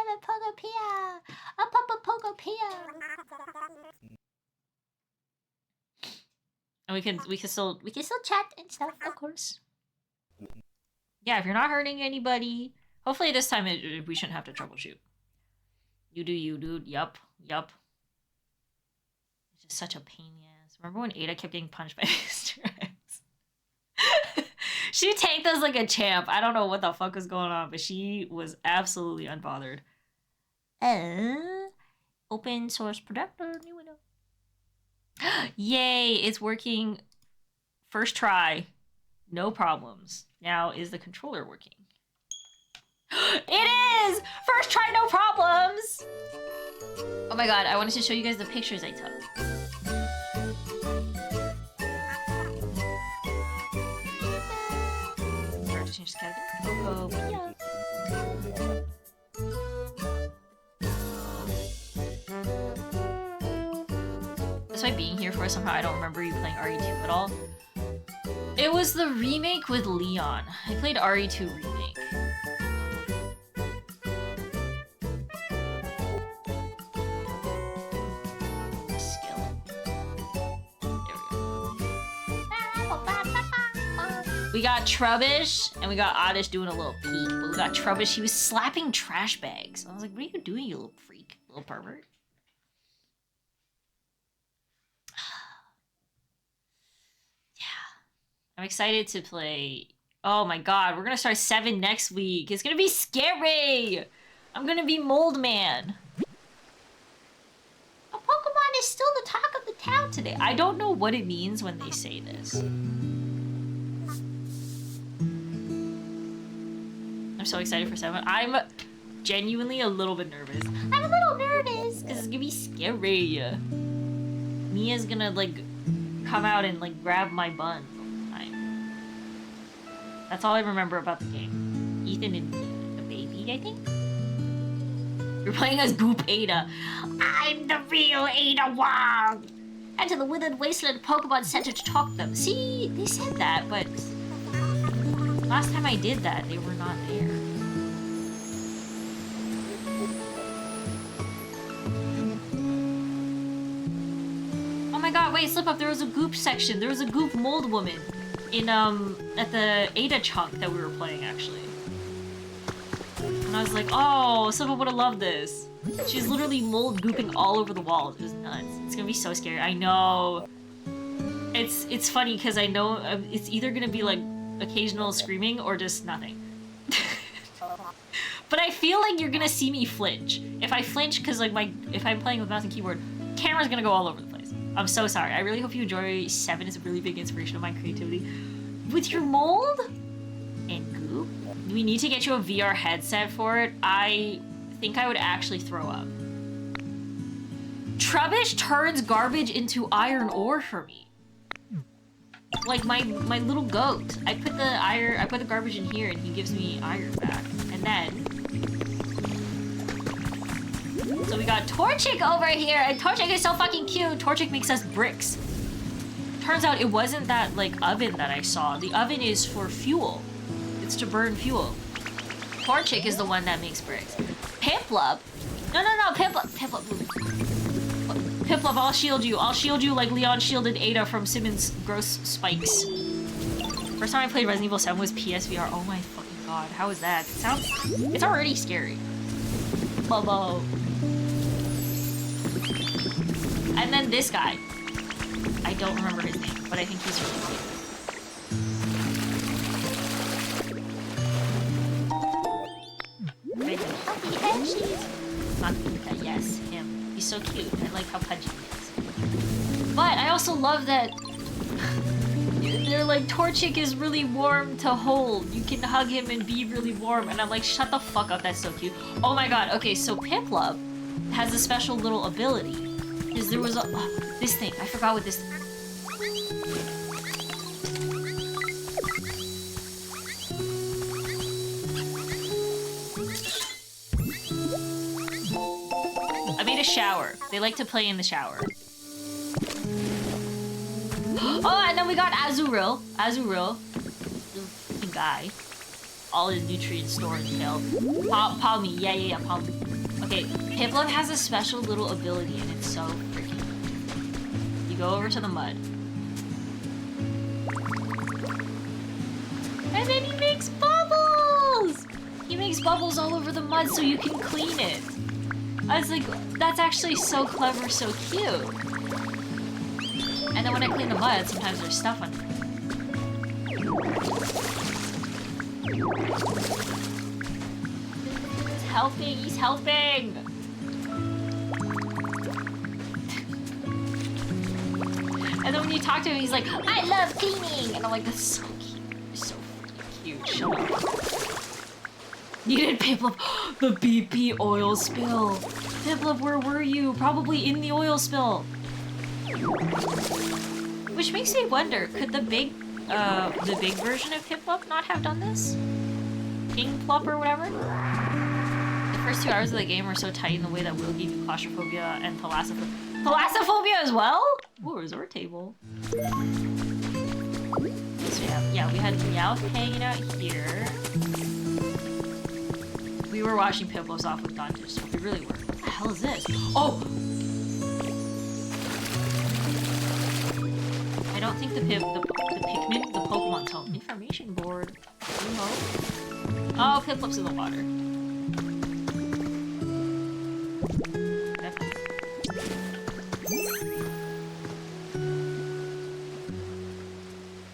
a Pokopia! A Papa Pokopia! And we can still chat and stuff, of course. Yeah, if you're not hurting anybody, hopefully this time we shouldn't have to troubleshoot. You do you, dude. Yup. It's just such a pain in the ass. Remember when Ada kept getting punched by Mr. X? She tanked us like a champ. I don't know what the fuck was going on, but she was absolutely unbothered. Open source productor, new window. Yay, it's working. First try. No problems. Now, is the controller working? It is! First try, no problems! Oh my god, I wanted to show you guys the pictures I took. Start to change the category. Pokopia. Despite being here for somehow I don't remember you playing RE2 at all. It was the remake with Leon. I played RE2 remake. Skill. There we go. We got Trubbish and we got Oddish doing a little peek. But we got Trubbish, he was slapping trash bags. I was like, what are you doing, you little freak? Little pervert. I'm excited to play. Oh my god, we're gonna start 7 next week. It's gonna be scary! I'm gonna be Mold Man. A Pokemon is still the talk of the town today. I don't know what it means when they say this. I'm so excited for 7. I'm genuinely a little bit nervous. I'm a little nervous because it's gonna be scary. Mia's gonna like come out and like grab my bun. That's all I remember about the game. Ethan and the baby, I think? You're playing as Goop Ada. I'm the real Ada Wong! Enter the Withered Wasteland Pokemon Center to talk to them. See, they said that, but last time I did that, they were not there. Oh my god, wait, slip up, there was a Goop section. There was a Goop mold woman. In, at the Ada chunk that we were playing, actually. And I was like, oh, someone would have loved this. She's literally mold gooping all over the walls. It was nuts. It's gonna be so scary. I know. It's funny, because I know it's either gonna be, like, occasional screaming or just nothing. But I feel like you're gonna see me flinch. If I flinch, because, like, if I'm playing with mouse and keyboard, camera's gonna go all over the place. I'm so sorry. I really hope you enjoy 7. It's a really big inspiration of my creativity. With your mold and goop, we need to get you a VR headset for it. I think I would actually throw up. Trubbish turns garbage into iron ore for me. Like my little goat. I put the garbage in here and he gives me iron back. And then so we got Torchic over here, and Torchic is so fucking cute. Torchic makes us bricks. Turns out it wasn't that, like, oven that I saw. The oven is for fuel. It's to burn fuel. Torchic is the one that makes bricks. Piplup? No, Piplup. Piplup, I'll shield you. I'll shield you like Leon shielded Ada from Simmons' gross spikes. First time I played Resident Evil 7 was PSVR. Oh my fucking god, how is that? It's already scary. Bobo. And then this guy. I don't remember his name, but I think he's really cute. Makita, yes, him. He's so cute. I like how pudgy he is. But I also love that they're like, Torchic is really warm to hold. You can hug him and be really warm. And I'm like, shut the fuck up, that's so cute. Oh my god, okay, so Piplup has a special little ability. Is there was this thing. I forgot what this. I made a shower. They like to play in the shower. Oh, and then we got Azurill. The guy. All his nutrients stored and held. Palmy. Yeah, Palmy. Okay, Piplup has a special little ability and it's so freaking cool. You go over to the mud. And then he makes bubbles! He makes bubbles all over the mud so you can clean it. I was like, that's actually so clever, so cute. And then when I clean the mud, sometimes there's stuff under it. He's helping, he's helping! And then when you talk to him, he's like, I love cleaning! And I'm like, that's so cute. You're so freaking cute. Shut up. Needed Piplup. The BP oil spill. Piplup, where were you? Probably in the oil spill. Which makes me wonder, could the big version of Piplup not have done this? King Plup or whatever? The first 2 hours of the game are so tight in the way that will give you claustrophobia and thalassophobia. Thalassophobia as well? Ooh, resort table. So yeah, we had Meowth hanging out here. We were watching Piplups off with Dante, so we really were. What the hell is this? Oh! I don't think the Pikmin, the Pokemon's home. Information board. Oh, Piplup's in the water.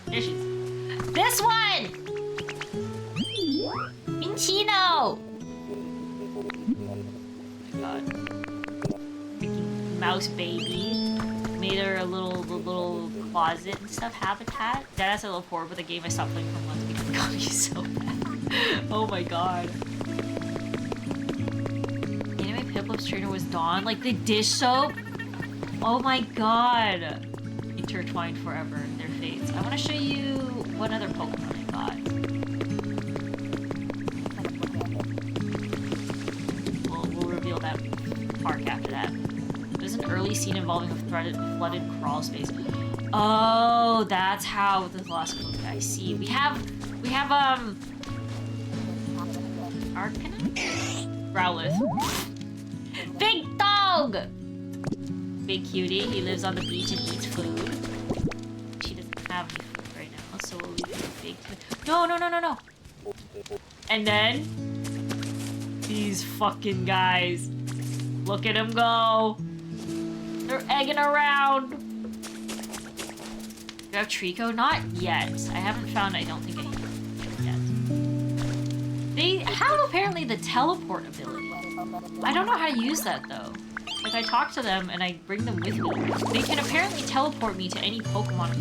There she is. This one! Minchino! God. Freaking mouse baby. Made her a little closet and stuff habitat. Deadass I love horror, but the game I stopped playing for months because it got me so bad. Oh my god. Anime Piplup's trainer was Dawn, like the dish soap. Oh my god. Intertwined forever, their fates. I want to show you what other Pokemon I got. We'll reveal that arc after that. There's an early scene involving a flooded crawl space. Oh, that's how the last Pokemon. I see. We have Arcanine? Growlithe. Big dog! Big cutie. He lives on the beach and eats food. She doesn't have any food right now, so we'll leave the big. No. And then these fucking guys. Look at him go. They're egging around. Do you have Trico? Not yet. I haven't found, I don't think any yet. They have apparently the teleport ability. I don't know how to use that though. Like I talk to them and I bring them with me. They can apparently teleport me to any Pokemon.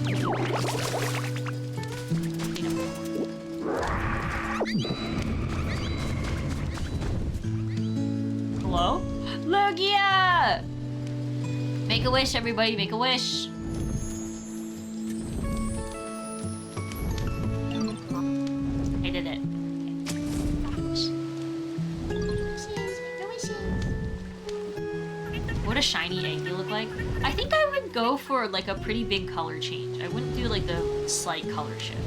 Hello? Lugia! Make a wish, everybody, make a wish. I did it. What a shiny egg you look like. I think I would go for like a pretty big color change. I wouldn't do like the slight color shift.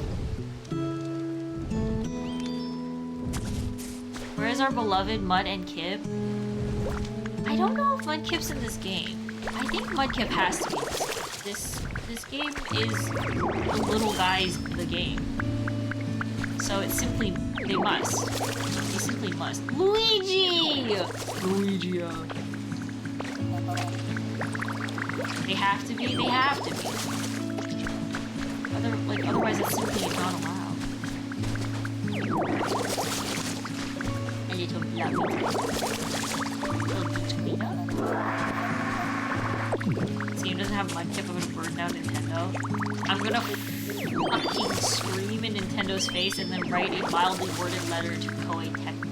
Where is our beloved Mud and Kib? I don't know if Mudkip's in this game. I think Mudkip has to be. This game is the little guys the game. So it's simply, they must. They simply must. Luigi! Luigi. They have to be, they have to be. Otherwise it's simply not allowed. A little bluff. This game doesn't have Mudkip, I'm gonna burn down Nintendo. I'm gonna fucking scream in Nintendo's face and then write a mildly worded letter to Koei Tecmo.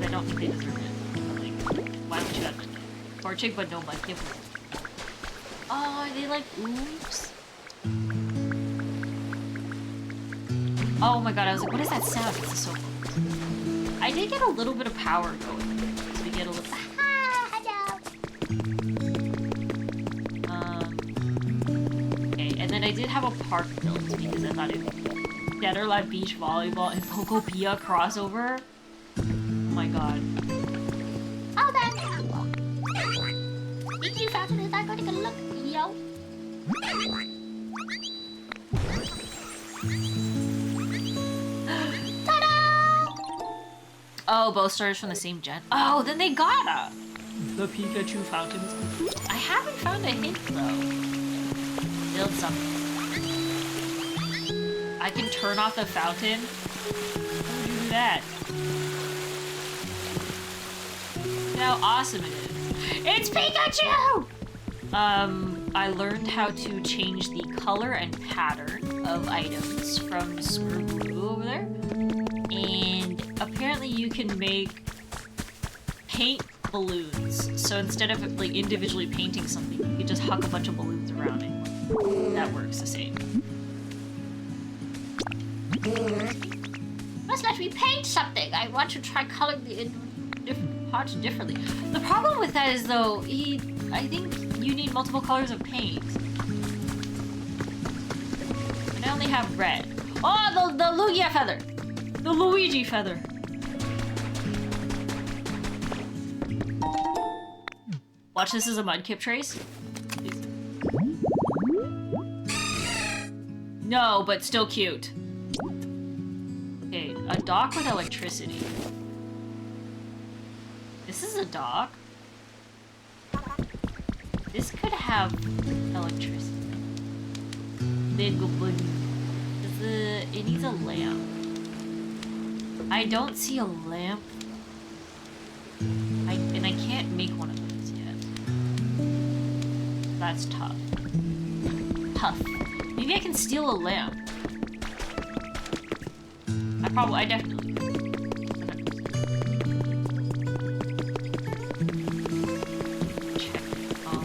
I don't think they deserve it. Like, why would you have Mudkip? Torchic, but no Mudkip. Oh, are they like, oops? Oh my god, I was like, what is that sound? It's so cool. I did get a little bit of power going. So we get a little... Okay, and then I did have a park built because I thought it'd be better like beach volleyball and Pokopia crossover. my god. Oh, then. Did you fountain? Is that going to get a look? Yo. Ta-da! Oh, both started from the same gen. Oh, then they gotta. The Pikachu fountain is complete. I haven't found a hint though. Build something. I can turn off the fountain. How would you do that? Look how awesome it is. It's Pikachu! I learned how to change the color and pattern of items from Screw over there. And apparently you can make paint balloons. So instead of like individually painting something, you can just huck a bunch of balloons around it. That works the same. Must let me paint something. I want to try coloring the different parts differently. The problem with that is though, I think you need multiple colors of paint. And I only have red. Oh, the Lugia feather! The Luigi feather! Watch, this is a Mudkip trace. Please. No, but still cute. Okay, a dock with electricity. This is a dock. This could have electricity. Big blue. It needs a lamp. I don't see a lamp. And I can't make one of those yet. That's tough. Tough. Maybe I can steal a lamp. I definitely could. Check it on.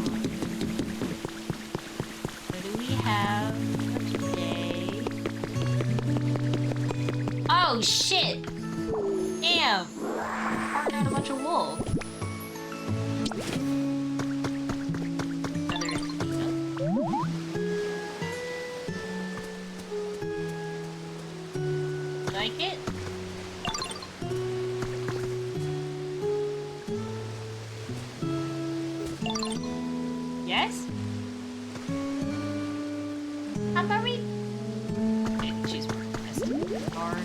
What do we have for today? Oh shit! Damn! Carving out a bunch of wool. Like it? Yes? I'm worried. Okay, she's working. Darn.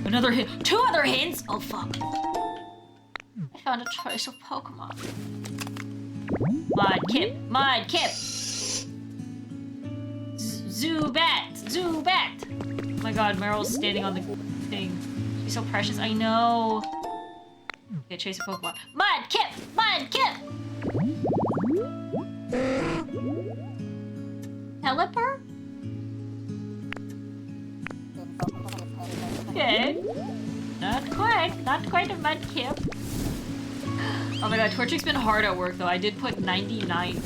Another hint. 2 other hints? Oh fuck. I found a choice of Pokemon. Mudkip! Mudkip! Zubat! Zubat! Oh my god, Meryl's standing on the thing. She's so precious. I know. Okay, chase a Pokemon. Mudkip! Mudkip! Pelipper? Okay. Not quite a Mudkip. Oh my god, Torchic's been hard at work though. I did put 99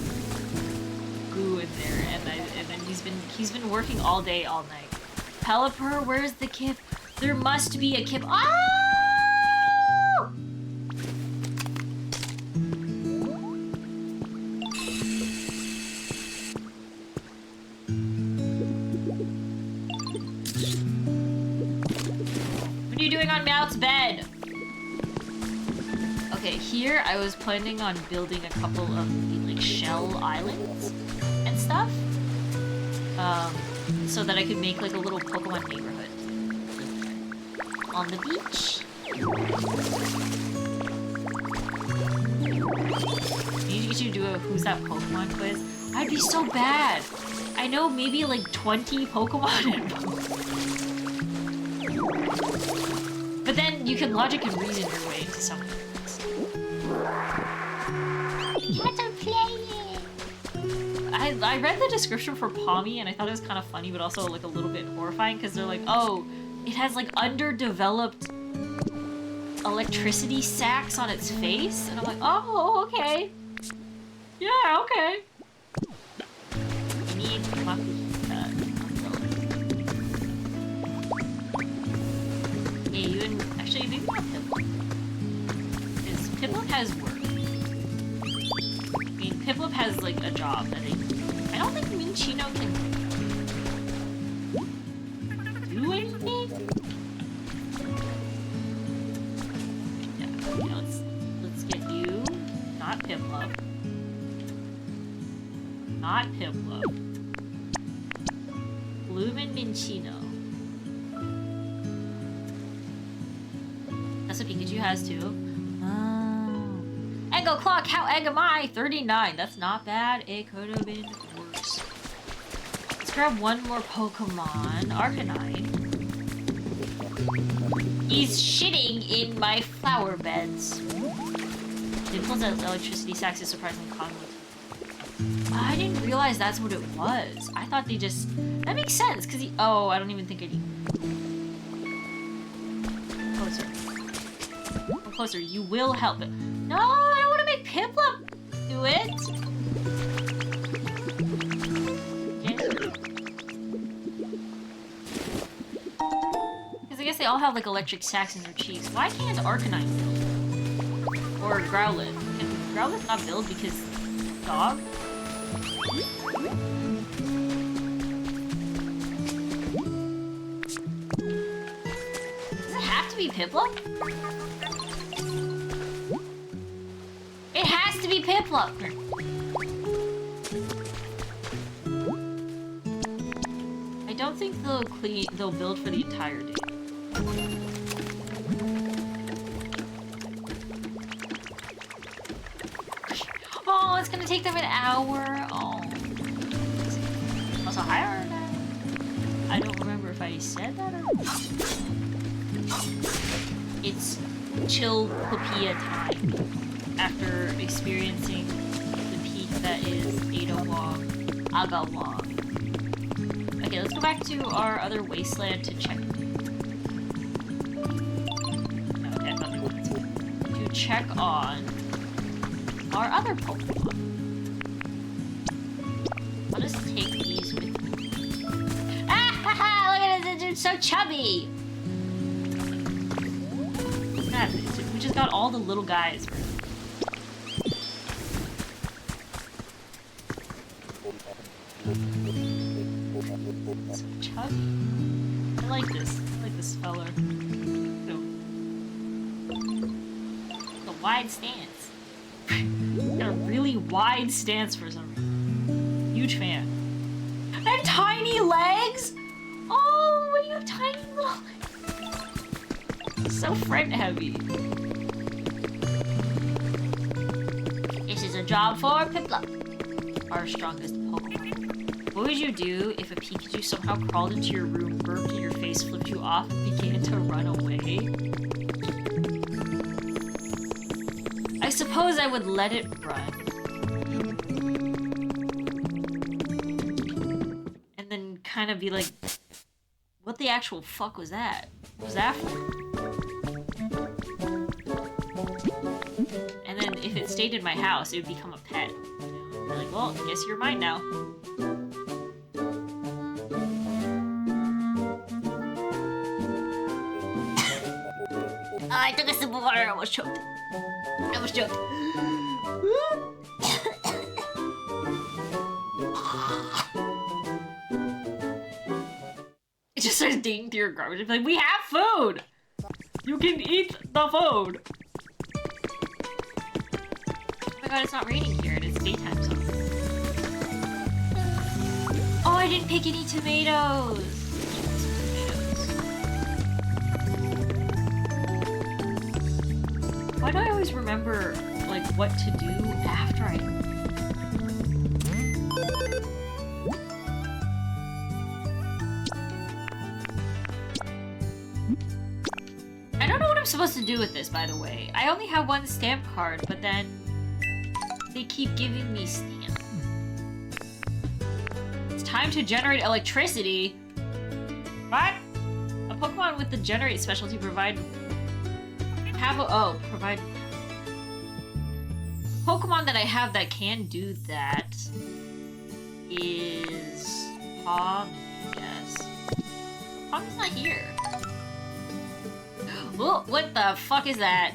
goo in there, and then he's been working all day, all night. Pelipper, where's the Kip? There must be a Kip. Oh! What are you doing on Meowth's bed? Okay, here I was planning on building a couple of like shell islands and stuff, so that I could make like a little Pokemon neighborhood on the beach. I need to get you to do a Who's That Pokemon quiz. I'd be so bad. I know maybe like 20 Pokemon involved. But then you can logic and reason your way into something. Cats are playing. I read the description for Pommy and I thought it was kind of funny, but also like a little bit horrifying because they're like, oh, it has like underdeveloped electricity sacks on its face, and I'm like, oh, okay, yeah, okay. I need my yeah, you and actually maybe not Piplup, because Piplup has work. I mean, Piplup has like a job that I don't think Minchino can. Not Piplup. Not Piplup. Lumen Minchino. That's what Pikachu has too. Oh. Eggo Clock, how egg am I? 39. That's not bad. It could have been worse. Let's grab one more Pokemon. Arcanine. He's shitting in my flower beds. It pulls out electricity sacks is surprisingly common. I didn't realize that's what it was. I thought they just... That makes sense, because he... Oh, I don't even think I need... Closer. Come closer. You will help it. No, I don't want to make Piplup do it. Because I guess they all have, like, electric sacks in their cheeks. Why can't Arcanine build? Or Growlithe? Can Growlithe not build because... Dog? Does it have to be Piplup? It has to be Piplup! I don't think they'll build for the entire day. Oh, it's gonna take them an hour. Oh. Also, hi, Arna. I don't remember if I said that or not. It's Pokopia time after experiencing the peak that is Adawong, Agawong. Okay, let's go back to our other wasteland to check. Okay, I thought we wanted to check on our other Pokemon. I'll just take these with me. Ah ha ha! Look at this, it's so chubby! God, we just got all the little guys. So chubby. I like this. I like this fella. No. The wide stance. Got a really wide stance for some reason. Huge fan. I have tiny legs? Oh, when you have tiny little legs. So front heavy. This is a job for Piplup, our strongest Pokemon. What would you do if a Pikachu somehow crawled into your room, burped in your face, flipped you off, and began to run away? I suppose I would let it run. And then kind of be like, what the actual fuck was that? What was that for? And then if it stayed in my house, it would become a pet. I'd be like, well, I guess you're mine now. Oh, I took a sip of water and I almost choked. I almost choked. It just starts digging through your garbage. It's like, we have food! You can eat the food! Oh my god, it's not raining here and it's daytime, so... Oh, I didn't pick any tomatoes! Why do I always remember, like, what to do after I... I don't know what I'm supposed to do with this, by the way. I only have one stamp card, but then they keep giving me stamp. It's time to generate electricity. What? A Pokemon with the generate specialty provide Pokemon that I have that can do that is Pom, yes. Pom's not here. Oh, what the fuck is that?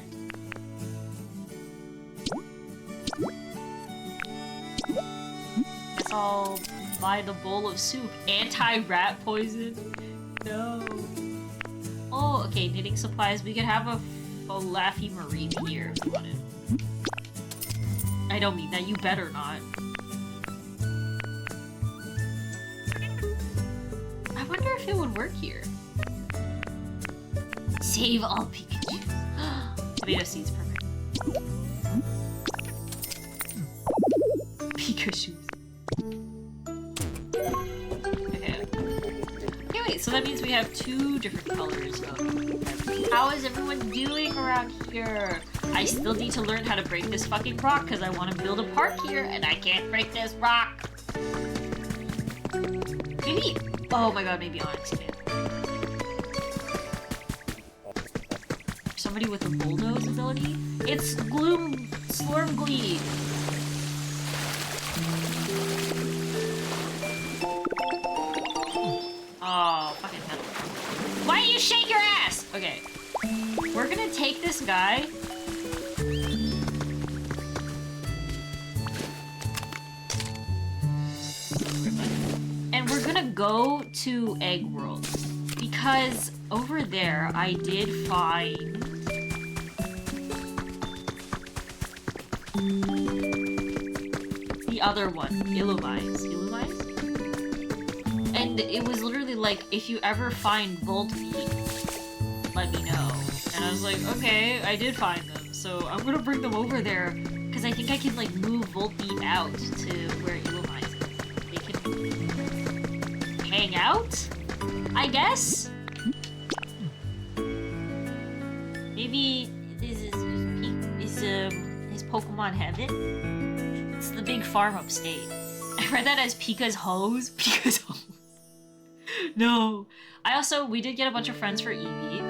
Guess I'll buy the bowl of soup. Anti-rat poison? No. Oh, okay, knitting supplies. We could have a Laffy Marine here if you wanted. I don't mean that. You better not. I wonder if it would work here. Save all Pikachu. Tomato seeds, perfect. Pikachu. Okay. Okay, wait, so that means we have 2 different colors of... How is everyone doing around here? I still need to learn how to break this fucking rock because I want to build a park here and I can't break this rock. Maybe... Oh my god, maybe Onyx can. Somebody with a bulldoze ability? It's Gloom Slurmgleed. Oh, fucking hell. Why do you shake your ass? Okay. We're gonna take this guy. And we're gonna go to Egg World. Because over there, I did find... the other one. Illumise. And it was literally like, if you ever find Voltbeat, let me know. And I was like, okay, I did find them, so I'm gonna bring them over there, because I think I can, like, move Voltbeat out to where Illumise is. They can hang out, I guess? Maybe this is Pokemon heaven? It's the big farm upstate. I read that as Pika's hose. Pika's hose. No. We did get a bunch of friends for Eevee.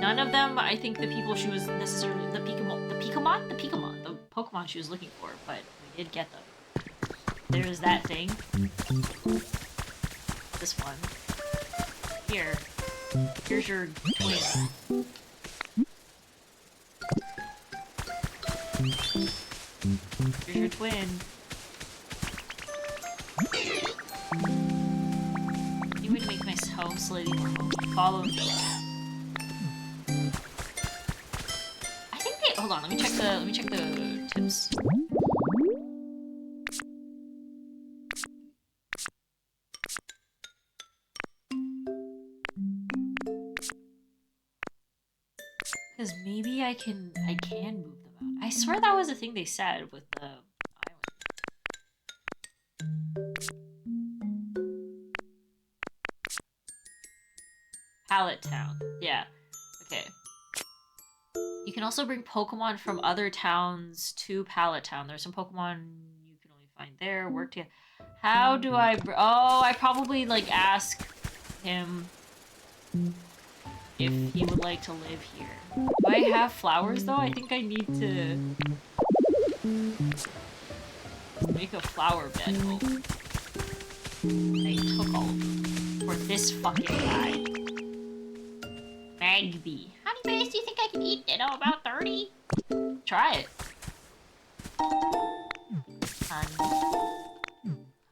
None of them, I think, the people she was necessarily, the Pokemon she was looking for, but we did get them. There's that thing. This one. Here's your twin. Here's your twin. You would make my home slightly more homey. Follow me. I think they... Hold on, let me check the tips. Because maybe I can move them out. I swear that was the thing they said with the Pallet Town. Yeah. Okay. You can also bring Pokemon from other towns to Pallet Town. There's some Pokemon you can only find there. Work together. How do I... Oh, I probably, like, ask him if he would like to live here. Do I have flowers, though? I think I need to make a flower bed. Oh. I took all of them for this fucking guy. Magby. How many berries do you think I can eat? About 30? Try it.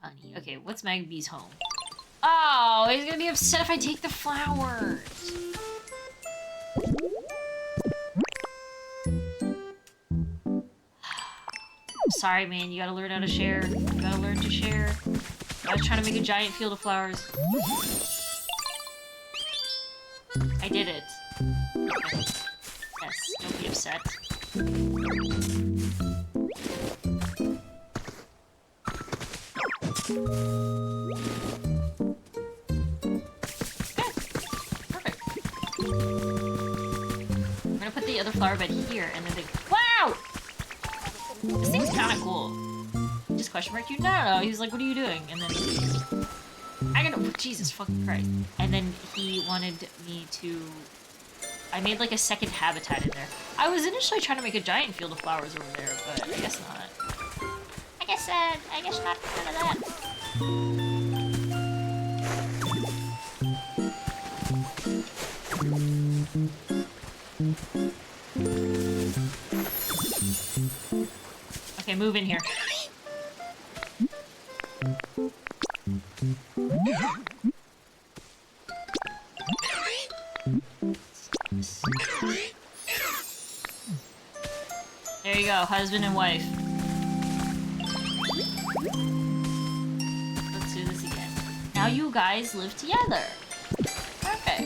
Honey. Okay, what's Magby's home? Oh, he's gonna be upset if I take the flowers. Sorry, man. You gotta learn how to share. You gotta learn to share. I was trying to make a giant field of flowers. I did it. Yes, don't be upset. Okay, perfect. I'm gonna put the other flower bed here, and then wow! This thing's kinda cool. Just question mark you? No. He was like, what are you doing? And then Jesus fucking Christ. And then he wanted me to... I made like a second habitat in there. I was initially trying to make a giant field of flowers over there, but I guess not. I guess not none of that. Okay, move in here. go, husband and wife. Let's do this again. Now you guys live together. Perfect.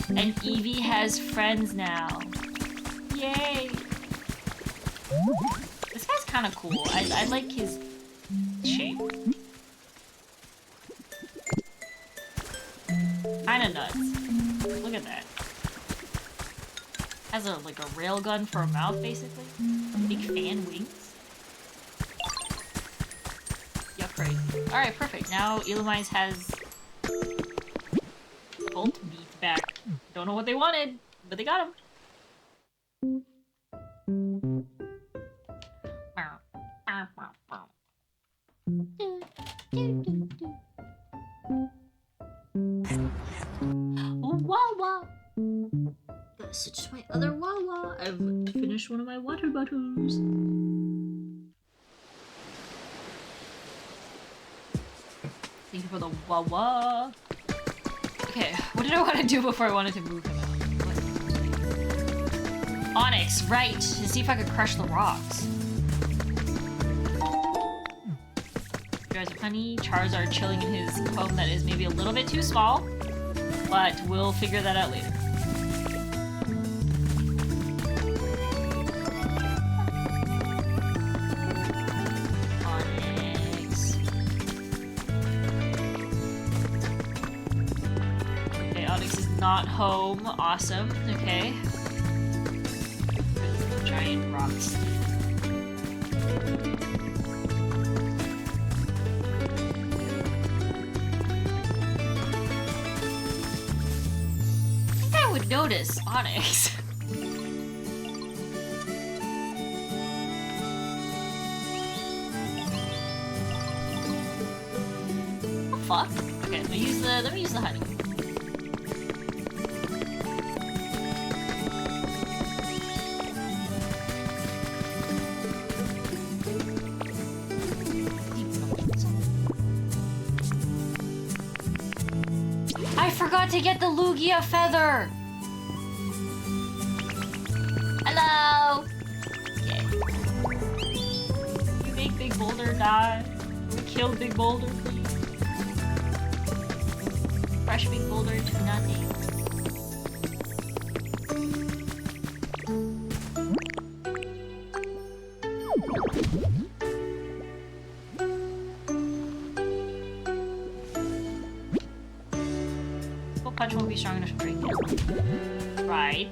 And Eevee has friends now. Yay! This guy's kind of cool. I like his shape. Kinda nuts. Look at that. Has a like a railgun for a mouth, basically. Big fan wings. Yeah, crazy. Alright, perfect. Now Elamines has Bolt meat back. Don't know what they wanted, but they got him. Wawa! Gotta switch to my other Wawa. I've finished one of my water bottles. Thank you for the Wawa. Okay, what did I want to do before I wanted to move him out? What? Onyx, right! To see if I could crush the rocks. Jars of honey. Charizard chilling in his home that is maybe a little bit too small, but we'll figure that out later. Onyx. Okay, Onyx is not home. Awesome. Okay. Giant rocks. Notice Onyx. Oh fuck. Okay, let me use the honey. I forgot to get the Lugia feather. Hello! Okay. You make Big Boulder die. We kill Big Boulder, please. Crush Big Boulder to nothing. Full punch won't be strong enough to break it. Right.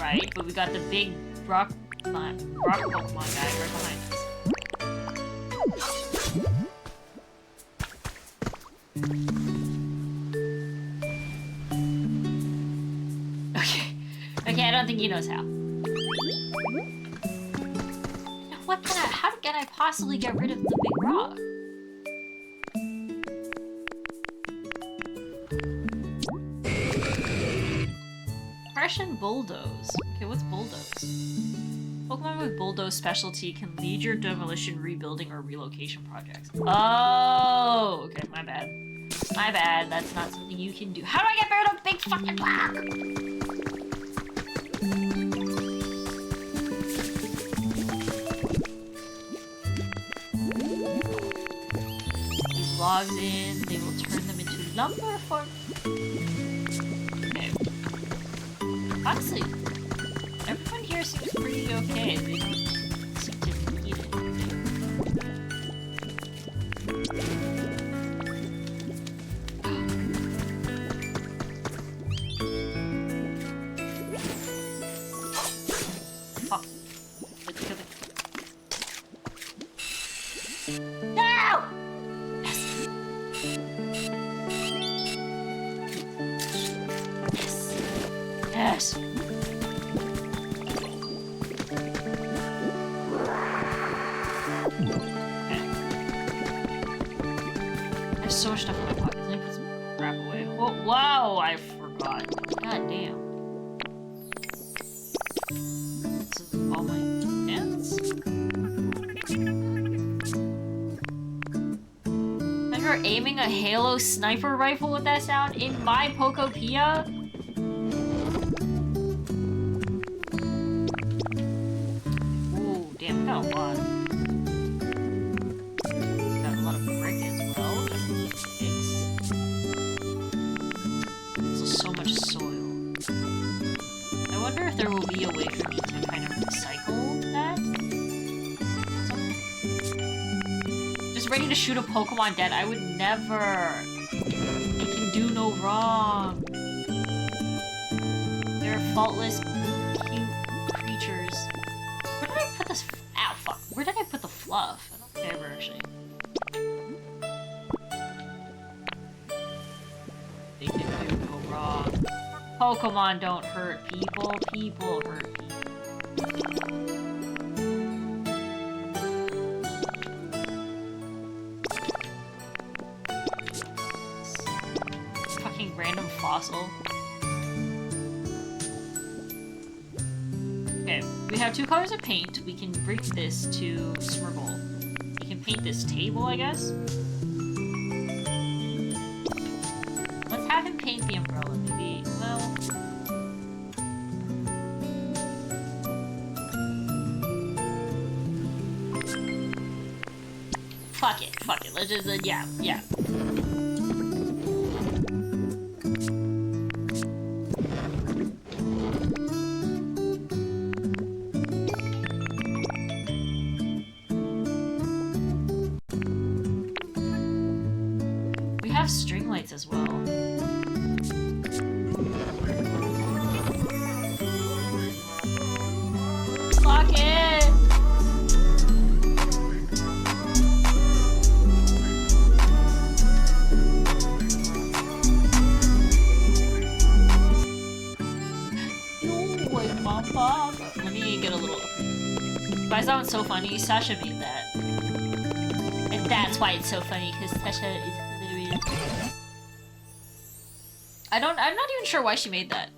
Right, but we got the big rock Pokemon guy right behind us. Okay, I don't think he knows how. How can I possibly get rid of the big rock? And bulldoze. Okay, what's bulldoze? Pokemon with bulldoze specialty can lead your demolition, rebuilding, or relocation projects. Oh, okay, my bad. My bad. That's not something you can do. How do I get rid of big fucking rock? These logs in, they will turn them into lumber for. Honestly, everyone here seems pretty okay. They don't seem to need anything. Oh. Let's kill it. No! Yes! Yes! Yes! So much stuff in my pockets. Let me put some crap away. Oh, wow, I forgot. God damn. This is all my pants. Remember aiming a Halo sniper rifle with that sound in my Pokopia? just ready to shoot a Pokemon dead. I would never. It can do no wrong. They're faultless, cute creatures. Where did I put this? Ow, fuck. Where did I put the fluff? I don't think I ever actually. They can do no wrong. Pokemon don't hurt people. People hurt people. Fucking random fossil. Okay, we have 2 colors of paint. We can bring this to Smirgle. We can paint this table, I guess. Let's have him paint the umbrella, maybe. Well... Fuck it. Let's just, yeah. We have string lights as well. Fuck it! Let me get a little... Why is that one so funny? Sasha made that. And that's why it's so funny, because Sasha is hilarious. I'm not even sure why she made that.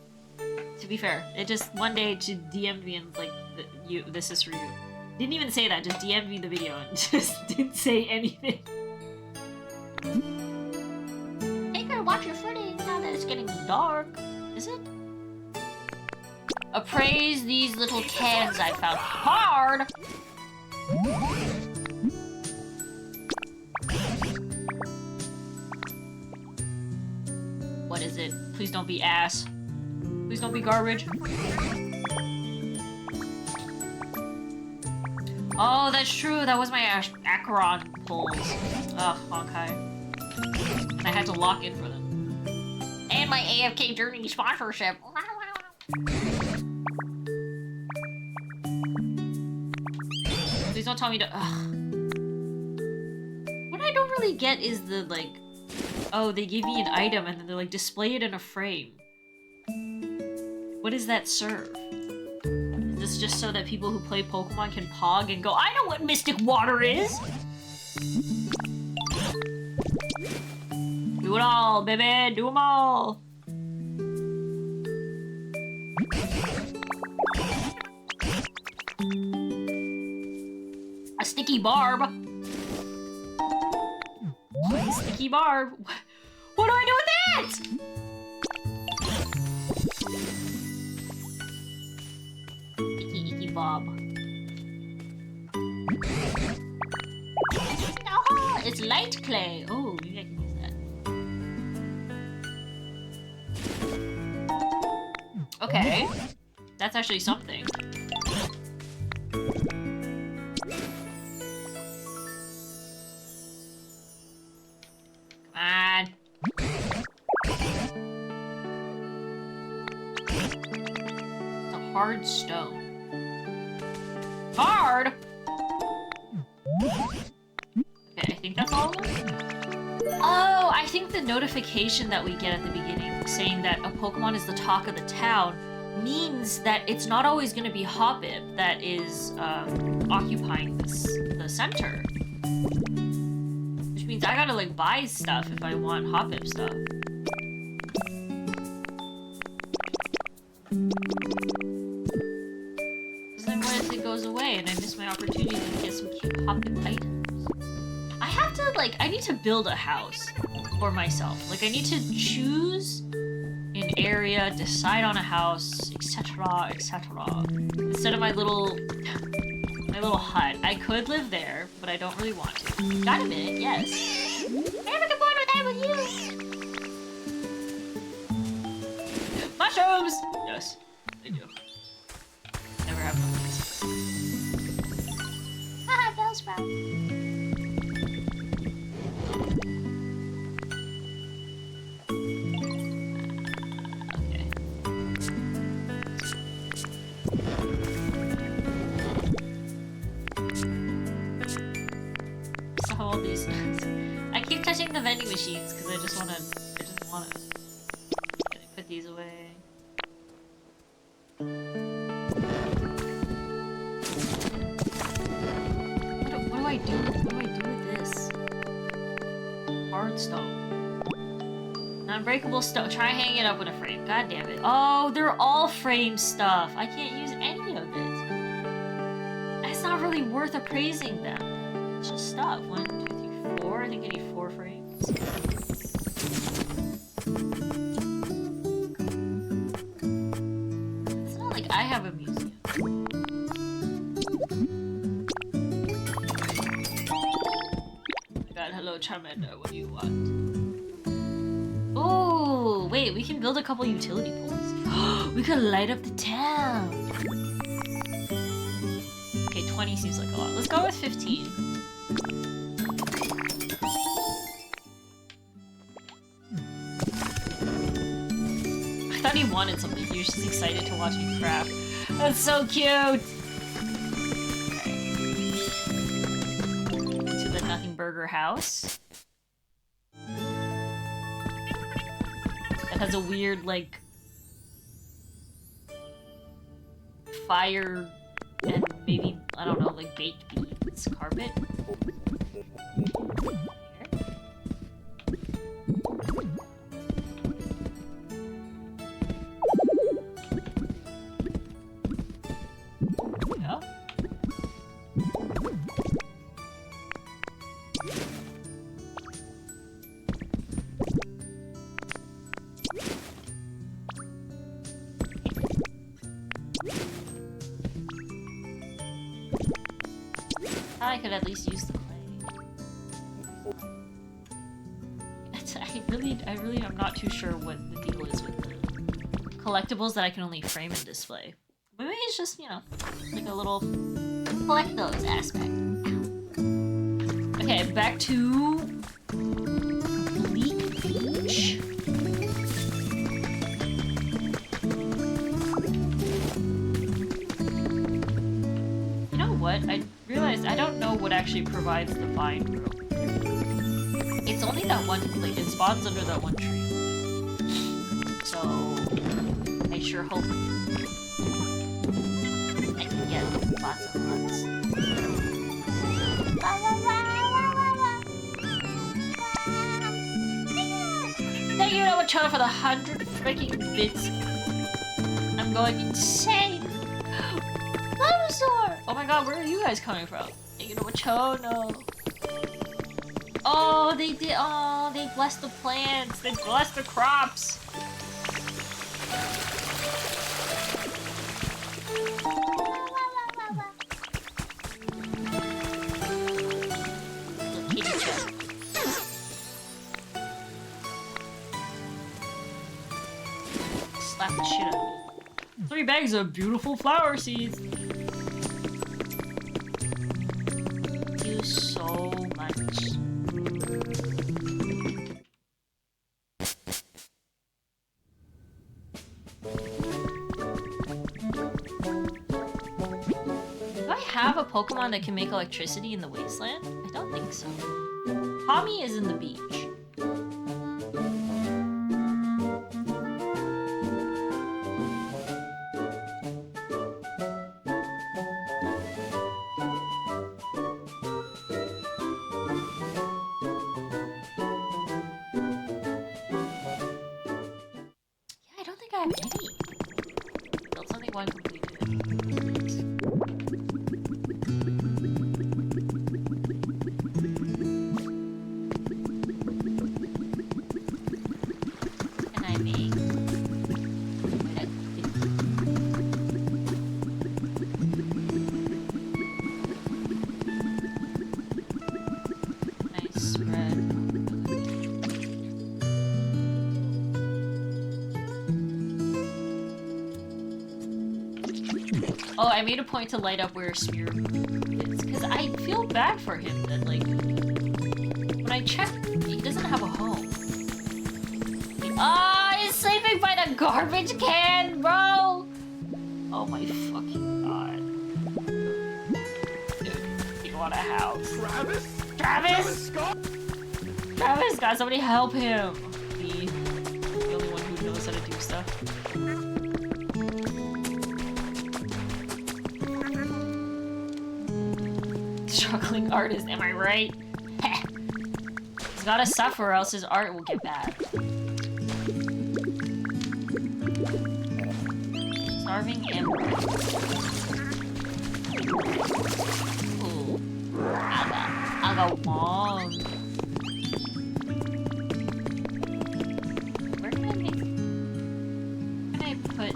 To be fair. It just, one day, she DM'd me and was like, this is for you. Didn't even say that, just DM'd me the video and just didn't say anything. Hey girl, watch your footing now that it's getting dark. Is it? Appraise these little cans I found. Hard! What is it? Please don't be ass. Please don't be garbage. Oh, that's true. That was my Acheron pulls. Ugh, Honkai. And I had to lock in for them. And my AFK Journey sponsorship. Please don't tell me to. Ugh. What I don't really get is the like, oh, they give me an item and then they're like, display it in a frame. What does that serve? Is this just so that people who play Pokemon can pog and go, I know what Mystic Water is! Do it all, baby! Do them all! A sticky barb! Sticky barb! What do I do with that? Icky Bob. Oh, it's light clay. Oh, maybe I can use that. Okay. That's actually something. Come on. It's a hard stone. Hard? Okay, I think that's all of them. Oh, I think the notification that we get at the beginning saying that a Pokemon is the talk of the town means that it's not always going to be Hoppip that is occupying the center. Which means I gotta like buy stuff if I want Hoppip stuff. Because then what if it goes away and I miss my opportunity to get some cute Hoppip items? I have to like, I need to build a house for myself. Like I need to choose an area, decide on a house, etc., etc. Instead of my little hut. I could live there, but I don't really want to. Got a minute, yes. I never could born with that with you. Mushrooms! Yes, I do. Never have mushrooms. Haha, Bellsprout. all these. I keep touching the vending machines because I just wanna put these away. What do I do? What do I do with this? Hard stone. Unbreakable stone. Try hanging it up in a frame. God damn it. Oh, they're all frame stuff. I can't use any of it. It's not really worth appraising them. It's just stuff. 1, 2, 3, 4. I think I need 4 frames. It's not like I have a museum. Oh my god, hello Charmander, what do you want? Oh, wait, we can build a couple utility poles. We could light up the town. Okay, 20 seems like a lot. Let's go with 15. I thought he wanted something. He was just excited to watch me craft. That's so cute! To the Nothing Burger house. It has a weird, like, fire and maybe, I don't know, like baked beans carpet. Yeah. I could at least use the clay. I really am not too sure what the deal is with the collectibles that I can only frame and display. Maybe it's just, you know, like a little collect those aspect. Okay, back to Bleak Beach. You know what? I realized I don't know what actually provides the vine growth. It's only that one, like, it spawns under that one tree. So, I sure hope I can get lots of lots. Thank you, Noah-chan, for the 100 freaking bits. I'm going insane. Dinosaur! Oh my god, where are you guys coming from? Thank you, Noah-chan, no. Oh, they did. Oh, they blessed the plants. They blessed the crops. Kitty chat. Slap the shit out of me. 3 bags of beautiful flower seeds. Thank you so much. Have a Pokemon that can make electricity in the wasteland? I don't think so. Tommy is in the beach. Yeah, I don't think I have any. That's only one completed. Oh, I made a point to light up where Smear is, because I feel bad for him that, like, when I check, he doesn't have a home. Ah, he's sleeping by the garbage can, bro! Oh my fucking god. Dude, you want a house. Travis! Travis, guys, somebody help him! Me, the only one who knows how to do stuff. Struggling artist, am I right? He's gotta suffer or else his art will get bad. Starving Ember. Ooh. I got long. Where can I put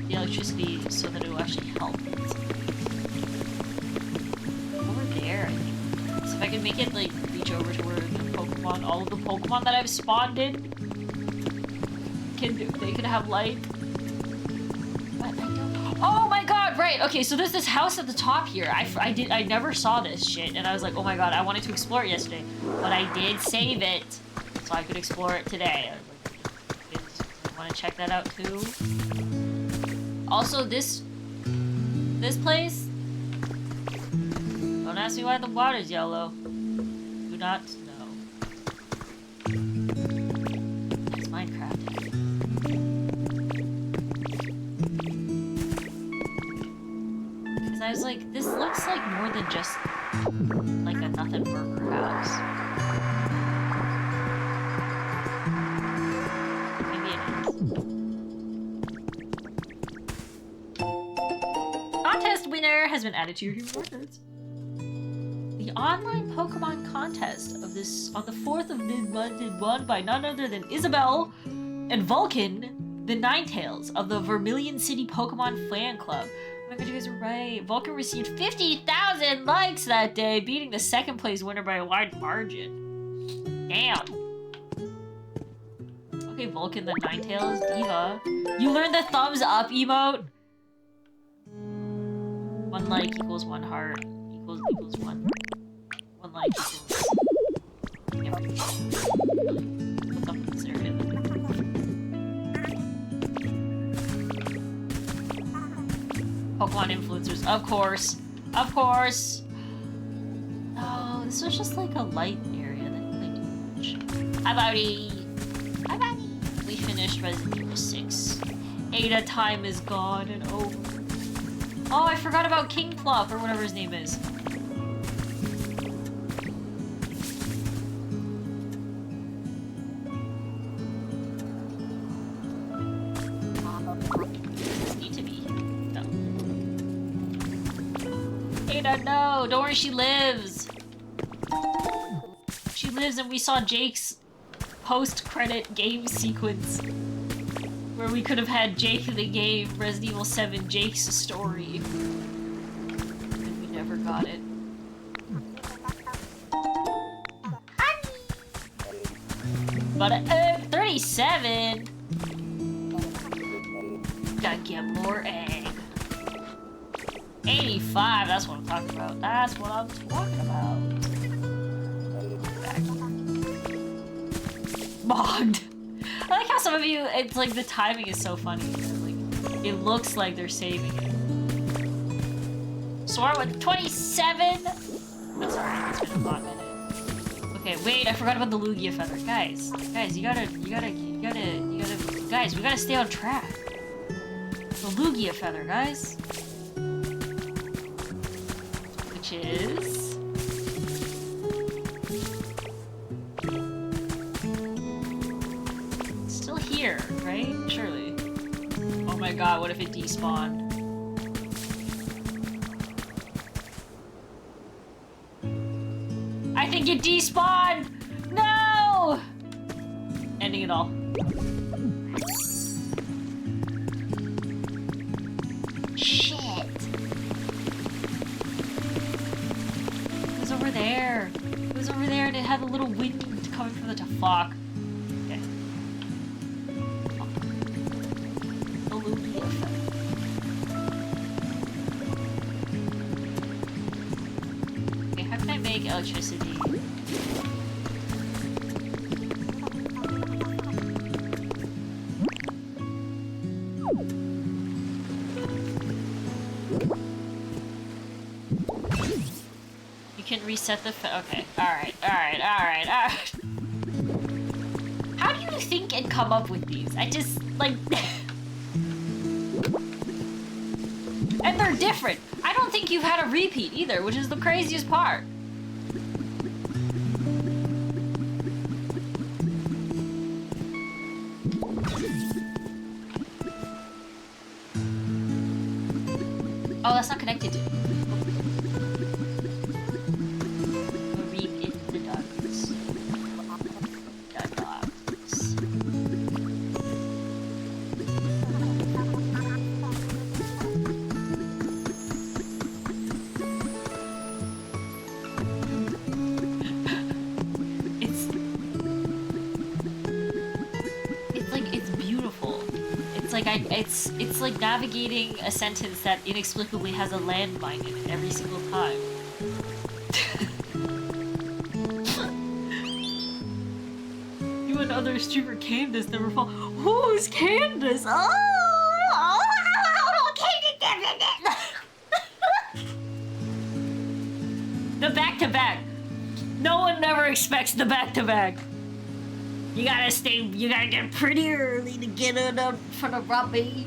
the electricity so that it will actually help? Over there, I think. So if I can make it like reach over to where the Pokemon, all of the Pokemon that I've spawned in, they can have light. But I don't. Oh my god, right, okay, so there's this house at the top here. I never saw this shit, and I was like, oh my god, I wanted to explore it yesterday. But I did save it, so I could explore it today. I want to check that out too. Also, this place, don't ask me why the water's yellow. Do not know. It's Minecraft. Because I was like, this looks like more than just like a nothing burger house. Maybe it is. Contest winner has been added to your human records. The online Pokemon contest of this on the 4th of mid-month is won by none other than Isabelle and Vulcan, the Ninetales of the Vermilion City Pokemon Fan Club. Oh my god, you guys are right. Vulcan received 50,000 likes that day, beating the second place winner by a wide margin. Damn. Okay, Vulcan, the Ninetales, Diva. You learned the thumbs up emote? 1 like equals 1 heart equals 1. 1 like equals everything. What's up with there? Pokemon influencers, of course. Of course. Oh, this was just like a light area that I do much. Hi, buddy. Hi, buddy. We finished Resident Evil 6. Ada time is gone and over. Oh, I forgot about King Pluff, or whatever his name is. Need to be. No. Ada, no! Don't worry, she lives! She lives, and we saw Jake's post-credit game sequence. Where we could have had Jake the game, Resident Evil 7, Jake's story. And we never got it. But 37! Gotta get more egg. 85, that's what I'm talking about. That's what I'm talking about. Bogged. I like how some of you, it's like the timing is so funny. Like, it looks like they're saving it. Soar with 27? That's alright, it's been a hot minute. Okay, wait, I forgot about the Lugia feather. Guys, you gotta, guys, we gotta stay on track. The Lugia feather, guys. Which is... here, right? Surely. Oh my god, what if it despawned? I think it despawned! No! Ending it all. Shit. It was over there. It was over there and it had a little wind coming from the top. Fuck. Electricity. You can Reset the okay. Alright. How do you think and come up with these? I just, like... And they're different. I don't think you've had a repeat either, which is the craziest part. Oh, that's not connected to... Reap into the darkness. The darkness. It's like, it's beautiful. It's like navigating a sentence that inexplicably has a landmine in it every single time. You and other streamer Candace never fall. Who's Candace? Oh, the back-to-back. No one never expects the back-to-back. You gotta get pretty early to get it up for the rubby.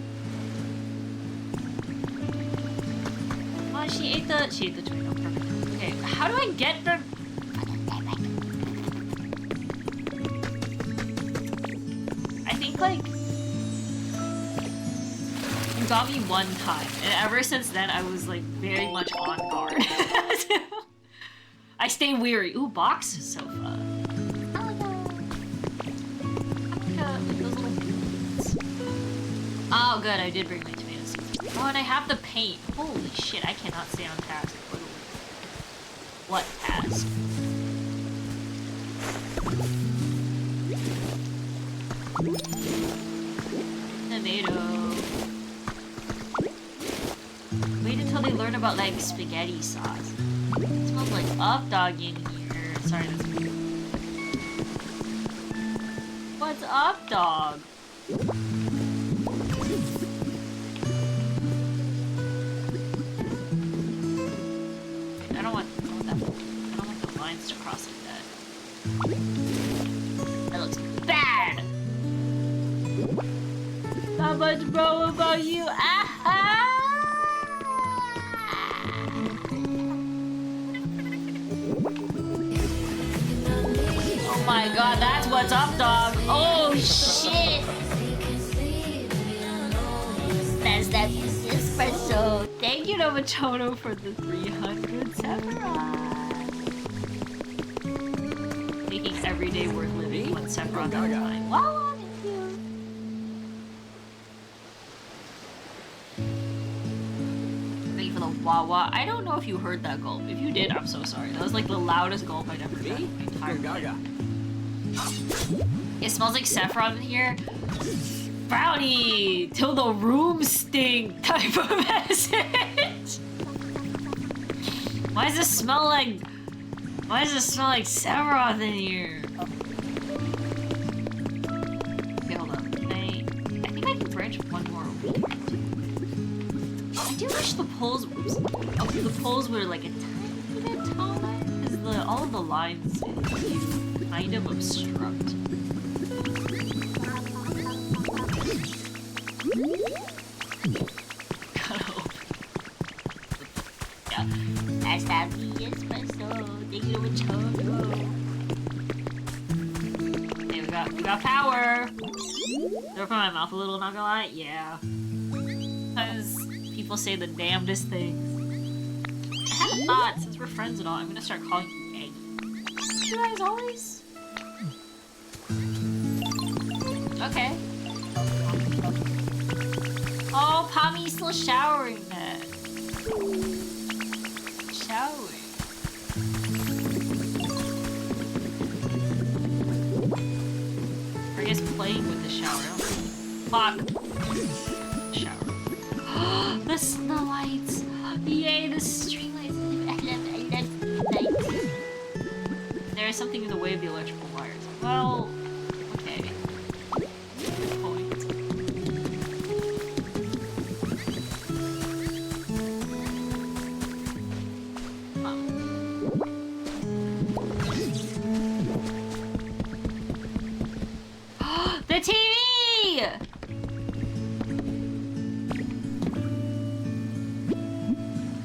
Oh, she ate the tomato. Perfect. Okay, how do I get the... I think, like... You got me one time, and ever since then, I was, like, very much on guard. I stay weary. Ooh, box is so fun. Oh, good, I did bring my tomato seeds. Oh, and I have the paint. Holy shit, I cannot stay on task. What task? Tomato. Wait until they learn about, like, spaghetti sauce. It smells like up dog in here. Sorry, that's weird. What's up, dog? I don't want the lines to cross like that. That looks bad! Not much bro about you. Ah! Oh my god, that's what's up, dog. Oh shit! That's that espresso. Thank you, Novatono, for the 300 Sephiroth. Making every day worth living one Sephiroth at a time. Wow, thank you. Thank you for the Wawa. I don't know if you heard that gulp. If you did, I'm so sorry. That was like the loudest gulp I'd ever had in my entire life. It smells like Sephiroth in here. Brownie! Till the room stink type of message. Why does it smell like Sephiroth in here? Okay, hold on. I think I can branch one more week. I do wish the poles were like a tiny bit taller, because all of the lines kind of obstruct. Yeah, that's that espresso. Thank you to Choco. Hey, we got power. Did I open my mouth a little? Not gonna lie. Yeah, because people say the damnedest things. I had a thought, since we're friends and all, I'm gonna start calling you Eggy. You guys always. Okay. Oh, Pommy's still showering then. Showering. I guess playing with the shower. Fuck. Shower. The snow lights. Yay, the string lights. I love lights. There is something in the way of the electrical wires. Well, okay. Good point. The TV!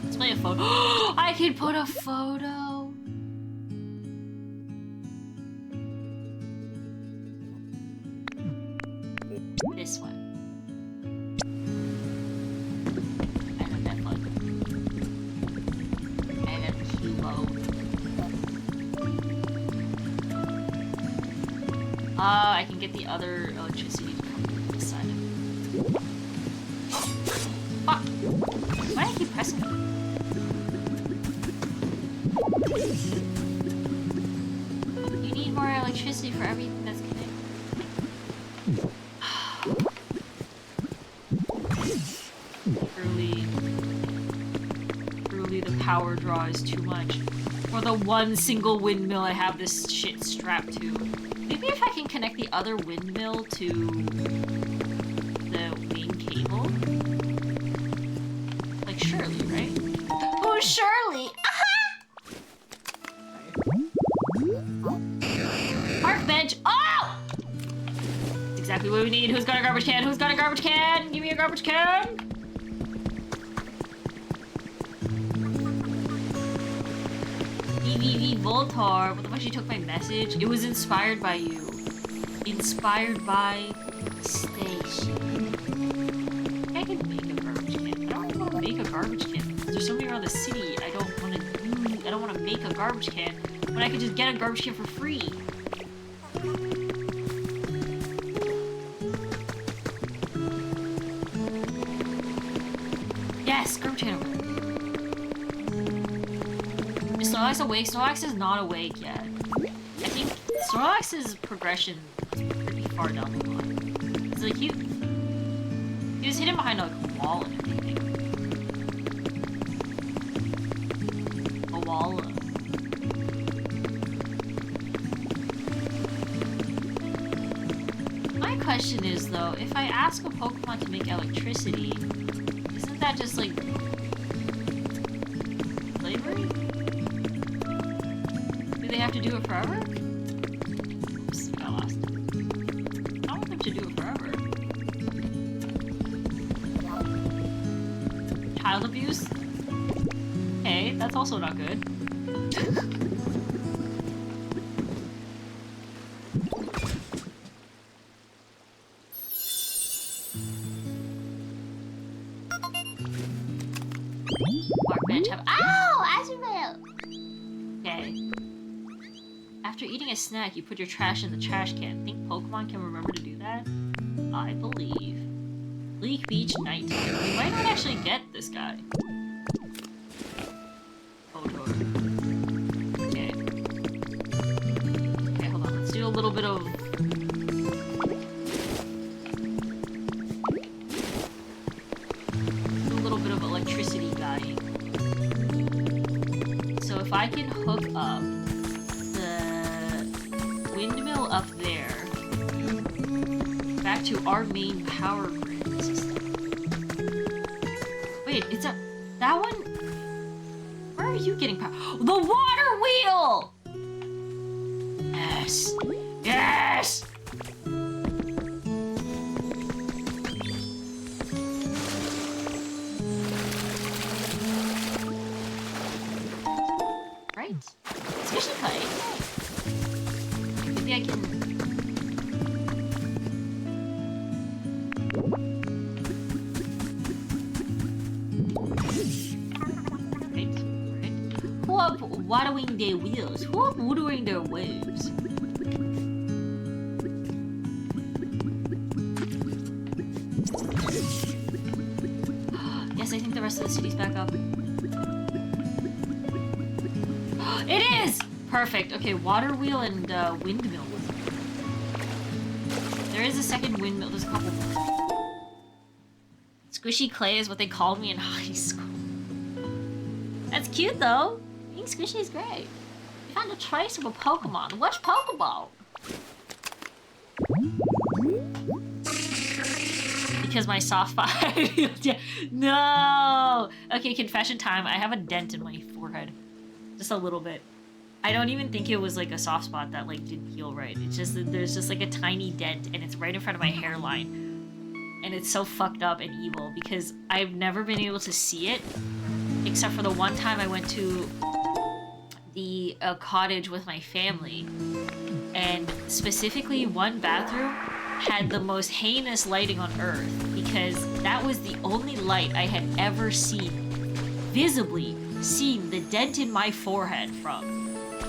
Let's play a photo. I can put a photo. This one. I love that photo. I love Hugo. I can get the other electricity to come from this side of it. Fuck! Why do I keep pressing it? You need more electricity for everything that's connected. Truly the power draw is too much. For the one single windmill I have this shit strapped to. Maybe if I can connect the other windmill to the main cable? Like Shirley, right? Who's Shirley? Park bench! Oh! That's exactly what we need. Who's got a garbage can? Who's got a garbage can? Give me a garbage can! Eevee Voltar. What the fuck? She took my message. It was inspired by you. Inspired by station. I could make a garbage can. I don't want to make a garbage can. There's somebody around the city. I don't want to make a garbage can when I could just get a garbage can for free. Yes, garbage can over there. Is Snorlax awake? Snorlax is not awake yet. I think Snorlax's progression is pretty far down the line. It's like he was hidden behind like a wall and everything. A wall. My question is though, if I ask a Pokemon to make electricity, isn't that just like slavery? Do they have to do it forever? Oops, got lost. I don't want them to do it forever. Child abuse? Okay, that's also not good. Park bench have— Oh, Azrael! Okay. After eating a snack, you put your trash in the trash can. Think Pokemon can remember to do that? I believe. Leak Beach nighttime. We might not actually get this guy. Photo. Okay. Okay, hold on. Let's do a little bit of... electricity guying. So if I can hook up the windmill up there back to our main power grid system. Wait, it's a... that one? Where are you getting power? The water wheel! Yes! Yes! Right. Especially clay. Maybe I can... Right. Who are watering their wheels? Who are watering their waves? Yes, I think the rest of the city's back up. It is! Perfect. Okay, water wheel and windmill. There is a second windmill. There's a couple more. Squishy clay is what they called me in high school. That's cute though. Being squishy is great. You found a trace of a Pokemon. Which Pokeball? Because my soft spot. Yeah. No! Okay, confession time. I have a dent in my forehead. Just a little bit. I don't even think it was like a soft spot that like didn't heal right. It's just that there's just like a tiny dent and it's right in front of my hairline. And it's so fucked up and evil because I've never been able to see it except for the one time I went to the cottage with my family. And specifically one bathroom had the most heinous lighting on earth because that was the only light I had ever seen, visibly seen the dent in my forehead from.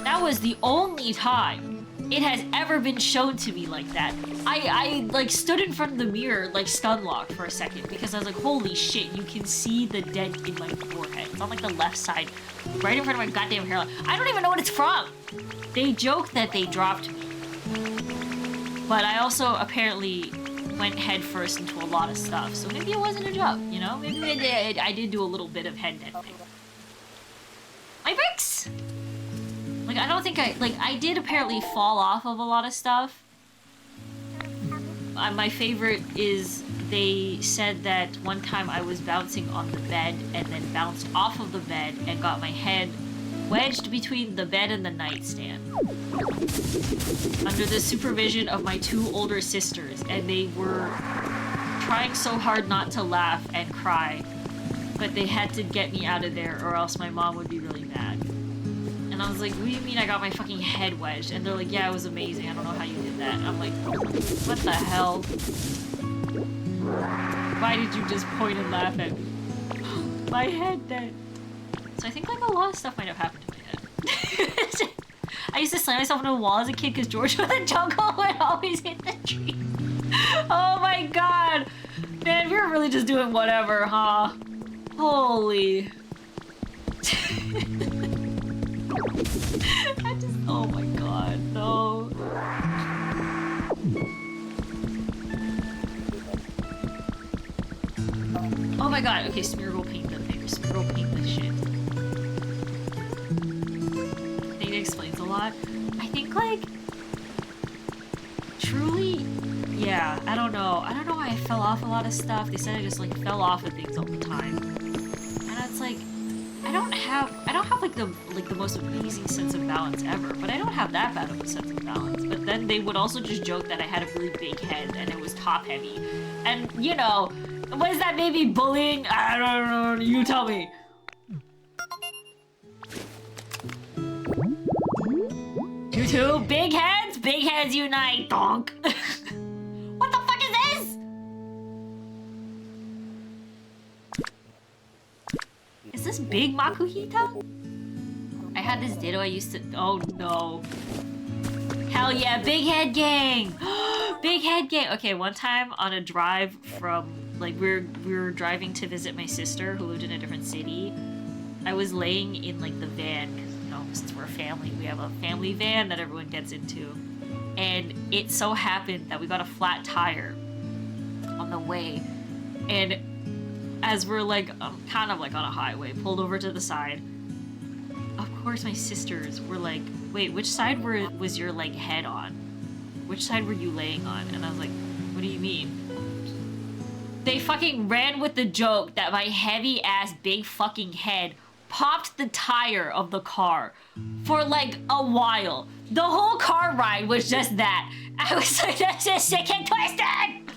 That was the only time it has ever been shown to me like that. I like stood in front of the mirror like stun-locked for a second because I was like, holy shit, you can see the dent in my forehead. It's on like the left side, right in front of my goddamn hairline. I don't even know what it's from. They joke that they dropped me. But I also apparently went headfirst into a lot of stuff, so maybe it wasn't a joke, you know? Maybe I did do a little bit of head denting. My bricks! Like, I don't think I did apparently fall off of a lot of stuff. My favorite is they said that one time I was bouncing on the bed and then bounced off of the bed and got my head wedged between the bed and the nightstand. Under the supervision of my 2 older sisters, and they were trying so hard not to laugh and cry, but they had to get me out of there or else my mom would be really mad. And I was like, what do you mean I got my fucking head wedged? And they're like, yeah, it was amazing. I don't know how you did that. And I'm like, what the hell? Why did you just point and laugh at me? My head then. So I think like a lot of stuff might have happened to my head. I used to slam myself into a wall as a kid because George with the jungle would always hit the tree. Oh my god. Man, we were really just doing whatever, huh? Holy. Oh my god, no. Oh my god, okay, Smear will paint the thing. Smear will paint the shit. I think it explains a lot. I think, like, truly, yeah, I don't know. I don't know why I fell off a lot of stuff. They said I just, like, fell off of things all the time. And it's like, I don't have like the most amazing sense of balance ever, but I don't have that bad of a sense of balance. But then they would also just joke that I had a really big head and it was top heavy. And, you know, was that maybe bullying? I don't know, you tell me. You two, big heads unite, donk. What the fuck is this? Is this big Makuhita? I had this Ditto I used to, oh no. Hell yeah, big head gang! Big head gang! Okay, one time on a drive from, like, we were driving to visit my sister who lived in a different city. I was laying in, like, the van, because, you know, since we're a family, we have a family van that everyone gets into. And it so happened that we got a flat tire on the way. And as we're, like, kind of, like, on a highway, pulled over to the side, of course my sisters were like, wait, which side was your, like, head on? Which side were you laying on? And I was like, what do you mean? They fucking ran with the joke that my heavy ass big fucking head popped the tire of the car for like a while. The whole car ride was just that. I was like, that's just sick and twisted!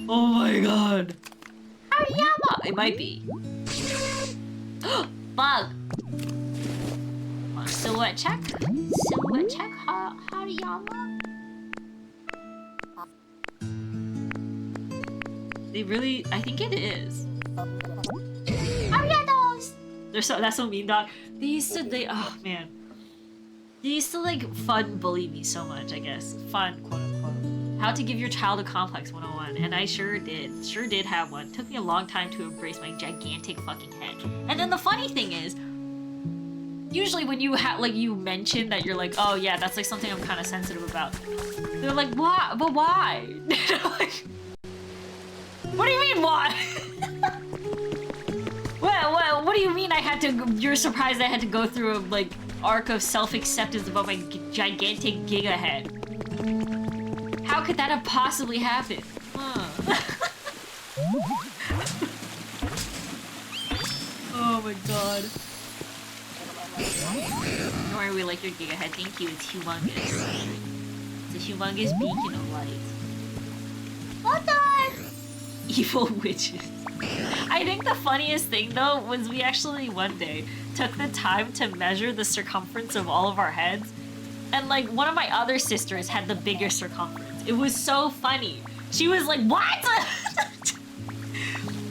Oh my god. Hariyama! It might be. Bug. Silhouette check? Silhouette check? Hariyama? They really, I think it is. Arigatos! That's so mean, dog. Oh man. They used to like fun bully me so much, I guess. Fun, quote unquote. How to give your child a complex 101. And I sure did have one. Took me a long time to embrace my gigantic fucking head. And then the funny thing is, usually when you you mention that you're like, oh yeah, that's like something I'm kind of sensitive about. They're like, why? But why? What do you mean, why? Well, what do you mean I had to, you're surprised I had to go through a, like, arc of self-acceptance about my gigantic giga head? How could that have possibly happened? Oh my god. You know worry, we like your gigahead. Thank you. It's humongous. It's a humongous beacon of light. Well done! Evil witches. I think the funniest thing though was we actually one day took the time to measure the circumference of all of our heads, and like one of my other sisters had the biggest circumference. It was so funny. She was like, "What?"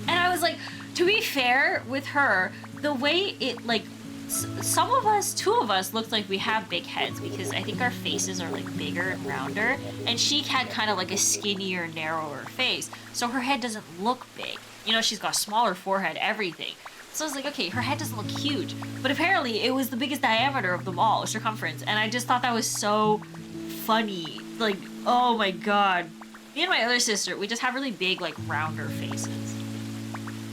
And I was like, to be fair with her, the way it like some of us, two of us looked like we have big heads because I think our faces are like bigger and rounder, and she had kind of like a skinnier, narrower face, so her head doesn't look big. You know, she's got a smaller forehead, everything. So I was like, okay, her head doesn't look huge, but apparently it was the biggest diameter of them all, circumference, and I just thought that was so funny. Like, oh my god. Me and my other sister, we just have really big, like, rounder faces.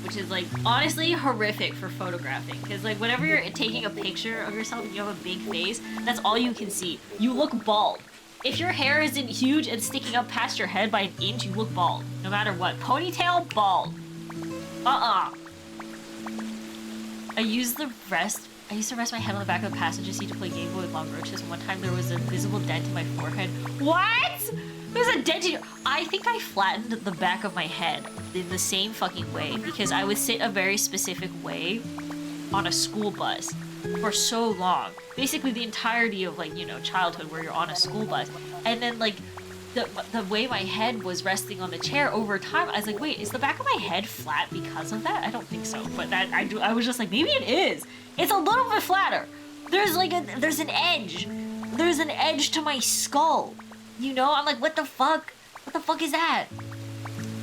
Which is, like, honestly horrific for photographing. Because, like, whenever you're taking a picture of yourself and you have a big face, that's all you can see. You look bald. If your hair isn't huge and sticking up past your head by an inch, you look bald. No matter what. Ponytail, bald. I used to rest my head on the back of the passenger seat to play Game Boy with long roaches. One time there was a visible dent in my forehead. What? There's a dent in your... I think I flattened the back of my head in the same fucking way because I would sit a very specific way on a school bus for so long. Basically the entirety of, like, you know, childhood where you're on a school bus. And then, like, the way my head was resting on the chair over time, I was like, wait, is the back of my head flat because of that? I don't think so. But that I was just like, maybe it is. It's a little bit flatter. There's like there's an edge. There's an edge to my skull. You know, I'm like, what the fuck? What the fuck is that?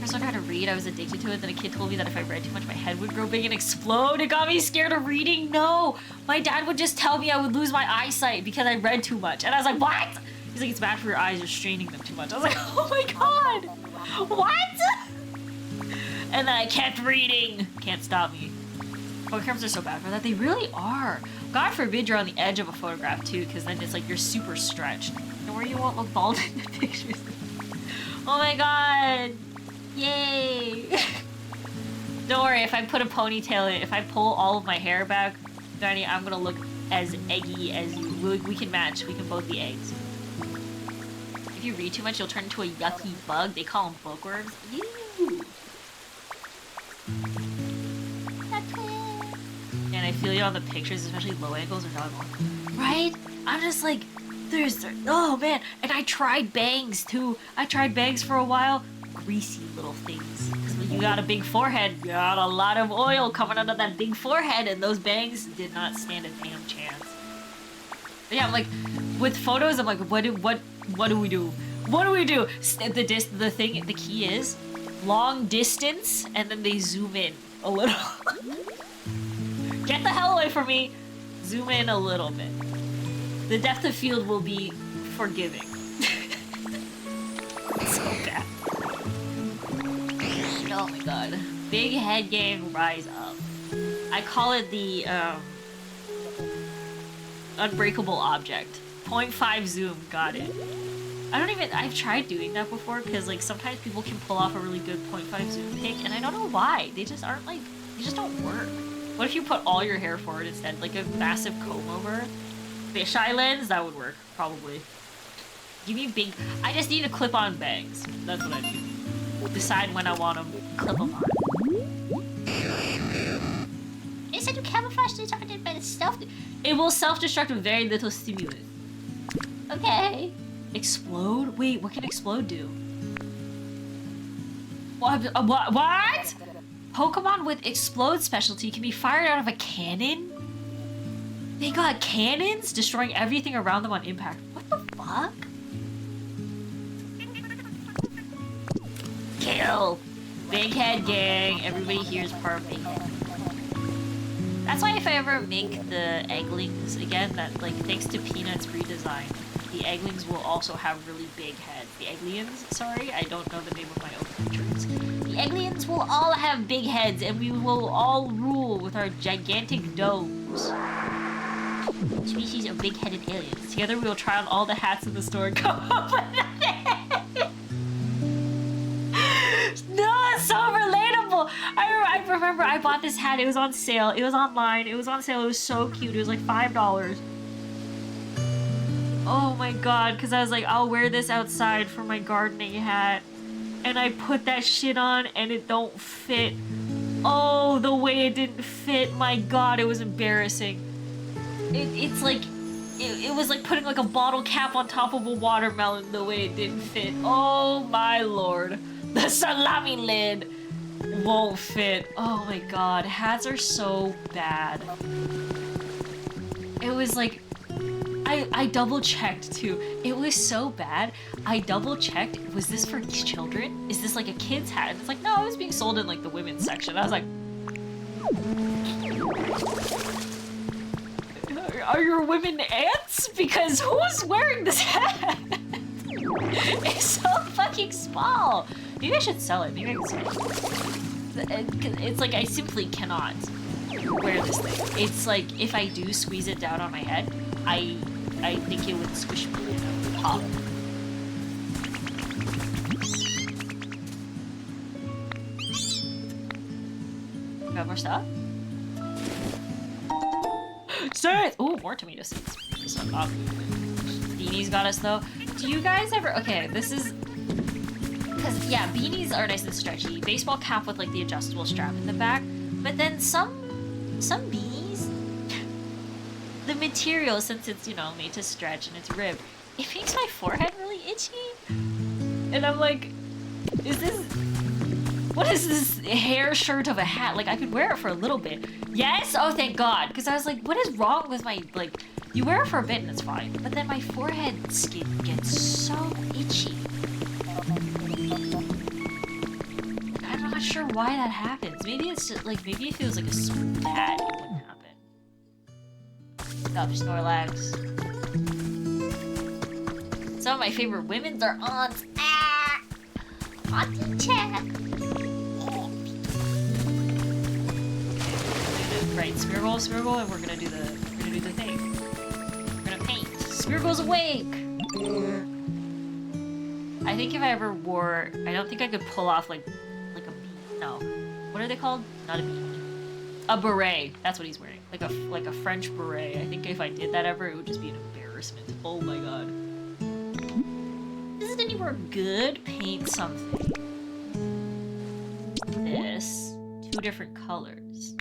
First I learned how to read, I was addicted to it. Then a kid told me that if I read too much, my head would grow big and explode. It got me scared of reading. No, my dad would just tell me I would lose my eyesight because I read too much. And I was like, what? He's like, it's bad for your eyes, you're straining them too much. I was like, oh my god, what? And then I kept reading. Can't stop me. Photographs are so bad for that. They really are. God forbid you're on the edge of a photograph too, because then it's like you're super stretched. And where you won't look bald in the pictures. Oh my god. Yay. Don't worry, if I put a ponytail in, if I pull all of my hair back, Danny, I'm gonna look as eggy as you. We can match. We can both be eggs. If you read too much, you'll turn into a yucky bug. They call them bookworms. Ew. And I feel you on the pictures, especially low angles or not. Right? I'm just like, oh man. And I tried bangs too. I tried bangs for a while. Greasy little things. Because when you got a big forehead, you got a lot of oil coming out of that big forehead, and those bangs did not stand a damn chance. But yeah, like, with photos, I'm like, what do we do? What do we do? The key is long distance, and then they zoom in a little. Get the hell away from me. Zoom in a little bit. The depth of field will be forgiving. So bad. Oh my god. Big head gang, rise up. I call it the unbreakable object. 0.5 zoom, got it. I've tried doing that before because like sometimes people can pull off a really good 0.5 zoom pic and I don't know why. They just aren't like, they just don't work. What if you put all your hair forward instead? Like a massive comb over? Fisheye lens? That would work, probably. Give me big, I just need a clip-on bangs. That's what I need. Decide when I want them, clip them on. It said you camouflage the target by the self. It will self-destruct with very little stimulus. Okay. Explode? Wait, what can explode do? What? Pokemon with explode specialty can be fired out of a cannon? They got cannons? Destroying everything around them on impact. What the fuck? Kill! Big head gang. Everybody here is part of Big Head. That's why if I ever make the egglings again, that like thanks to Peanut's redesign, the egglings will also have really big heads. The egglians, sorry, I don't know the name of my own creatures. The egglians will all have big heads and we will all rule with our gigantic domes. Species of big-headed aliens. Together we will try on all the hats in the store and come up with a head. No, it's so relatable. I remember I bought this hat. It was on sale. It was online. It was on sale. It was so cute. It was like $5. oh my god, because I was like, I'll wear this outside for my gardening hat. And I put that shit on and it don't fit. Oh, the way it didn't fit. My god, it was embarrassing. It's like, it was like putting like a bottle cap on top of a watermelon the way it didn't fit. Oh my lord. The salami lid won't fit. Oh my god, hats are so bad. It was like, I double checked too. It was so bad. I double checked. Was this for children? Is this like a kid's hat? And it's like, no, it was being sold in like the women's section. I was like, are your women ants? Because who's wearing this hat? It's so fucking small. Maybe I should sell it. Maybe I can sell it. It's like I simply cannot wear this thing. It's like if I do squeeze it down on my head, I think it would squish me and it would pop. Got more stuff? Sir! Ooh, more tomato seeds. This one up. Beanies got us though. Do you guys ever? Okay, this is because yeah, beanies are nice and stretchy. Baseball cap with like the adjustable strap in the back, but then some beanies, the material, since it's, you know, made to stretch and it's ribbed, it makes my forehead really itchy. And I'm like, what is this hair shirt of a hat? Like, I could wear it for a little bit. Yes? Oh, thank God. Because I was like, what is wrong with my, like, you wear it for a bit and it's fine. But then my forehead skin gets so itchy. I'm not sure why that happens. Maybe it's just, like, maybe if it was like a smooth hat, it wouldn't happen. Stop, Snorlax. Some of my favorite women's are aunts. Ah! Auntie check. Right, Smeargle, and we're gonna do the thing. We're gonna paint. Smeargle's awake! I think if I ever wore, I don't think I could pull off like a beanie. No. What are they called? Not a beanie. A beret. That's what he's wearing. Like a French beret. I think if I did that ever, it would just be an embarrassment. Oh my god. Is it anywhere good? Paint something. This. 2 different colors.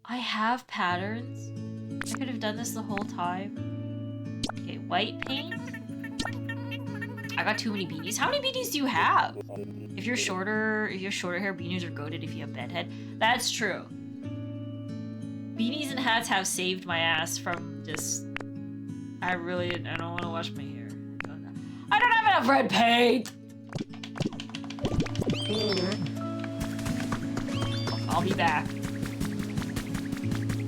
I have patterns. I could have done this the whole time. Okay, white paint. I got too many beanies. How many beanies do you have? If you're shorter hair, beanies are goated if you have bedhead. That's true. Beanies and hats have saved my ass from just... I don't want to wash my hair. I don't have enough red paint! I'll be back.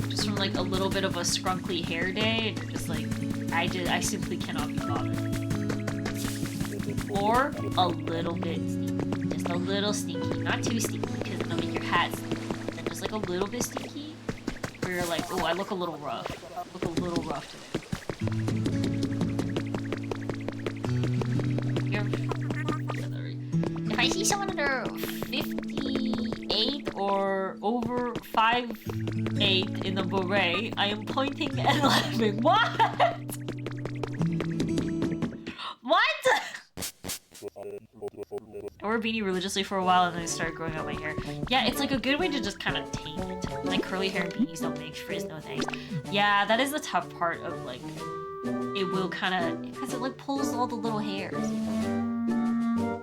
Just from like a little bit of a scrunkly hair day, and just like, I simply cannot be bothered. Or a little bit stinky. Just a little stinky. Not too stinky, because it'll make your hat stinky. And just like a little bit stinky, where you're like, oh, I look a little rough. I look a little rough today. If I see someone under 58 or over 5'8" in the beret, I am pointing and laughing. What? What? I wore a beanie religiously for a while and then I started growing out my hair. Yeah, it's like a good way to just kind of tame it. Like curly hair and beanies don't make frizz, no thanks. Yeah, that is the tough part of like, it will kind of, because it like pulls all the little hairs. And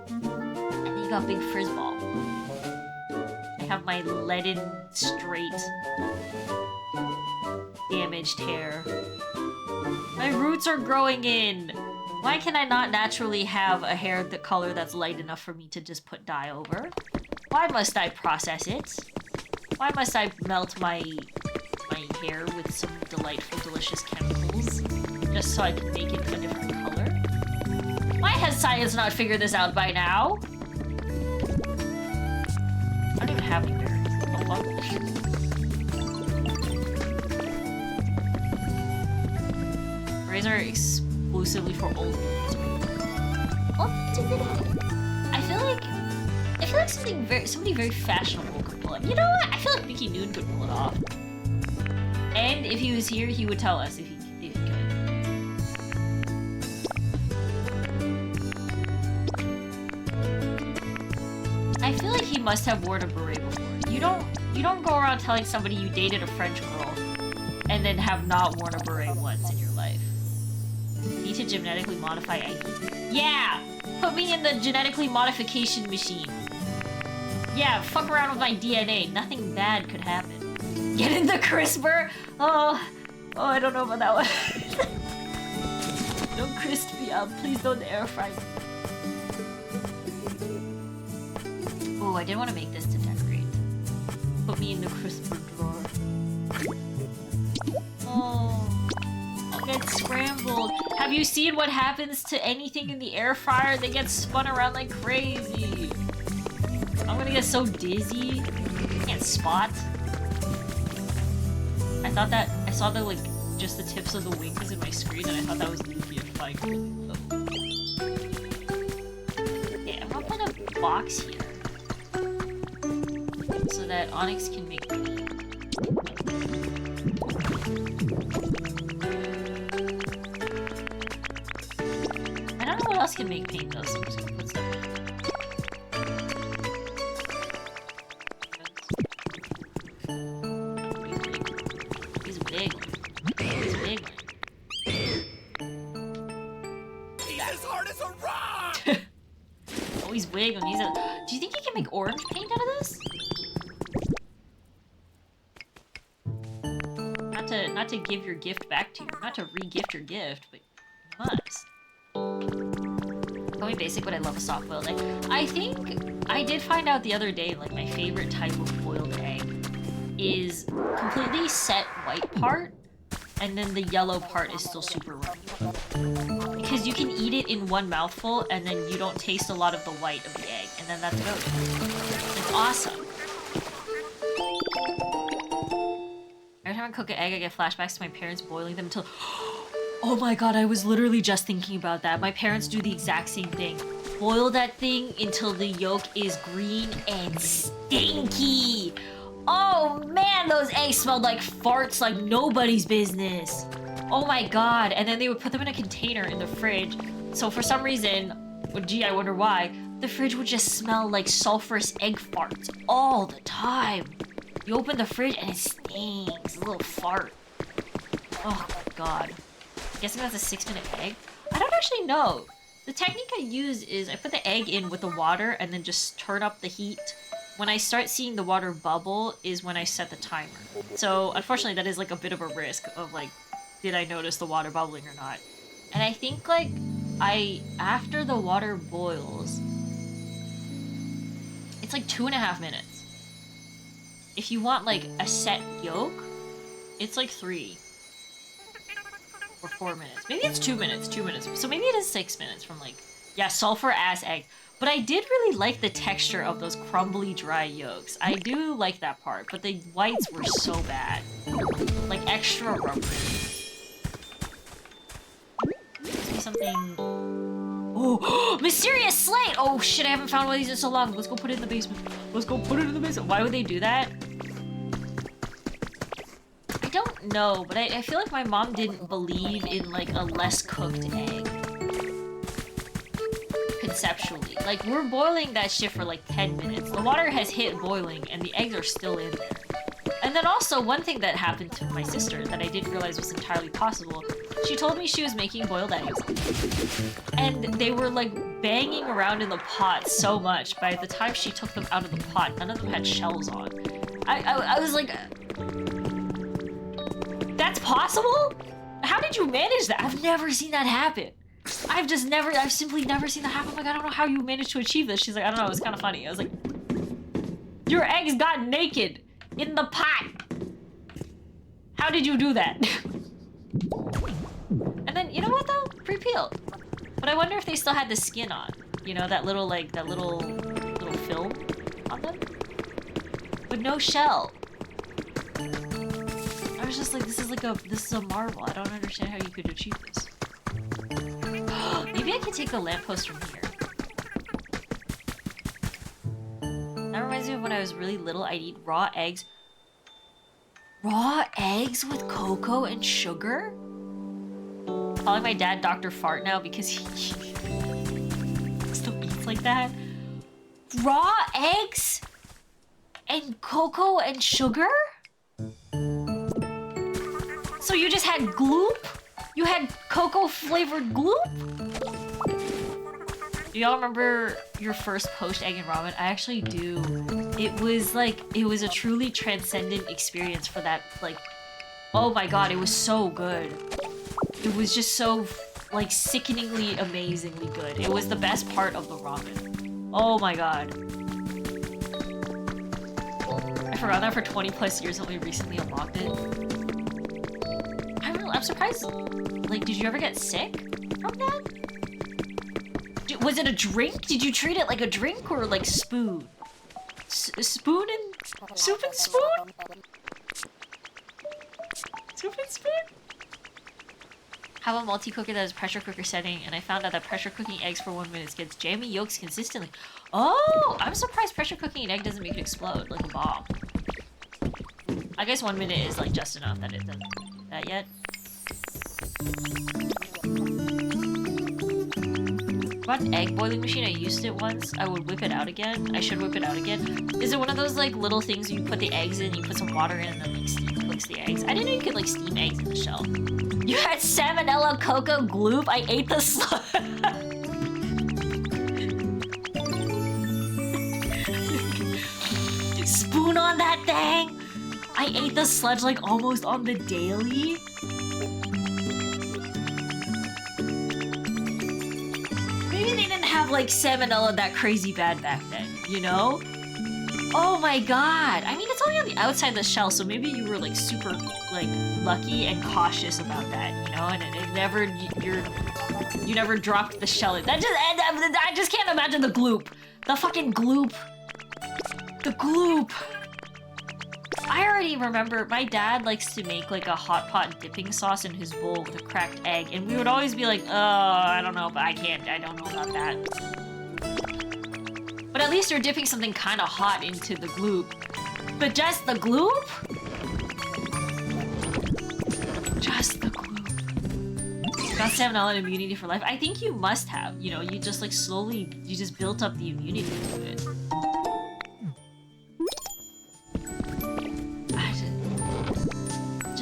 then you got big frizz ball. I have my leaden, straight, damaged hair. My roots are growing in! Why can I not naturally have a hair color that's light enough for me to just put dye over? Why must I process it? Why must I melt my hair with some delightful, delicious chemicals just so I can make it a different color? Why has science not figured this out by now? I don't even have any berries. Oh, fuck. Berries are exclusively for old ladies. I feel like somebody very fashionable could pull it. You know what? I feel like Mickey Noon could pull it off. And if he was here, he would tell us if he could. he must have worn a beret before. You don't go around telling somebody you dated a French girl and then have not worn a beret once in your life. Need to genetically modify Aggie. Yeah! Put me in the genetically modification machine. Yeah, fuck around with my DNA. Nothing bad could happen. Get in the crisper? Oh, I don't know about that one. Don't crisp me up. Please don't air fry me. Oh, I did want to make this to decorate. Put me in the crisper drawer. Oh, I'll get scrambled. Have you seen what happens to anything in the air fryer? They get spun around like crazy. I'm gonna get so dizzy. I can't spot. I saw the, like, just the tips of the wings in my screen, and I thought that was goofy and flying really low. Okay, I'm gonna put a box here so that Onyx can make paint. I don't know what else can make paint though, so I'm just gonna put stuff in. He's big. He's big. He's as hard as a rock! Oh, he's big and he's a... Do you think he can make orange paint out of this? Not to give your gift back to you. Not to re-gift your gift, but you must. Call me basic, but I love a soft boiled egg. I think I did find out the other day, like, my favorite type of boiled egg is completely set white part, and then the yellow part is still super runny. Because you can eat it in one mouthful, and then you don't taste a lot of the white of the egg, and then that's about it. It's awesome. Every time I cook an egg, I get flashbacks to my parents boiling them until... Oh my god, I was literally just thinking about that. My parents do the exact same thing. Boil that thing until the yolk is green and stinky. Oh man, those eggs smelled like farts like nobody's business. Oh my god. And then they would put them in a container in the fridge. So for some reason, well, gee, I wonder why, the fridge would just smell like sulfurous egg farts all the time. You open the fridge and it stinks. A little fart. Oh my god. Guessing that's a 6-minute egg? I don't actually know. The technique I use is I put the egg in with the water and then just turn up the heat. When I start seeing the water bubble is when I set the timer. So unfortunately that is like a bit of a risk of like, did I notice the water bubbling or not? And I think like, after the water boils, it's like 2.5 minutes. If you want like a set yolk, it's like 3. Or 4 minutes. Maybe it's 2 minutes, 2 minutes. So maybe it is 6 minutes from like, yeah, sulfur ass egg. But I did really like the texture of those crumbly dry yolks. I do like that part, but the whites were so bad. Like extra rubbery. Something... Oh, mysterious slate! Oh shit, I haven't found one of these in so long. Let's go put it in the basement. Let's go put it in the basement. Why would they do that? I don't know, but I feel like my mom didn't believe in like a less cooked egg. Conceptually. Like, we're boiling that shit for like 10 minutes. The water has hit boiling and the eggs are still in there. And then also, one thing that happened to my sister that I didn't realize was entirely possible, she told me she was making boiled eggs. And they were like banging around in the pot so much, by the time she took them out of the pot, none of them had shells on. I was like... That's possible? How did you manage that? I've never seen that happen. I've simply never seen that happen. I'm like, I don't know how you managed to achieve this. She's like, I don't know, it was kind of funny. I was like, your eggs got naked in the pot. How did you do that? And then, you know what though? Pre-peeled. But I wonder if they still had the skin on. You know, that little, like, little film on them? But no shell. I was just like, this is a marvel. I don't understand how you could achieve this. Maybe I can take the lamppost from here. That reminds me of when I was really little, I'd eat raw eggs. Raw eggs with cocoa and sugar? Calling my dad Dr. Fart now because he still eats like that. raw eggs and cocoa and sugar? So you just had gloop? You had cocoa flavored gloop? Do y'all remember your first poached egg and ramen? I actually do. It was a truly transcendent experience for that, like, oh my god, it was so good. It was just so, like, sickeningly, amazingly good. It was the best part of the ramen. Oh my god. I forgot that for 20 plus years and we recently unlocked it. I'm surprised. Like, did you ever get sick from that? Was it a drink? Did you treat it like a drink or like spoon? Spoon and... soup and spoon? Soup and spoon? Have a multi-cooker that has pressure cooker setting, and I found out that pressure cooking eggs for 1 minute gets jammy yolks consistently. Oh! I'm surprised pressure cooking an egg doesn't make it explode like a bomb. I guess 1 minute is like just enough that it doesn't do that yet. I bought an egg boiling machine. I used it once. I would whip it out again. I should whip it out again. Is it one of those like little things you put the eggs in, you put some water in, and then like steam cooks the eggs? I didn't know you could like steam eggs in the shell. You had salmonella cocoa gloop? I ate the spoon on that thing? I ate the sludge like almost on the daily. Maybe they didn't have like salmonella that crazy bad back then, you know? Oh my god. I mean, it's only on the outside of the shell, so maybe you were like super like lucky and cautious about that, you know? And it never, you never dropped the shell. I just can't imagine the gloop. The fucking gloop. The gloop. I already remember my dad likes to make like a hot pot dipping sauce in his bowl with a cracked egg, and we would always be like, oh, I don't know, but I don't know about that. But at least you're dipping something kind of hot into the gloop. But just the gloop? Just the gloop. Got salmonella and immunity for life. I think you must have, you know, you just like slowly, you just built up the immunity to it.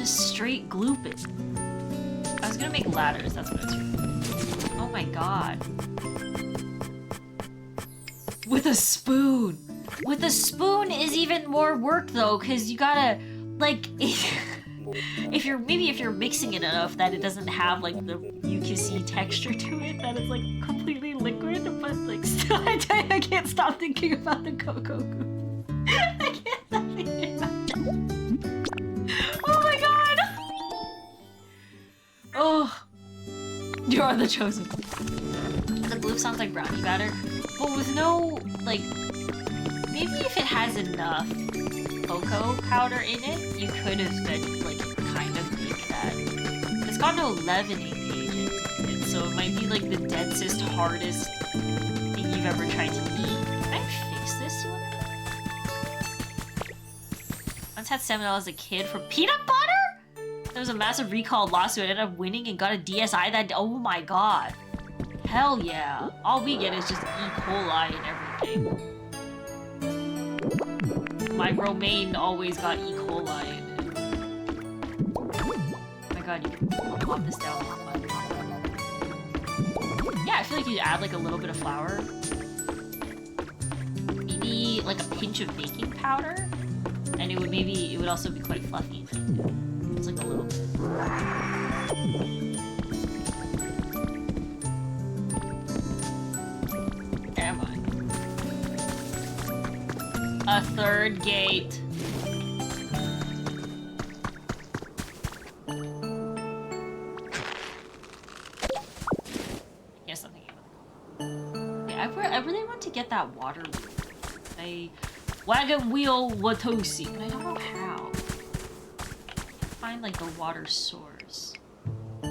Straight gloop it. I was gonna make ladders, that's what I was doing. Oh my god. With a spoon! With a spoon is even more work though, because you gotta, like, if you're mixing it enough that it doesn't have like the mucusy texture to it, that it's like completely liquid, but like still, I can't stop thinking about the cocoa goop. I can't stop thinking about it. Oh my god! Oh, you are the chosen. The gloop sounds like brownie batter, but with no, like, maybe if it has enough cocoa powder in it, you could have been, like, kind of make that. It's got no leavening agent in it, so it might be, like, the densest, hardest thing you've ever tried to eat. Can I fix this, you wonder? Once had salmonella as a kid for peanut butter? There was a massive recall lawsuit. I ended up winning and got a DSI that... Oh my god. Hell yeah. All we get is just E. coli and everything. My romaine always got E. coli in it. Oh my god, you can pop this down. Yeah, I feel like you'd add like a little bit of flour. Maybe like a pinch of baking powder. And it would also be quite fluffy. It's like a little bit. Am I? A third gate. Yes, something. Okay, I really want to get that water. Wagon wheel Watosi, but I don't know how. Find like the water source. The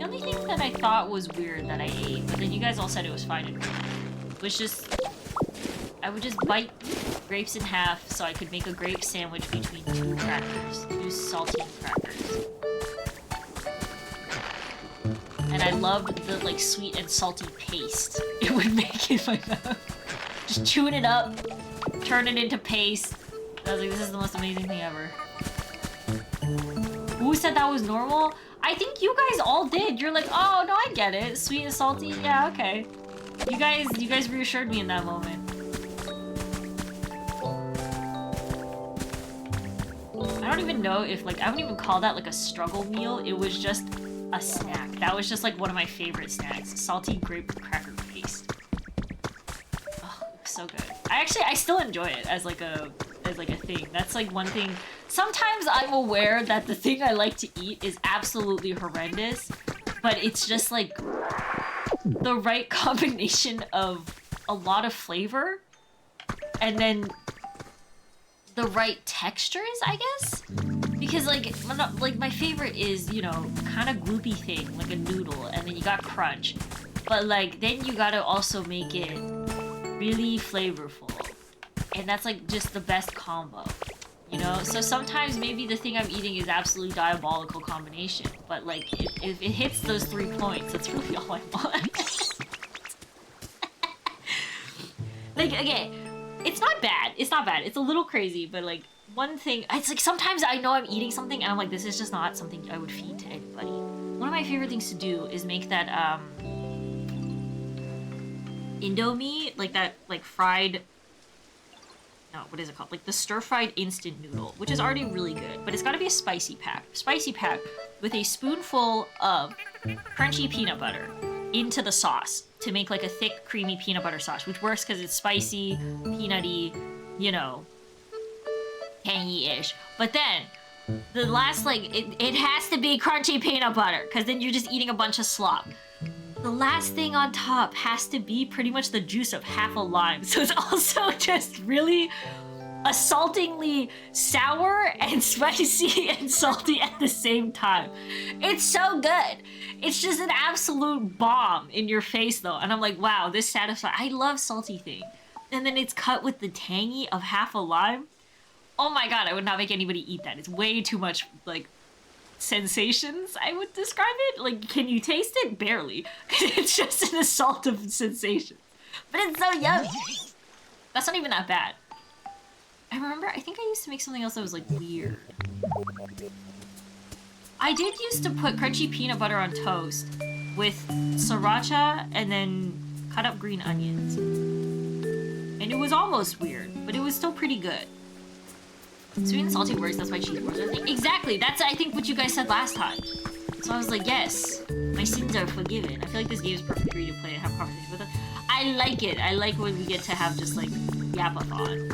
only thing that I thought was weird that I ate, but then you guys all said it was fine and was just, I would just bite grapes in half so I could make a grape sandwich between 2 crackers. 2 saltine crackers. And I loved the like sweet and salty paste it would make in my mouth. Just chewing it up, turn it into paste. I was like, this is the most amazing thing ever. Who said that was normal? I think you guys all did. You're like, oh no, I get it. Sweet and salty, yeah, okay. You guys reassured me in that moment. I don't even know if like I wouldn't even call that like a struggle meal. It was just a snack. That was just like one of my favorite snacks. Salty grape cracker paste. Oh, it was so good. I still enjoy it as like a thing. That's like one thing. Sometimes I'm aware that the thing I like to eat is absolutely horrendous, but it's just like the right combination of a lot of flavor and then the right textures, I guess? Because like my favorite is, you know, kind of gloopy thing, like a noodle, and then you got crunch. But like then you gotta also make it really flavorful. And that's like just the best combo. You know? So sometimes maybe the thing I'm eating is absolutely diabolical combination. But like if it hits those 3 points, that's really all I want. Like, okay, it's not bad. It's not bad. It's a little crazy, but like one thing, it's like sometimes I know I'm eating something and I'm like, this is just not something I would feed to anybody. One of my favorite things to do is make that Indomie, like that like fried, no, what is it called? Like the stir-fried instant noodle, which is already really good, but it's gotta be a spicy pack. Spicy pack with a spoonful of crunchy peanut butter into the sauce to make like a thick, creamy peanut butter sauce, which works because it's spicy, peanutty, you know, tangy-ish. But then, the last, like, it has to be crunchy peanut butter, because then you're just eating a bunch of slop. The last thing on top has to be pretty much the juice of half a lime, so it's also just really assaultingly sour and spicy and salty at the same time. It's so good. It's just an absolute bomb in your face though. And I'm like, wow, this satisfies. I love salty things. And then it's cut with the tangy of half a lime. Oh my god, I would not make anybody eat that. It's way too much like sensations, I would describe it. Like, can you taste it? Barely. It's just an assault of sensations. But it's so yummy. That's not even that bad. I remember, I think I used to make something else that was like weird. I did used to put crunchy peanut butter on toast with sriracha and then cut up green onions. And it was almost weird, but it was still pretty good. Sweet and salty works, that's why cheese works. Exactly, that's I think what you guys said last time. So I was like, yes, my sins are forgiven. I feel like this game is perfect for you to play and have conversations with us. I like it. I like when we get to have just like yap-a-thon.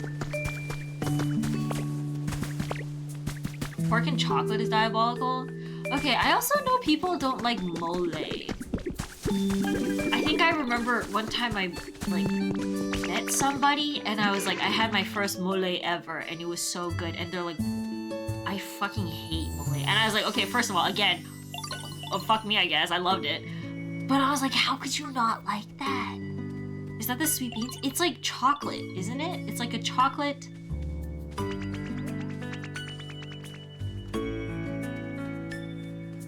Pork and chocolate is diabolical. Okay, I also know people don't like mole. I think I remember one time I like met somebody and I was like, I had my first mole ever and it was so good. And they're like, I fucking hate mole. And I was like, okay, first of all, again, oh, fuck me, I guess. I loved it. But I was like, how could you not like that? Is that the sweet beans? It's like chocolate, isn't it? It's like a chocolate...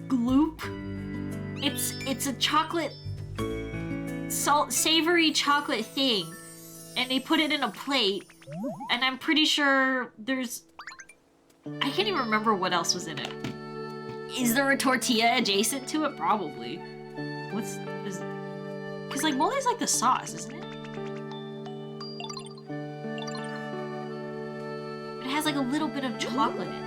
gloop. It's a chocolate... savory chocolate thing. And they put it in a plate. And I'm pretty sure there's... I can't even remember what else was in it. Is there a tortilla adjacent to it? Probably. What's... Because, like, mole is like the sauce, isn't it? It has, like, a little bit of chocolate in it.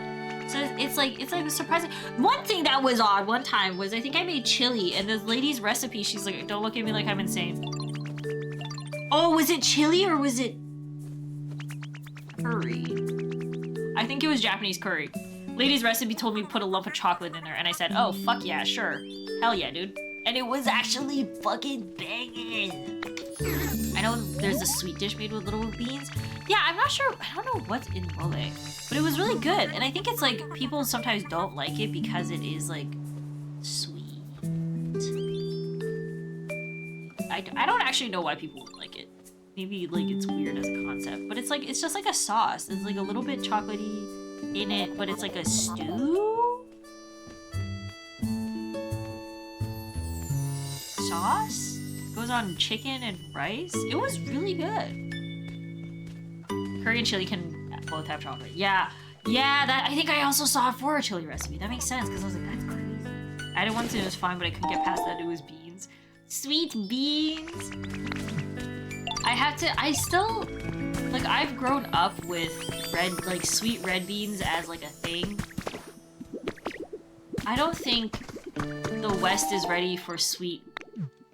So it's like surprising. One thing that was odd one time was I think I made chili, and this lady's recipe, she's like, don't look at me like I'm insane. Oh, was it chili or was it curry? I think it was Japanese curry. Lady's recipe told me to put a lump of chocolate in there, and I said, oh, fuck yeah, sure. Hell yeah, dude. And it was actually fucking banging. I know there's a sweet dish made with little beans. Yeah, I'm not sure. I don't know what's in mole, but it was really good. And I think it's like people sometimes don't like it because it is like sweet. I don't actually know why people would like it. maybe like it's weird as a concept, but it's like it's just like a sauce. It's like a little bit chocolatey in it, but it's like a stew sauce. Goes on chicken and rice. It was really good. Curry and chili can both have chocolate. Yeah, that I think I also saw it for a chili recipe. That makes sense because I was like, that's crazy. I didn't want to. It was fine, but I couldn't get past that. It was beans. Sweet beans. I still, like, I've grown up with sweet red beans as like a thing. I don't think the West is ready for sweet,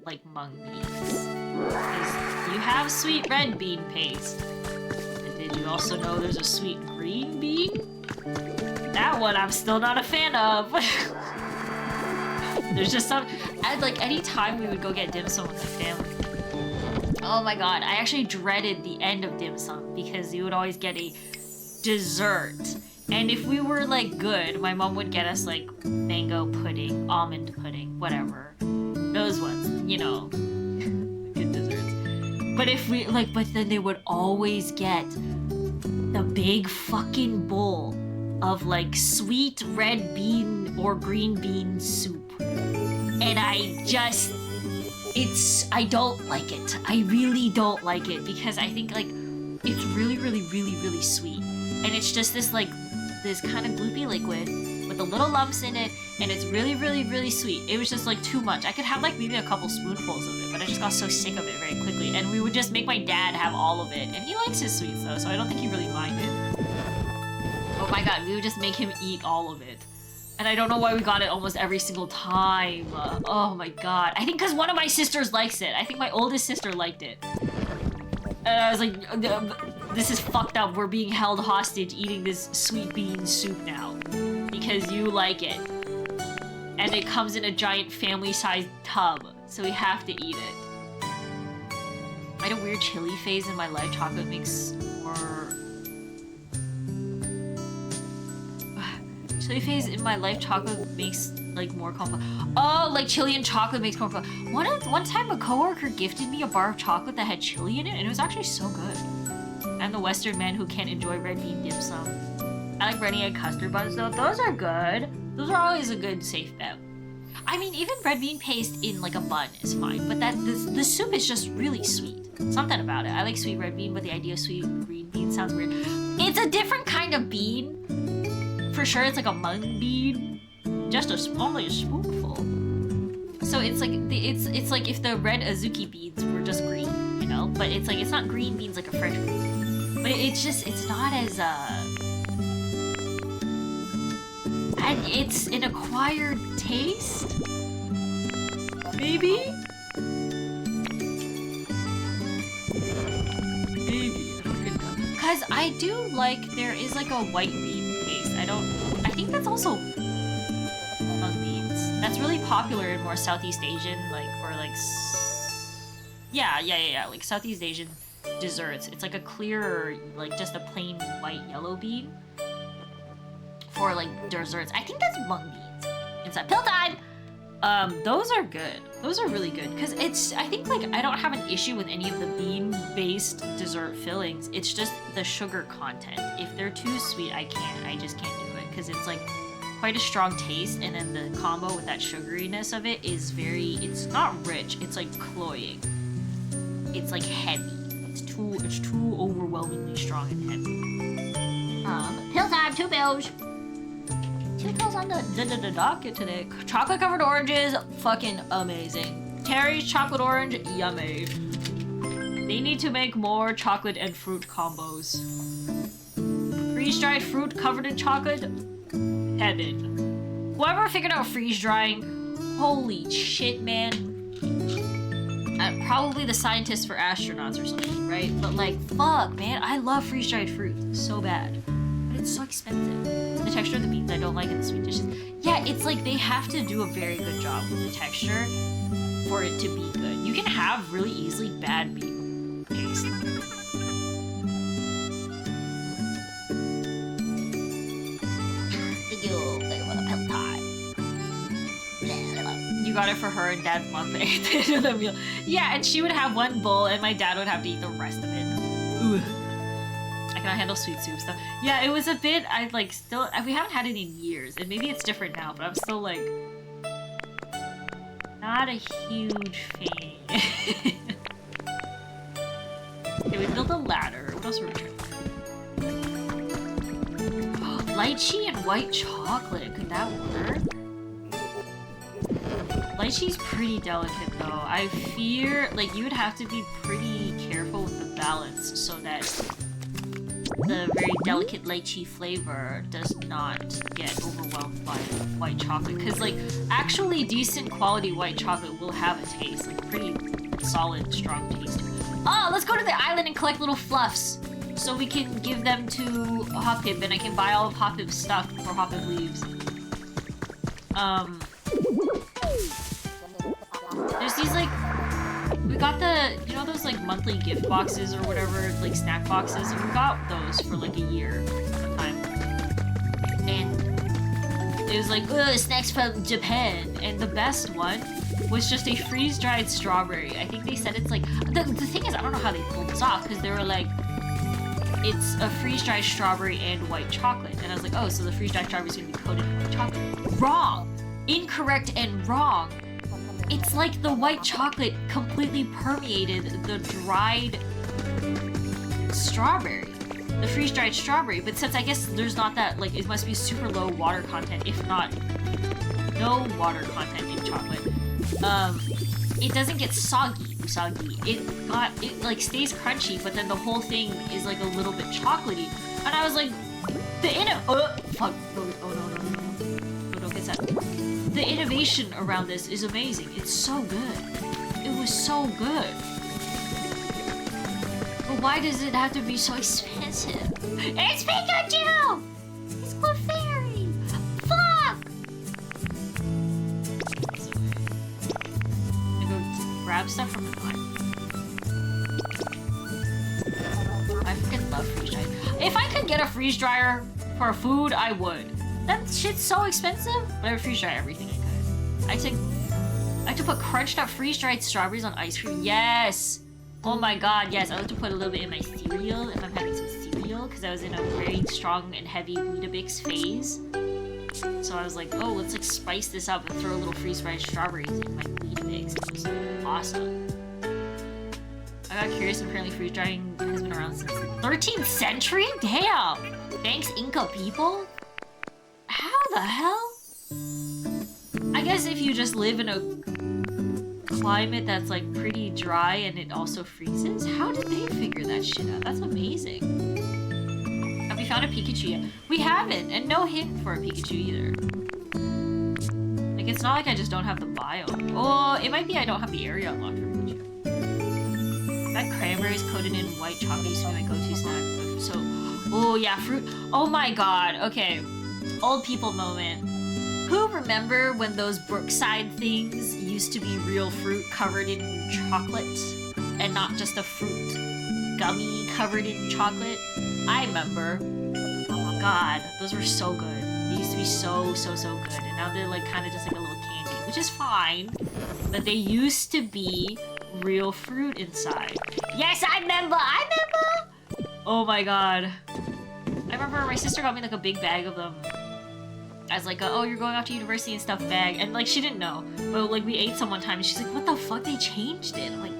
like, mung beans. Because you have sweet red bean paste. And did you also know there's a sweet green bean? That one I'm still not a fan of. There's just some, like, any time we would go get dim sum with my family. Oh my god, I actually dreaded the end of dim sum because you would always get a dessert. And if we were, like, good, my mom would get us, like, mango pudding, almond pudding, whatever. Those ones, you know, good desserts. But if we, like, but then they would always get the big fucking bowl of, like, sweet red bean or green bean soup. And I don't like it. I really don't like it because I think, like, it's really, really, really, really sweet. And it's just this, like, this kind of gloopy liquid with the little lumps in it, and it's really, really, really sweet. It was just, like, too much. I could have, like, maybe a couple spoonfuls of it, but I just got so sick of it very quickly. And we would just make my dad have all of it. And he likes his sweets, though, so I don't think he really minded. Oh my god, we would just make him eat all of it. And I don't know why we got it almost every single time. Oh my god. I think because one of my sisters likes it. I think my oldest sister liked it. And I was like, this is fucked up. We're being held hostage eating this sweet bean soup now. Because you like it. And it comes in a giant family-sized tub. So we have to eat it. I had a weird chili phase in my life. Chocolate makes more... Chili phase in my life, chocolate makes, like, more complex. Oh, like chili and chocolate makes more complex. One time a coworker gifted me a bar of chocolate that had chili in it, and it was actually so good. I'm the Western man who can't enjoy red bean dim sum. I like Rennie and custard buns, though. Those are good. Those are always a good safe bet. I mean, even red bean paste in, like, a bun is fine, but the soup is just really sweet. Something about it. I like sweet red bean, but the idea of sweet green bean sounds weird. It's a different kind of bean. For sure, it's like a mung bean, just only a spoonful. So it's like it's like if the red azuki beans were just green, you know. But it's like it's not green beans like a French bean. But it's not as and it's an acquired taste, maybe. Maybe I don't even know. Cause I do like there is like a white bean. I think that's also mung beans. That's really popular in more Southeast Asian, like, or like, yeah, like Southeast Asian desserts. It's like a clearer, like just a plain white yellow bean for like desserts. I think that's mung beans. Inside pill time! Those are good. Those are really good. Cause I think like I don't have an issue with any of the bean-based dessert fillings. It's just the sugar content. If they're too sweet, I just can't do it. Cause it's like quite a strong taste. And then the combo with that sugariness of it is it's not rich. It's like cloying. It's like heavy. It's too overwhelmingly strong and heavy. Pill time, 2 pills. 2 pills on the docket today. Chocolate covered oranges, fucking amazing. Terry's chocolate orange, yummy. They need to make more chocolate and fruit combos. Freeze-dried fruit covered in chocolate, heaven. Whoever figured out freeze-drying, holy shit, man. Probably the scientists for astronauts or something, right? But like, fuck, man, I love freeze-dried fruit so bad. But it's so expensive. The texture of the beans I don't like in the sweet dishes. Yeah, it's like they have to do a very good job with the texture for it to be good. You can have really easily bad bean paste. You got it for her and Dad's mukbang at the end of the meal. Yeah, and she would have one bowl, and my dad would have to eat the rest of it. Ooh. I cannot handle sweet soup stuff. Yeah, it was a bit. I like still. We haven't had it in years, and maybe it's different now. But I'm still like not a huge fan. Okay, we built a ladder. What else were we trying to do? Lychee and white chocolate. Could that work? Lychee's pretty delicate though. I fear like you would have to be pretty careful with the balance so that the very delicate lychee flavor does not get overwhelmed by white chocolate. Because like actually decent quality white chocolate will have a taste, like pretty solid, strong taste. Oh, let's go to the island and collect little fluffs so we can give them to Hoppip and I can buy all of Hoppip's stuff before Hoppip leaves. There's these like, we got the, you know those like monthly gift boxes or whatever, like snack boxes, and we got those for like a year at a time. And it was like, ugh, snacks from Japan. And the best one was just a freeze-dried strawberry. I think they said it's like, the thing is, I don't know how they pulled this off, because they were like, it's a freeze-dried strawberry and white chocolate. And I was like, oh, so the freeze-dried strawberry is going to be coated in white chocolate. Wrong! Incorrect and wrong. It's like the white chocolate completely permeated the dried strawberry. The freeze-dried strawberry. But since I guess there's not that, like, it must be super low water content, if not no water content in chocolate. It doesn't get soggy. It like stays crunchy, but then the whole thing is like a little bit chocolatey. And I was like, fuck. Oh no, don't get that. The innovation around this is amazing. It's so good. It was so good. But why does it have to be so expensive? It's Pikachu! It's Clefairy! Fuck! I go grab stuff from the mine. I freaking love freeze dryer. If I could get a freeze dryer for food, I would. That shit's so expensive, but I would freeze dry everything I could. I like to put crunched up freeze-dried strawberries on ice cream. Yes! Oh my god, yes. I like to put a little bit in my cereal if I'm having some cereal, because I was in a very strong and heavy Weetabix phase. So I was like, oh, let's like spice this up and throw a little freeze-dried strawberries in my Weetabix. It was awesome. I got curious, and apparently freeze drying has been around since the 13th century? Damn! Thanks, Inca people? How the hell? I guess if you just live in a climate that's like pretty dry and it also freezes, how did they figure that shit out? That's amazing. Have we found a Pikachu yet? We haven't, and no hint for a Pikachu either. Like, it's not like I just don't have the biome. Oh, it might be I don't have the area unlocked for Pikachu. That cranberry's coated in white chocolate used to be my go-to snack. So, oh yeah, fruit. Oh my god, okay. Old people moment. Who remember when those Brookside things used to be real fruit covered in chocolate and not just a fruit gummy covered in chocolate? I remember. Oh god, those were so good. They used to be so good, and now they're like kind of just like a little candy, which is fine, but they used to be real fruit inside. Yes, I remember! Oh my god. I remember my sister got me like a big bag of them as like a, oh, you're going off to university and stuff bag. And like, she didn't know. But like, we ate some one time and she's like, what the fuck? They changed it. I'm like,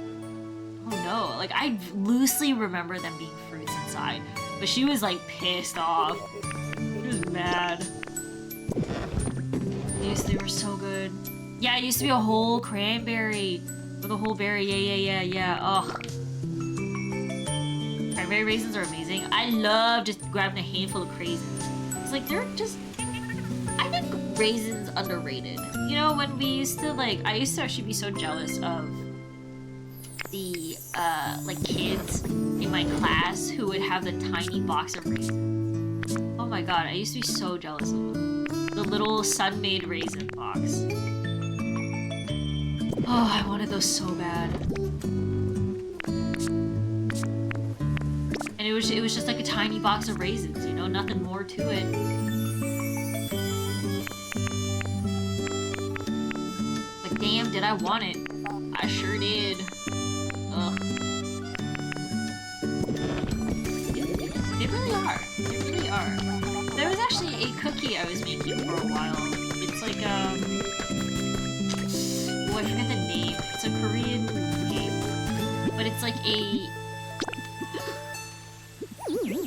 oh no. Like, I loosely remember them being fruits inside. But she was like pissed off. She was mad. Yes, they were so good. Yeah, it used to be a whole cranberry. With a whole berry. Yeah. Ugh. Cranberry raisins are amazing. I love just grabbing a handful of craisins. It's like, they're just... I think raisins underrated. You know, when we used to like, I used to actually be so jealous of the like kids in my class who would have the tiny box of raisins. Oh my god, I used to be so jealous of them. The little Sun-Maid raisin box. Oh, I wanted those so bad. And it was just like a tiny box of raisins, you know, nothing more to it. did I want it? I sure did. Ugh. They really are. They really are. There was actually a cookie I was making for a while. It's like, oh, I forget the name. It's a Korean game. But it's like a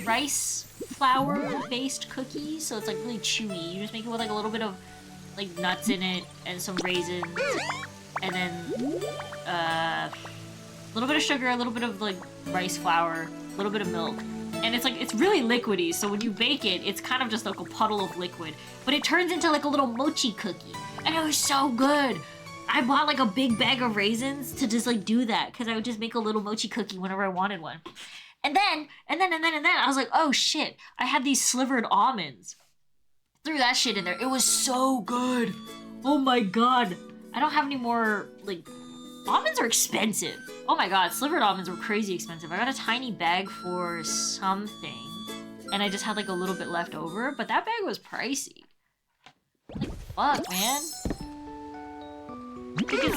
rice flour based cookie, so it's like really chewy. You just make it with like a little bit of like nuts in it and some raisins, and then a little bit of sugar, a little bit of like rice flour, a little bit of milk, and it's really liquidy. So when you bake it, it's kind of just like a puddle of liquid, but it turns into like a little mochi cookie, and it was so good. I bought like a big bag of raisins to just like do that, because I would just make a little mochi cookie whenever I wanted one. And then I was like, oh shit, I had these slivered almonds. Threw that shit in there. It was so good. Oh my god. I don't have any more, like, almonds are expensive. Oh my god, slivered almonds were crazy expensive. I got a tiny bag for something, and I just had like a little bit left over, but that bag was pricey. Like, fuck, man. Because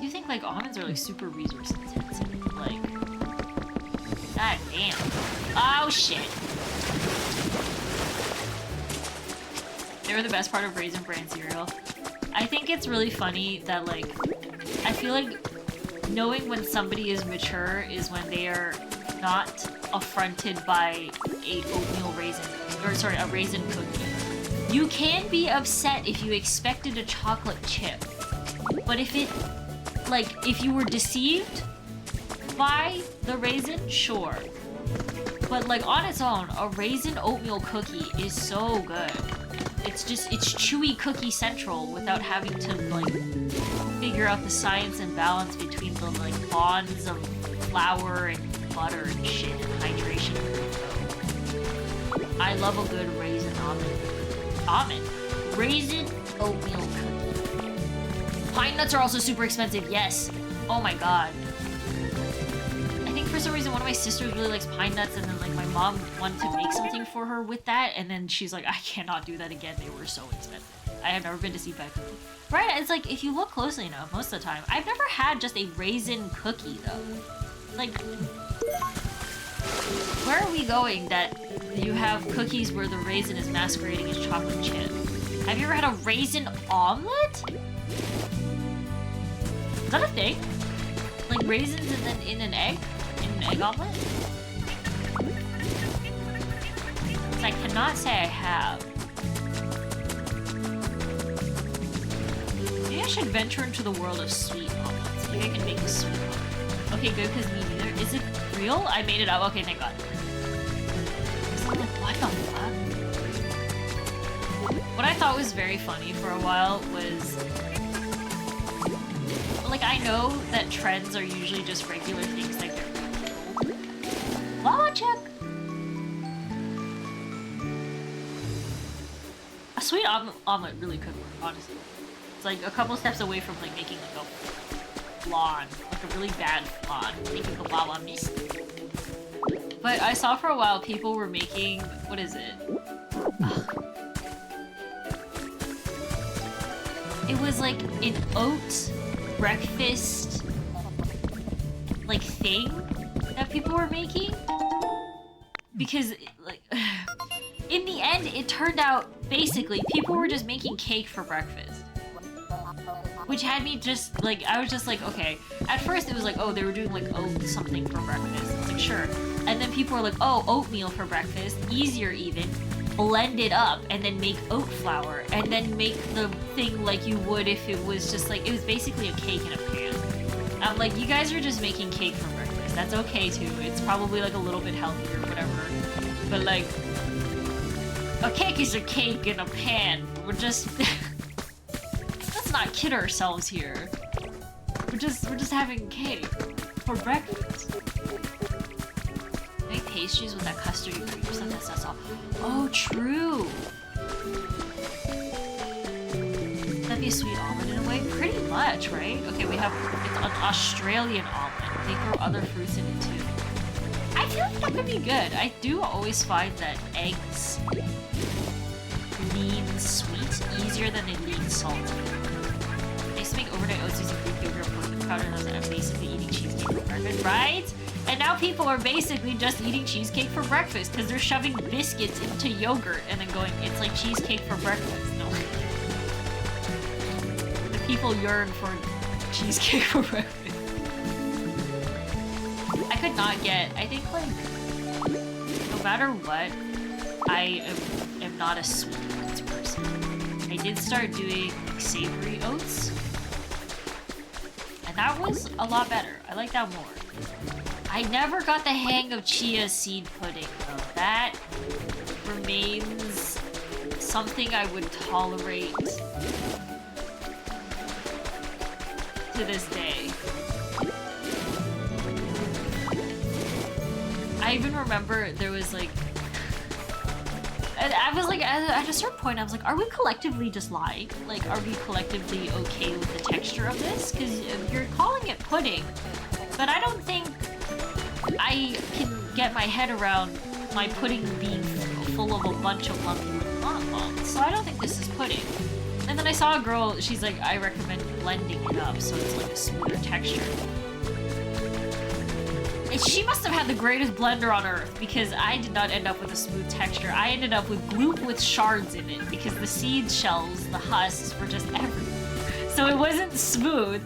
you think like almonds are like super resource intensive. Like, god damn. Oh shit. They were the best part of Raisin Bran cereal. I think it's really funny that like, I feel like knowing when somebody is mature is when they are not affronted by a oatmeal raisin, or sorry, a raisin cookie. You can be upset if you expected a chocolate chip, but if it, like, if you were deceived by the raisin, sure. But like on its own, a raisin oatmeal cookie is so good. It's chewy cookie central without having to like figure out the science and balance between the like bonds of flour and butter and shit and hydration. I love a good raisin raisin oatmeal cookie. Pine nuts are also super expensive, yes. Oh my god. I think for some reason one of my sisters really likes pine nuts, and then like my mom wanted to make something for her with that, and then she's like, I cannot do that again, they were so expensive. I have never been deceived by a cookie. Right, it's like, if you look closely enough, most of the time, I've never had just a raisin cookie though. Like, where are we going that you have cookies where the raisin is masquerading as chocolate chip? Have you ever had a raisin omelet? Is that a thing? Like raisins and then in an egg? In an egg omelet? I cannot say I have. Maybe I should venture into the world of sweet omelets. Maybe I can make a sweet omelet. Okay, good, because me neither. Is it real? I made it up. Okay, thank god. So I'm like, what the fuck? What I thought was very funny for a while was, like, I know that trends are usually just regular things like they're Wawa check. A sweet omelet really could work, honestly. It's like a couple steps away from like making like a flan, like a really bad flan, making a Wawa mist. But I saw for a while people were making, what is it? It was like an oat breakfast like thing that people were making, because like in the end it turned out basically people were just making cake for breakfast, which had me just like, I was just like, okay, at first it was like, oh, they were doing like oat something for breakfast. I was like, sure. And then people were like, oh, oatmeal for breakfast, easier even, blend it up and then make oat flour and then make the thing like you would if it was just like, it was basically a cake in a pan. I'm like, you guys are just making cake for breakfast. That's okay too. It's probably like a little bit healthier or whatever. But like, a cake is a cake in a pan. We're just let's not kid ourselves here. We're just having cake for breakfast. Make pastries with that custardy cream or something. That's all. Oh, true. That'd be a sweet omelet in a way, pretty much, right? Okay, we have, it's an Australian omelet. They throw other fruits in it too. I feel like that could be good. I do always find that eggs lean sweet easier than they lean salty. to make overnight oats using Greek yogurt and protein powder, and I was like, I'm basically eating cheesecake for breakfast, right? And now people are basically just eating cheesecake for breakfast because they're shoving biscuits into yogurt and then going, it's like cheesecake for breakfast. No. The people yearn for cheesecake for breakfast. I could not get, I think like, no matter what, I am not a sweet oats person. I did start doing like, savory oats, and that was a lot better. I like that more. I never got the hang of chia seed pudding though. That remains something I would tolerate to this day. I even remember there was like, I was like, at a certain point, I was like, are we collectively just lying? Like, are we collectively okay with the texture of this? Because you're calling it pudding, but I don't think I can get my head around my pudding being full of a bunch of lumpy lumps. So I don't think this is pudding. And then I saw a girl, she's like, I recommend blending it up so it's like a smoother texture. And she must have had the greatest blender on earth because I did not end up with a smooth texture. I ended up with gloop with shards in it because the seed shells, the husks, were just everywhere. So it wasn't smooth,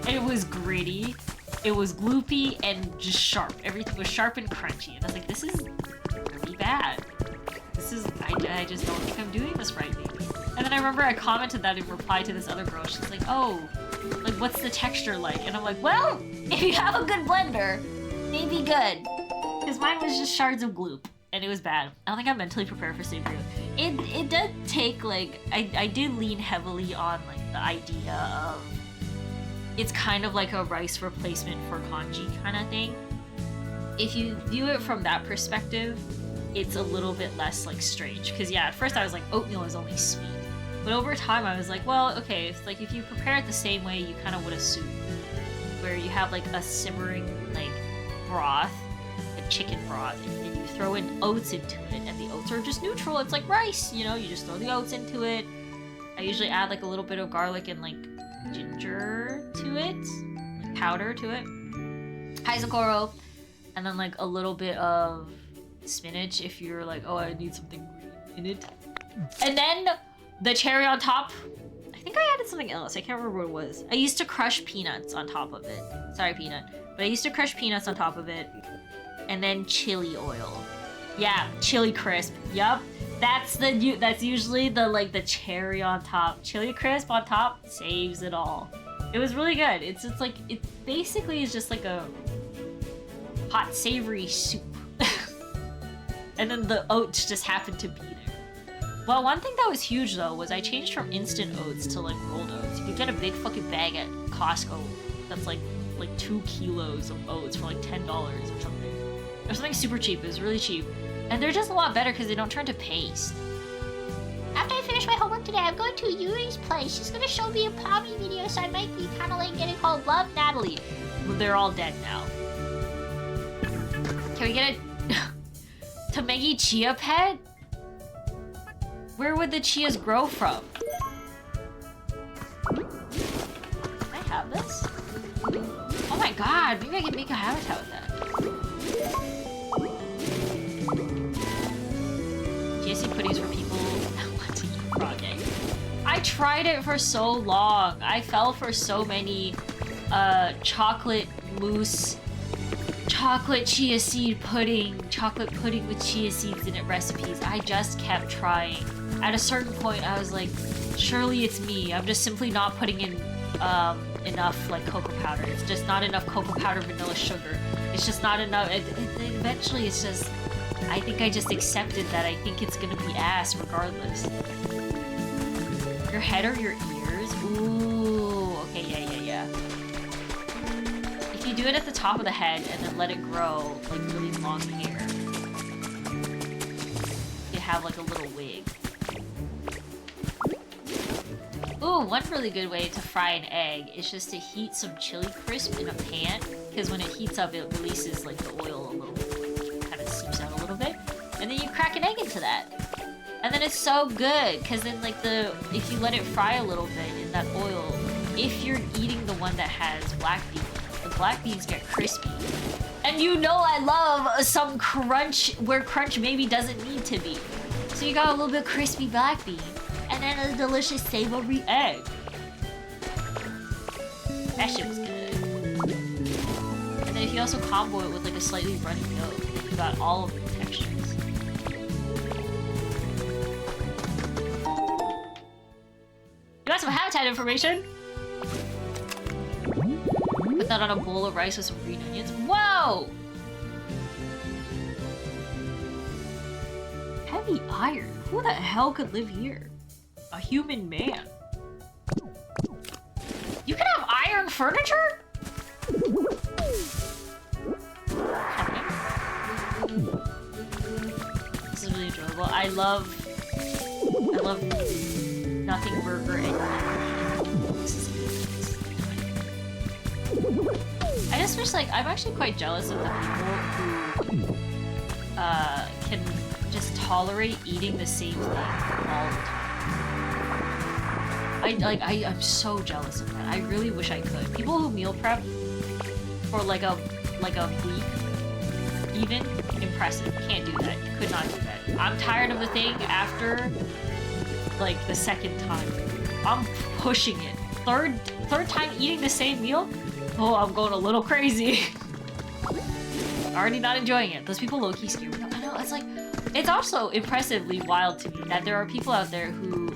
it was gritty, it was gloopy, and just sharp. Everything was sharp and crunchy. And I was like, this is pretty bad. This is, I just don't think I'm doing this right, maybe. And then I remember I commented that in reply to this other girl. She's like, oh, like what's the texture like? And I'm like, well, if you have a good blender, maybe good. Because mine was just shards of gloop, and it was bad. I don't think I'm mentally prepared for savory oats. It did take, like, I did lean heavily on, like, the idea of it's kind of like a rice replacement for congee kind of thing. If you view it from that perspective, it's a little bit less, like, strange. Because, yeah, at first I was like, oatmeal is only sweet. But over time I was like, well, okay, it's like if you prepare it the same way you kind of would a soup, where you have, like, a simmering, like, broth, a chicken broth, and you throw in oats into it, and the oats are just neutral. It's like rice, you know, you just throw the oats into it. I usually add like a little bit of garlic and like ginger to it, like powder to it, haizakoro, and then like a little bit of spinach if you're like, oh, I need something green in it. And then the cherry on top, I think I added something else. I can't remember what it was. I used to crush peanuts on top of it. Sorry, peanut. But I used to crush peanuts on top of it. And then chili oil. Yeah, chili crisp. Yup. That's usually the like the cherry on top. Chili crisp on top saves it all. It was really good. It's like it basically is just like a hot savory soup. And then the oats just happened to be there. Well, one thing that was huge though was I changed from instant oats to like rolled oats. You could get a big fucking bag at Costco that's like 2 kilos of oats for like $10 or something. Or something super cheap. It was really cheap. And they're just a lot better because they don't turn to paste. After I finish my homework today, I'm going to Yuri's place. She's gonna show me a Pommy video, so I might be kind of like getting called Love Natalie. Well, they're all dead now. Can we get a Tamegi chia pet? Where would the chias grow from? Can I have this? Oh my god, maybe I can make a habitat with that. GSC puddings for people that want to eat frog egg. I tried it for so long. I fell for so many chocolate mousse, chocolate chia seed pudding, chocolate pudding with chia seeds in it recipes. I just kept trying. At a certain point, I was like, surely it's me. I'm just simply not putting in enough like cocoa powder. It's just not enough cocoa powder, vanilla sugar. It's just not enough. Eventually, it's just, I think I just accepted that I think it's gonna be ass regardless. Your head or your ears? Ooh, okay, yeah. If you do it at the top of the head and then let it grow like really long hair, you have like a little wig. Ooh, one really good way to fry an egg is just to heat some chili crisp in a pan, because when it heats up, it releases like the oil a little bit, kind of seeps out a little bit, and then you crack an egg into that. And then it's so good, because then like if you let it fry a little bit in that oil, if you're eating the one that has black beans, the black beans get crispy. And you know I love some crunch where crunch maybe doesn't need to be. So you got a little bit crispy black bean, and then a delicious savory egg. That shit was good. And then if you also combo it with like a slightly runny yolk, you got all of the textures. You got some habitat information? Put that on a bowl of rice with some green onions. Whoa! Heavy iron. Who the hell could live here? A human man. You can have iron furniture? This is really enjoyable. I love nothing burger and I just wish, like, I'm actually quite jealous of the people who can just tolerate eating the same thing all the time. I'm so jealous of that. I really wish I could. People who meal prep for like a week, even, impressive. Can't do that. Could not do that. I'm tired of the thing after like the second time. I'm pushing it. Third time eating the same meal? Oh, I'm going a little crazy. Already not enjoying it. Those people low-key scare me. I know, it's like, it's also impressively wild to me that there are people out there who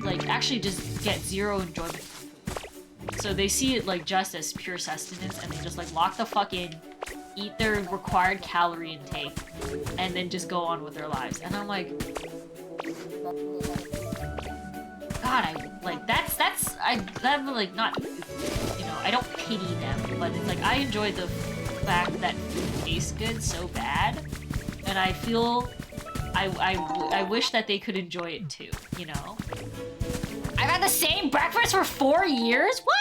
like actually just get zero enjoyment from food. So they see it like just as pure sustenance and they just like lock the fuck in, eat their required calorie intake, and then just go on with their lives. And I'm like, God, I'm like not, you know, I don't pity them, but it's like I enjoy the fact that food tastes good so bad, and I feel I wish that they could enjoy it too, you know? I've had the same breakfast for 4 years? What?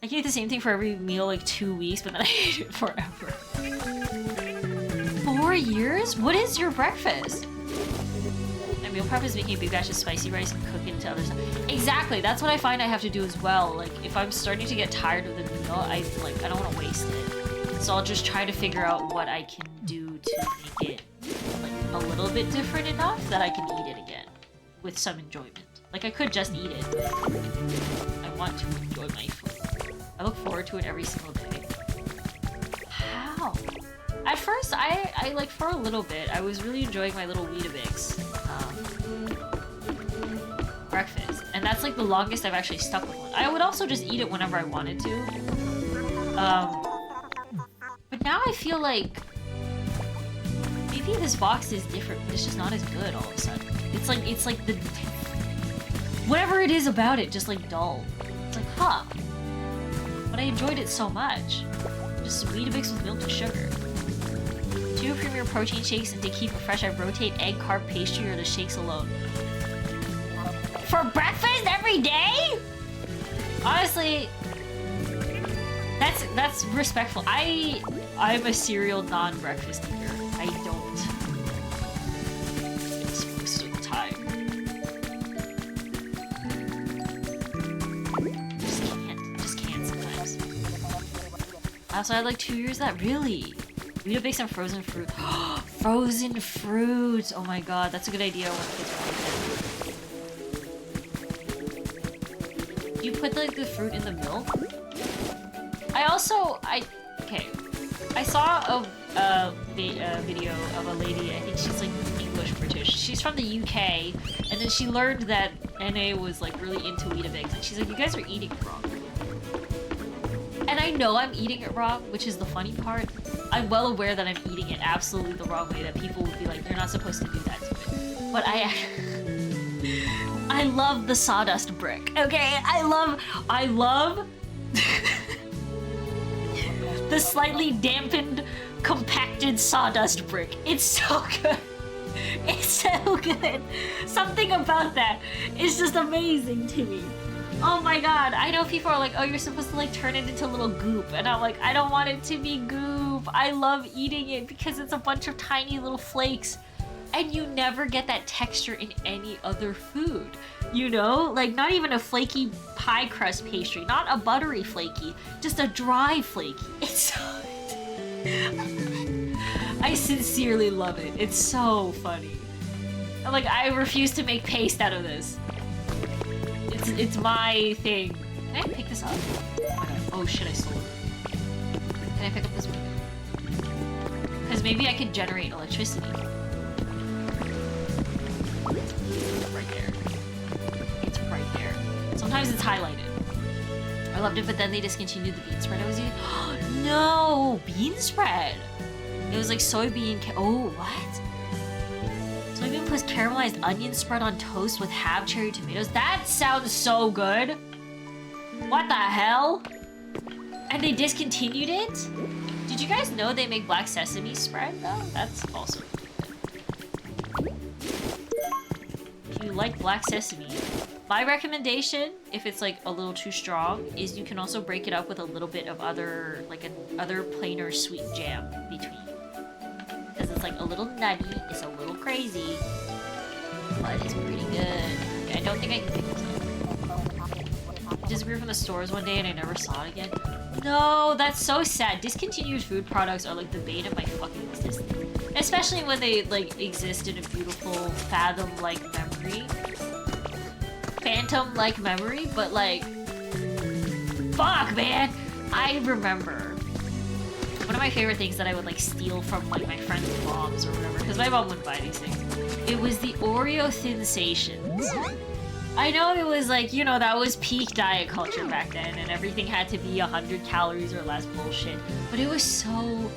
I can eat the same thing for every meal like 2 weeks, but then I eat it forever. 4 years? What is your breakfast? My meal prep is making a big batch of spicy rice and cook it into other stuff. Exactly, that's what I find I have to do as well. Like, if I'm starting to get tired of the meal, I don't want to waste it. So I'll just try to figure out what I can do to make it like a little bit different enough that I can eat it again with some enjoyment. Like, I could just eat it, but I want to enjoy my food. I look forward to it every single day. How? At first, I like, for a little bit, I was really enjoying my little Weetabix breakfast. And that's like the longest I've actually stuck with one. I would also just eat it whenever I wanted to. But now I feel like maybe this box is different, but it's just not as good all of a sudden. It's like the whatever it is about it, just like dull. It's like, huh. But I enjoyed it so much. Just Weetabix with milk and sugar. 2 premier protein shakes, and to keep it fresh, I rotate egg, carb, pastry, or the shakes alone. For breakfast every day? Honestly, that's respectful. I'm a cereal non-breakfast eater. I don't eat most of the time. Just can't sometimes. I also had like 2 years of that. Really? Weetabix and frozen fruit. Frozen fruit! Oh my god, that's a good idea when kids are like, you put like the fruit in the milk? Okay. I saw a video of a lady, I think she's like English British. She's from the UK, and then she learned that NA was like really into Weetabix, and she's like, you guys are eating it wrong. And I know I'm eating it wrong, which is the funny part. I'm well aware that I'm eating it absolutely the wrong way, that people would be like, you're not supposed to do that to it. But I love the sawdust brick, okay? I love the slightly dampened, compacted sawdust brick. It's so good. It's so good. Something about that is just amazing to me. Oh my god, I know people are like, oh, you're supposed to like turn it into a little goop. And I'm like, I don't want it to be goop. I love eating it because it's a bunch of tiny little flakes And you never get that texture in any other food. You know? Like, not even a flaky pie crust pastry. Not a buttery flaky. Just a dry flaky. It's so... I sincerely love it. It's so funny. Like, I refuse to make paste out of this. It's my thing. Can I pick this up? Oh shit, I stole it. Can I pick up this one? Because maybe I could generate electricity. Right there. It's right there. Sometimes it's highlighted. I loved it, but then they discontinued the bean spread I was using. No! Bean spread! It was like soybean oh, what? Soybean plus caramelized onion spread on toast with half cherry tomatoes? That sounds so good! What the hell? And they discontinued it? Did you guys know they make black sesame spread though? That's also good. If you like black sesame, my recommendation, if it's like a little too strong, is you can also break it up with a little bit of other, like other plainer sweet jam in between. Because it's like a little nutty, it's a little crazy, but it's pretty good. Okay, I don't think I can pick this up. Disappeared from the stores one day and I never saw it again. No, that's so sad. Discontinued food products are like the bane of my fucking existence. Especially when they like exist in a beautiful fathom-like memory. Phantom-like memory, but like... Fuck, man! I remember one of my favorite things that I would like steal from like my friends' moms or whatever, because my mom wouldn't buy these things. It was the Oreo Thinsations. I know it was like, you know, that was peak diet culture back then and everything had to be 100 calories or less bullshit. But it was so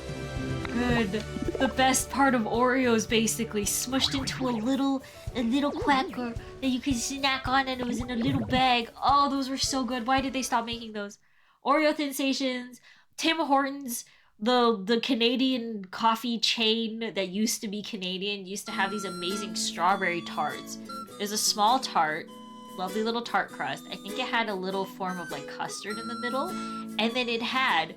good. The best part of Oreos basically smushed into a little cracker that you could snack on and it was in a little bag. Oh, those were so good. Why did they stop making those? Oreo Thinsations, Tim Hortons, the Canadian coffee chain that used to be Canadian used to have these amazing strawberry tarts. There's a small tart, lovely little tart crust. I think it had a little form of like custard in the middle, and then it had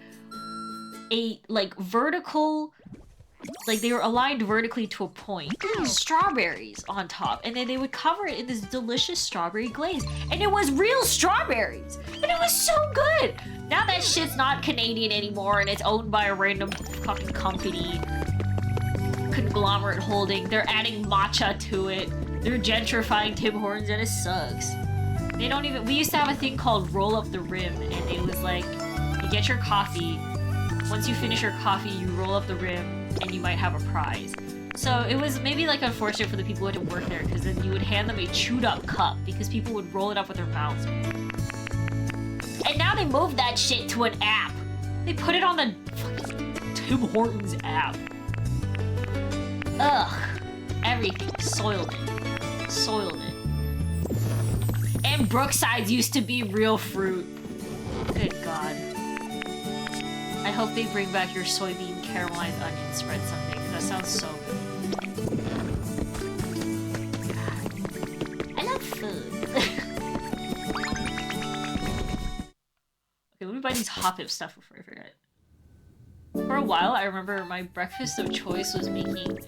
a like vertical, like they were aligned vertically to a point, strawberries on top, and then they would cover it in this delicious strawberry glaze, and it was real strawberries, and it was so good. Now that shit's not Canadian anymore, and it's owned by a random fucking company, conglomerate holding. They're adding matcha to it. They're gentrifying Tim Hortons, and it sucks. They don't even... We used to have a thing called Roll Up the Rim, and it was like, you get your coffee. Once you finish your coffee, you roll up the rim, and you might have a prize. So it was maybe like unfortunate for the people who had to work there, because then you would hand them a chewed up cup, because people would roll it up with their mouths. And now they moved that shit to an app. They put it on the fucking Tim Hortons app. Ugh. Everything. Soiled it. Soiled it. And Brookside's used to be real fruit. Good God. I hope they bring back your soybean caramelized onion spread someday, because that sounds so good. God. I love food. Okay, let me buy these Hop-Hip stuff before I forget. For a while, I remember my breakfast of choice was making,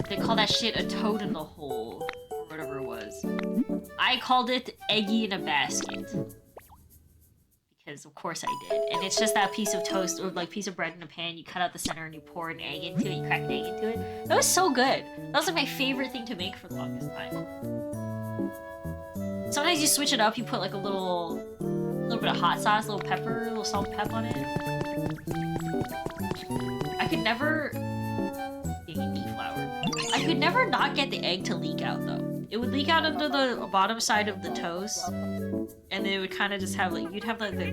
they call that shit a toad in the hole, or whatever it was. I called it eggy in a basket. Because of course I did. And it's just that piece of toast, or like piece of bread in a pan, you cut out the center and you pour an egg into it, you crack an egg into it. That was so good. That was like my favorite thing to make for the longest time. Sometimes you switch it up, you put like a little bit of hot sauce, a little pepper, a little salt and pep on it. I could never... I could never not get the egg to leak out though. It would leak out into the bottom side of the toast, and then it would kind of just have like, you'd have like the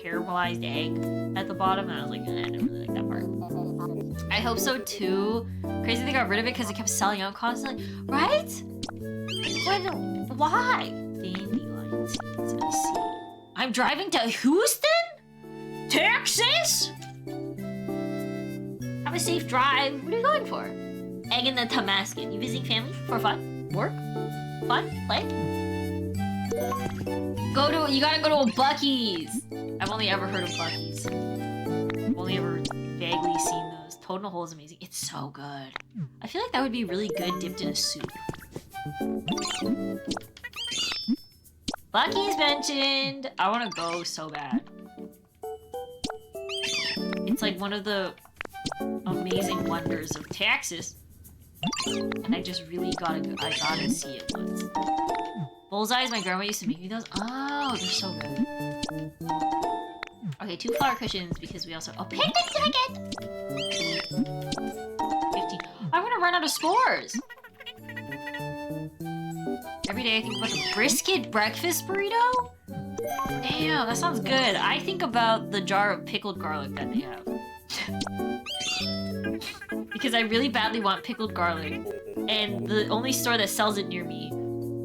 caramelized egg at the bottom, and I was like, I didn't really like that part. I hope so too. Crazy they got rid of it because it kept selling out constantly, right? Why? Dandelion seeds, I see. I'm driving to Houston? Texas? Have a safe drive. What are you going for? Egg in the Tamascan. You visiting family? For fun? Work? Fun? Play? You gotta go to a Buc-ee's. I've only ever heard of Buc-ee's. I've only ever vaguely seen those. This toad in a hole is amazing. It's so good. I feel like that would be really good dipped in a soup. Bucky's mentioned! I want to go so bad. It's like one of the amazing wonders of Texas. And I just really gotta see it once. Bullseyes, my grandma used to make me those. Oh, they're so good. Okay, 2 flower cushions because we also. Oh, picnic ticket! 15. I'm gonna run out of s'mores! Every day I think about the brisket breakfast burrito? Damn, that sounds good. I think about the jar of pickled garlic that they have. Because I really badly want pickled garlic, and the only store that sells it near me,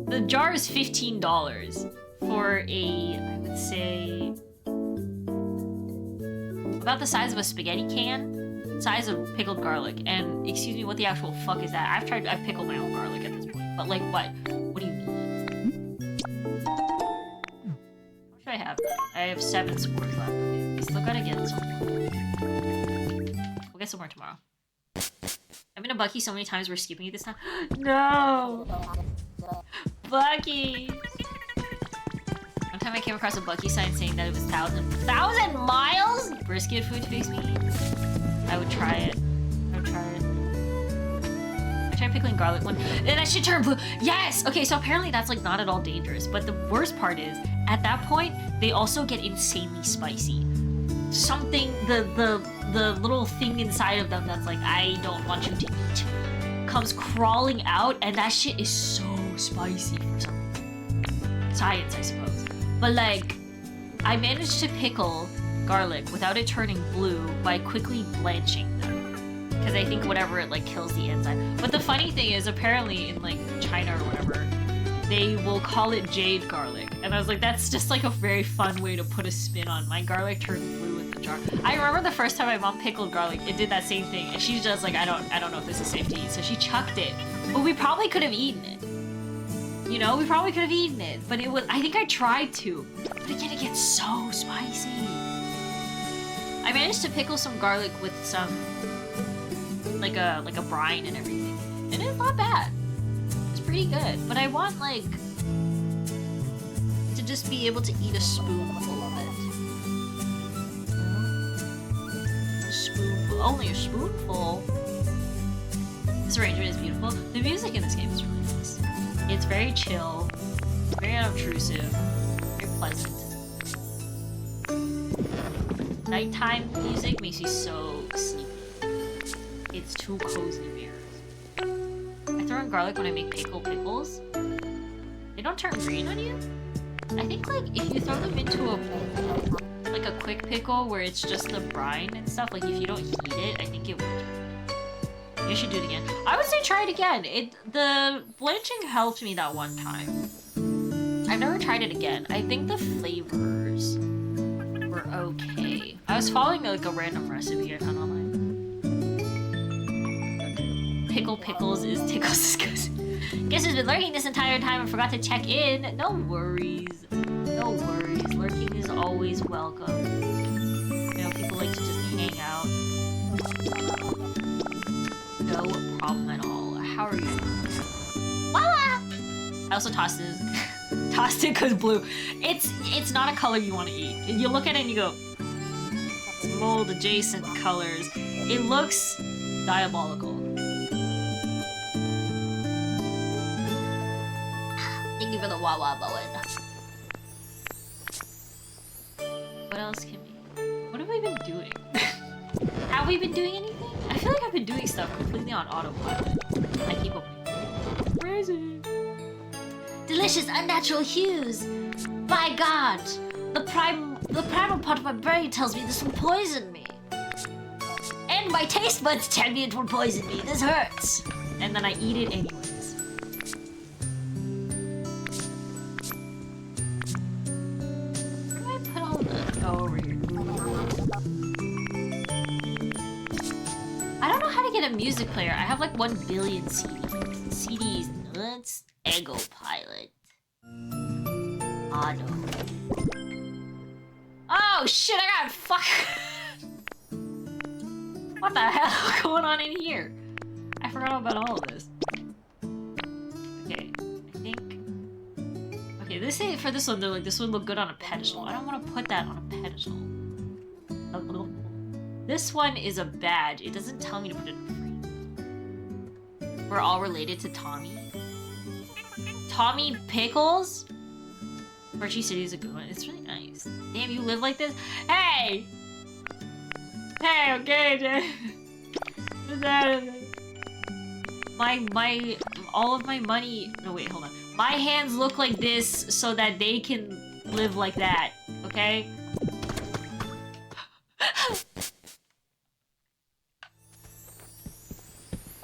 the jar is $15 for a, I would say, about the size of a spaghetti can, size of pickled garlic. And excuse me, what the actual fuck is that? I've pickled my own garlic at this point, but like what? What do you mean? What should I have? I have 7 s'mores left. Okay, we still gotta get some more. We'll get some more tomorrow. I've been to Bucky so many times, we're skipping it this time. No! Bucky! One time I came across a Bucky sign saying that it was 1,000 miles? Brisket food face me. I would try it. I tried pickling garlic one, and that shit turned blue. Yes! Okay, so apparently that's like not at all dangerous, but the worst part is, at that point, they also get insanely spicy. Something, the little thing inside of them that's like, I don't want you to eat, comes crawling out, and that shit is so spicy for some reason. Science, I suppose. But like, I managed to pickle garlic without it turning blue by quickly blanching them. Because I think whatever, it like kills the enzyme. But the funny thing is, apparently in like China or whatever, they will call it jade garlic. And I was like, that's just like a very fun way to put a spin on my garlic turned blue in the jar. I remember the first time my mom pickled garlic, it did that same thing. And she's just like, I don't know if this is safe to eat. So she chucked it. But we probably could have eaten it. You know, we probably could have eaten it. But it was, I think I tried to. But again, it gets so spicy. I managed to pickle some garlic with some, like a brine and everything. And it's not bad. It's pretty good. But I want, like, to just be able to eat a spoonful of it. A spoonful. Only a spoonful. This arrangement is beautiful. The music in this game is really nice. It's very chill, very unobtrusive, very pleasant. Nighttime music makes me so sleepy. It's too cozy mirrors. I throw in garlic when I make pickles. They don't turn green on you? I think like if you throw them into a quick pickle where it's just the brine and stuff, like if you don't heat it, I think it will turn. You should do it again. I would say try it again. The blanching helped me that one time. I've never tried it again. I think the flavors were okay. I was following like a random recipe I found online. Pickles is Tickles' cousin. Guess who's been lurking this entire time and forgot to check in. No worries. No worries. Lurking is always welcome. You know, people like to just hang out. No problem at all. How are you? Wawa! I also tossed it because blue. It's not a color you want to eat. You look at it and you go, it's mold adjacent colors. It looks diabolical. Thank you for the Wawa, Bowen. What else can we? What have we been doing? Have we been doing anything? I feel like I've been doing stuff completely on autopilot. I keep up. Where is it? Delicious unnatural hues. By God, the primal part of my brain tells me this will poison me. And my taste buds tell me it will poison me. This hurts. And then I eat it anyways. Where do I put all the? Oh, over here. I don't know how to get a music player. I have like 1 billion CDs. CDs nuts. Ego pilot. Auto. Oh shit! I got fuck. What the hell is going on in here? I forgot about all of this. Okay, I think... Okay, they say for this one, they're like, this would look good on a pedestal. I don't want to put that on a pedestal. This one is a badge. It doesn't tell me to put it in frame. We're all related to Tommy. Tommy Pickles? Birchie City is a good one. It's really nice. Damn, you live like this? Hey! Hey, okay, Jay. All of my money... No, wait, hold on. My hands look like this so that they can live like that, okay?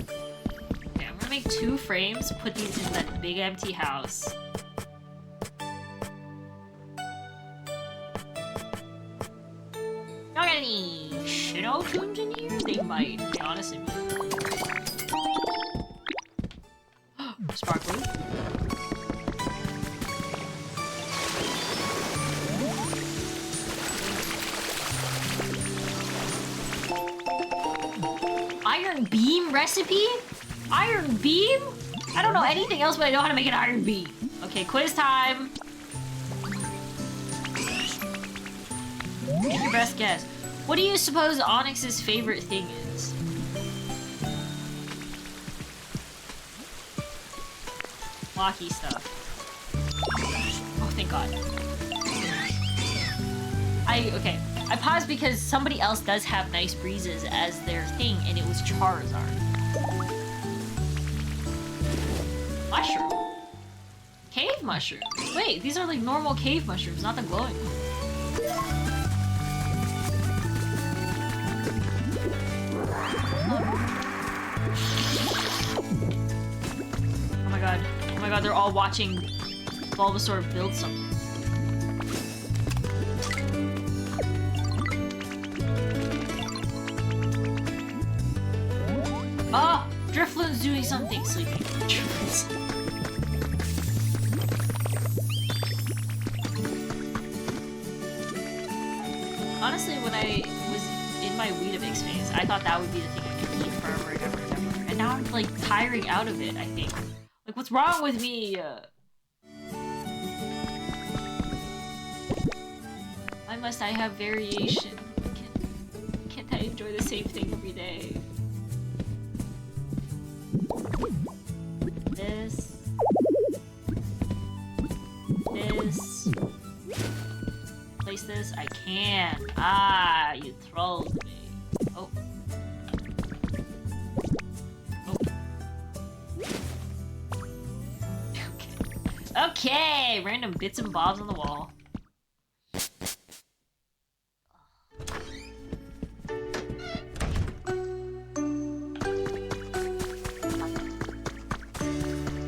Okay, I'm gonna make 2 frames, put these in that big empty house. Not any Shino tunes in here? They might, to be honest with you. Sparkly. Iron beam recipe? Iron beam? I don't know anything else, but I know how to make an iron beam. Okay, quiz time. Make your best guess. What do you suppose Onyx's favorite thing is? Blocky stuff. Oh, thank God. Okay. I paused because somebody else does have nice breezes as their thing, and it was Charizard. Mushroom. Cave mushrooms. Wait, these are like normal cave mushrooms, not the glowing ones. Oh my god. Oh my god, they're all watching Bulbasaur build something. Oh! Drifloon's doing something. Sleeping. Honestly, when I was in my Weetabix phase, I thought that would be the thing I could eat forever and ever and ever. And now I'm like tiring out of it, I think. Like, what's wrong with me? Why must I have variation? Can't I enjoy the same thing every day? This. Place this. I can. Ah, you trolled me. Oh. Okay, random bits and bobs on the wall.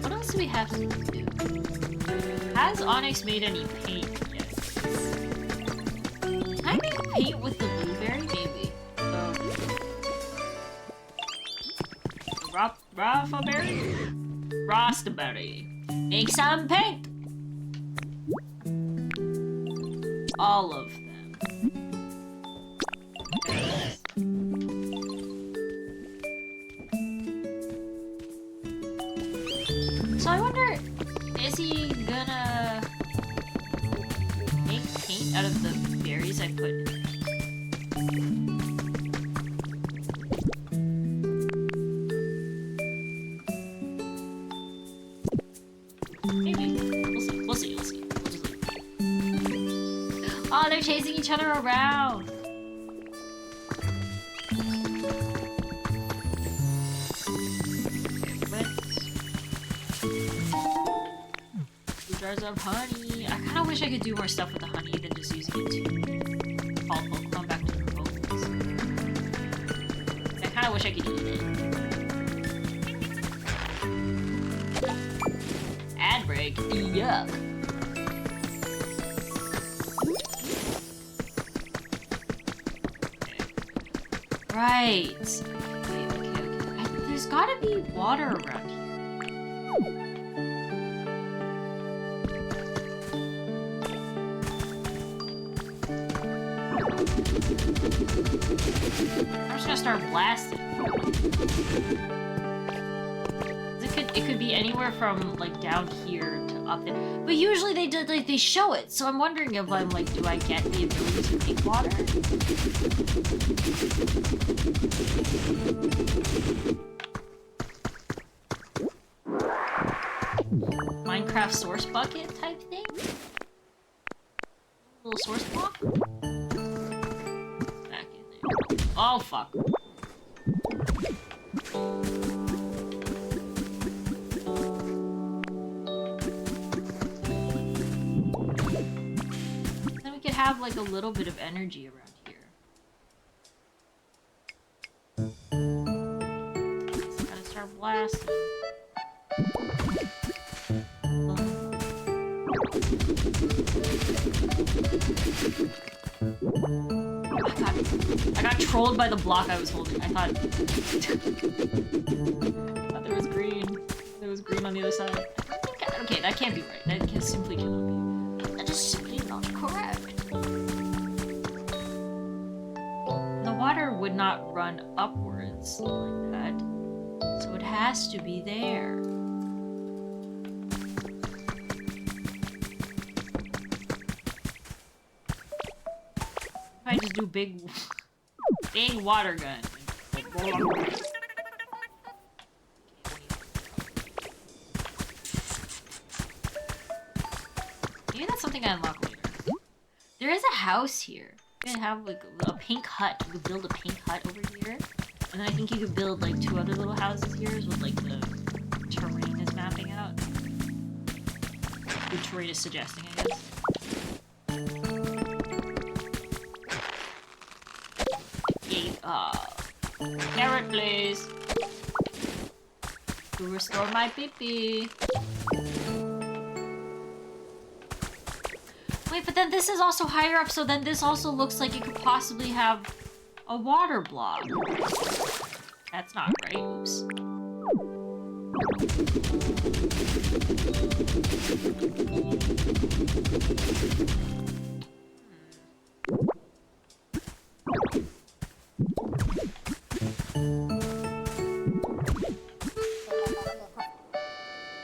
What else do we have to do? Has Onyx made any paint yet? Can I make paint with the blueberry? Maybe. Rafaberry? Rostaberry. Make some paint! All of them. So I wonder, is he gonna make paint out of the berries I put in there? Oh, they're chasing each other around. Two jars of honey. I kind of wish I could do more stuff with the honey than just using it to call Pokemon back to their Pokemon. I kind of wish I could eat it. Ad break. Yuck. Right. Okay. There's gotta be water around here. I'm just gonna start blasting. It could be anywhere from like down here to up there. But usually they show it, so I'm wondering if I'm like, do I get the ability to make water? Minecraft source bucket type thing? Little source block? Back in there. Oh fuck. Then we could have like a little bit of energy around here. Just gotta start blasting. I got trolled by the block I was holding. I thought there was green. There was green on the other side. Okay, that can't be right. That simply cannot be. That is simply not correct. The water would not run upwards like that, so it has to be there. I just do big water gun. Maybe that's something I unlock later. There is a house here. You can have like a pink hut. You could build a pink hut over here. And then I think you could build like 2 other little houses here with like the terrain is mapping out. The terrain is suggesting, I guess. Carrot, please. To restore my pee-pee. Wait, but then this is also higher up, so then this also looks like it could possibly have a water block. That's not right. Oops.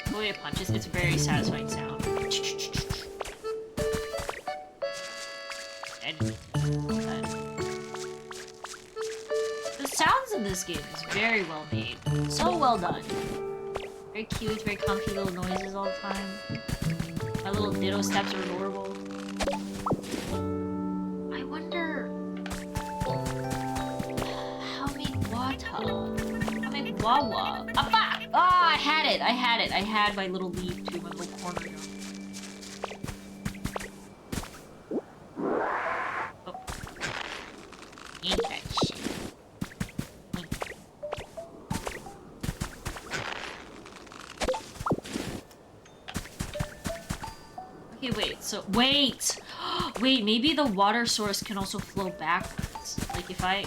The way it punches, it's a very satisfying sound. The sounds in this game is very well made. So well done. Very cute, very comfy little noises all the time. My little ditto steps are adorable. I wonder how make water? How make wawa? Ah, fuck! Oh, I had it! I had my little leaf too, my little corner gun. Oh. Ain't that shit. Okay, wait, so, wait! Wait, maybe the water source can also flow backwards. Like, if I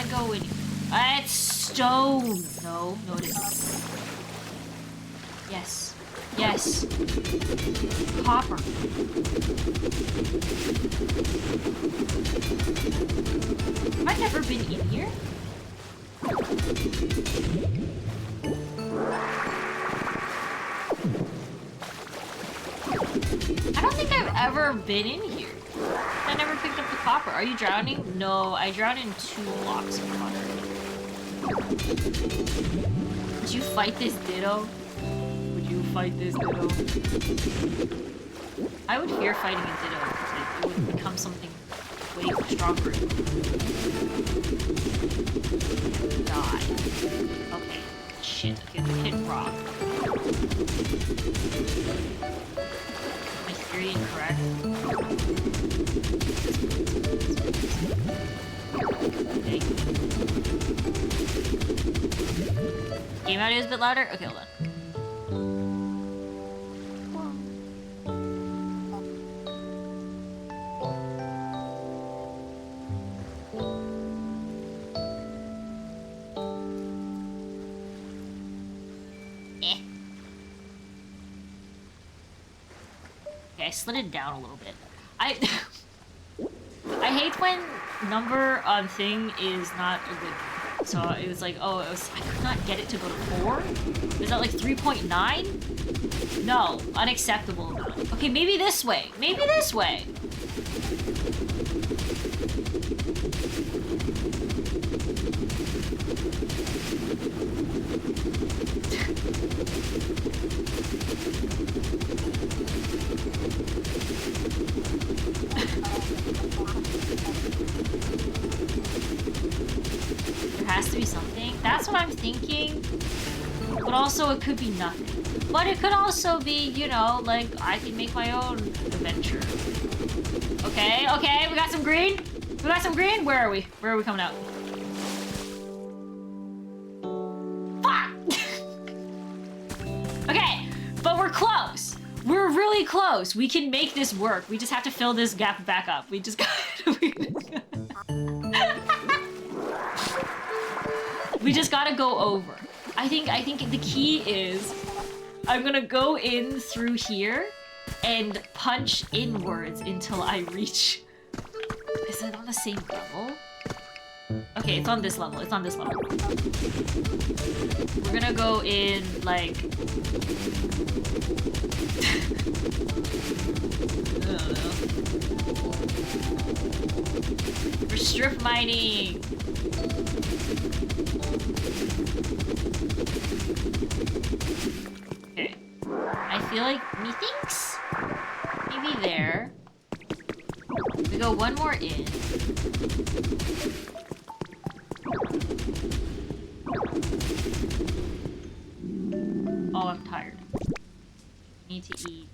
go in... It's stone! No, it isn't. Yes. Yes. Copper. Have I never been in here? I don't think I've ever been in here. I never picked up the copper. Are you drowning? No, I drowned in 2 blocks of water. Would you fight this ditto? Would you fight this ditto? I would fear fighting a ditto because it would become something way stronger. God. Okay. Shit. Okay, hit rock. My theory incorrect. Okay. Game audio is a bit louder? Okay, hold on. Okay, I slid it down a little bit. hate when number on thing is not a good. So it was like, oh, I could not get it to go to 4? Is that like 3.9? No, unacceptable amount. Okay, maybe this way. Maybe this way. There has to be something. That's what I'm thinking. But also it could be nothing. But it could also be, you know, like I can make my own adventure. Okay, okay, we got some green. We got some green. Where are we? Where are we coming out? Fuck! Okay, but we're close. We're really close. We can make this work. We just have to fill this gap back up. We just got we just gotta go over. I think the key is I'm gonna go in through here and punch inwards until I reach. Is it on the same level? Okay, it's on this level. It's on this level. We're gonna go in like. I don't know. We're strip mining. Okay. I feel like methinks maybe there. We go one more in. Oh, I'm tired. Need to eat.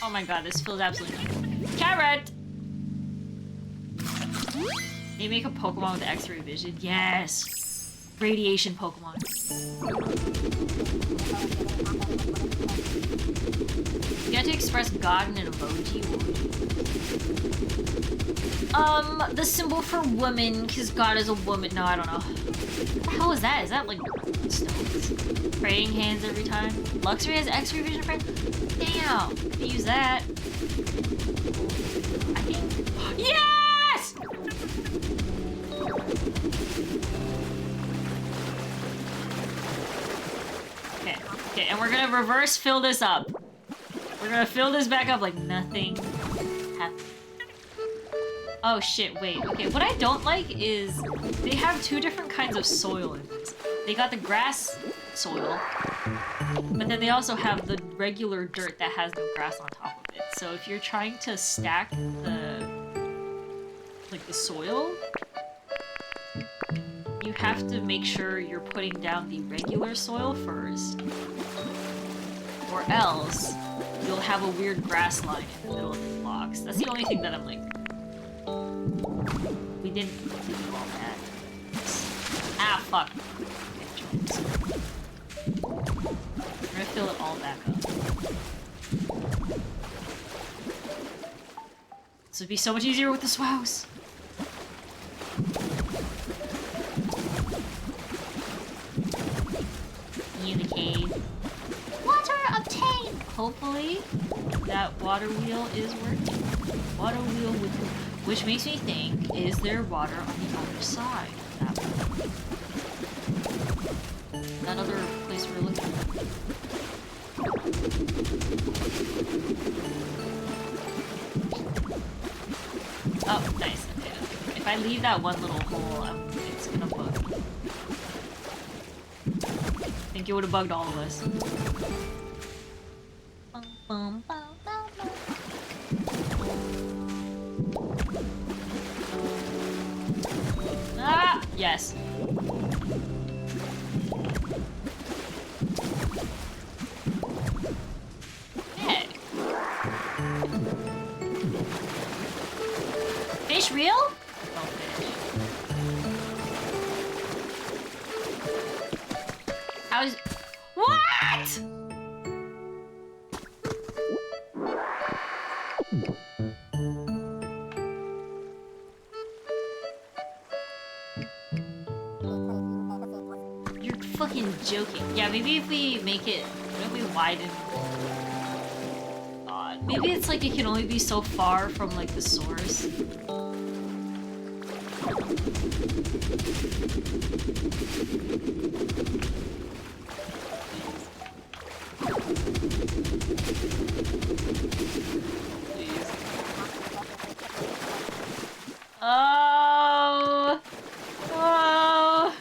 Oh my god, this feels absolutely nothing. Carrot! They make a Pokemon with X-ray vision. Yes! Radiation Pokemon. You have to express God in an emoji. The symbol for woman, because God is a woman. No, I don't know. What the hell is that? Is that like stones? Praying hands every time? Luxury has X-ray vision frame? Damn! Could use that. I think. Yes! Okay, okay, and we're gonna reverse fill this up. We're gonna fill this back up like nothing happened. Oh shit, wait. Okay, what I don't like is they have two different kinds of soil in this. They got the grass soil, but then they also have the regular dirt that has no grass on top of it. So if you're trying to stack the soil, you have to make sure you're putting down the regular soil first, or else you'll have a weird grass line in the middle of the blocks. That's the only thing that I'm like, we didn't do all that. Ah, fuck. We're gonna fill it all back up. This would be so much easier with the swows. In the cave. Water obtained! Hopefully, that water wheel is working. Water wheel with, which makes me think, is there water on the other side of that one? That other place we're looking at. Oh, nice. Okay. If I leave that one little hole, it's gonna bug me. I think it would have bugged all of us. Ah! Yes. Hey. Fish real? Oh, fish. How's... What?! You're fucking joking. Yeah, maybe if we make it... What if we widen... Maybe it's like it can only be so far from like the source. Oh! Oh!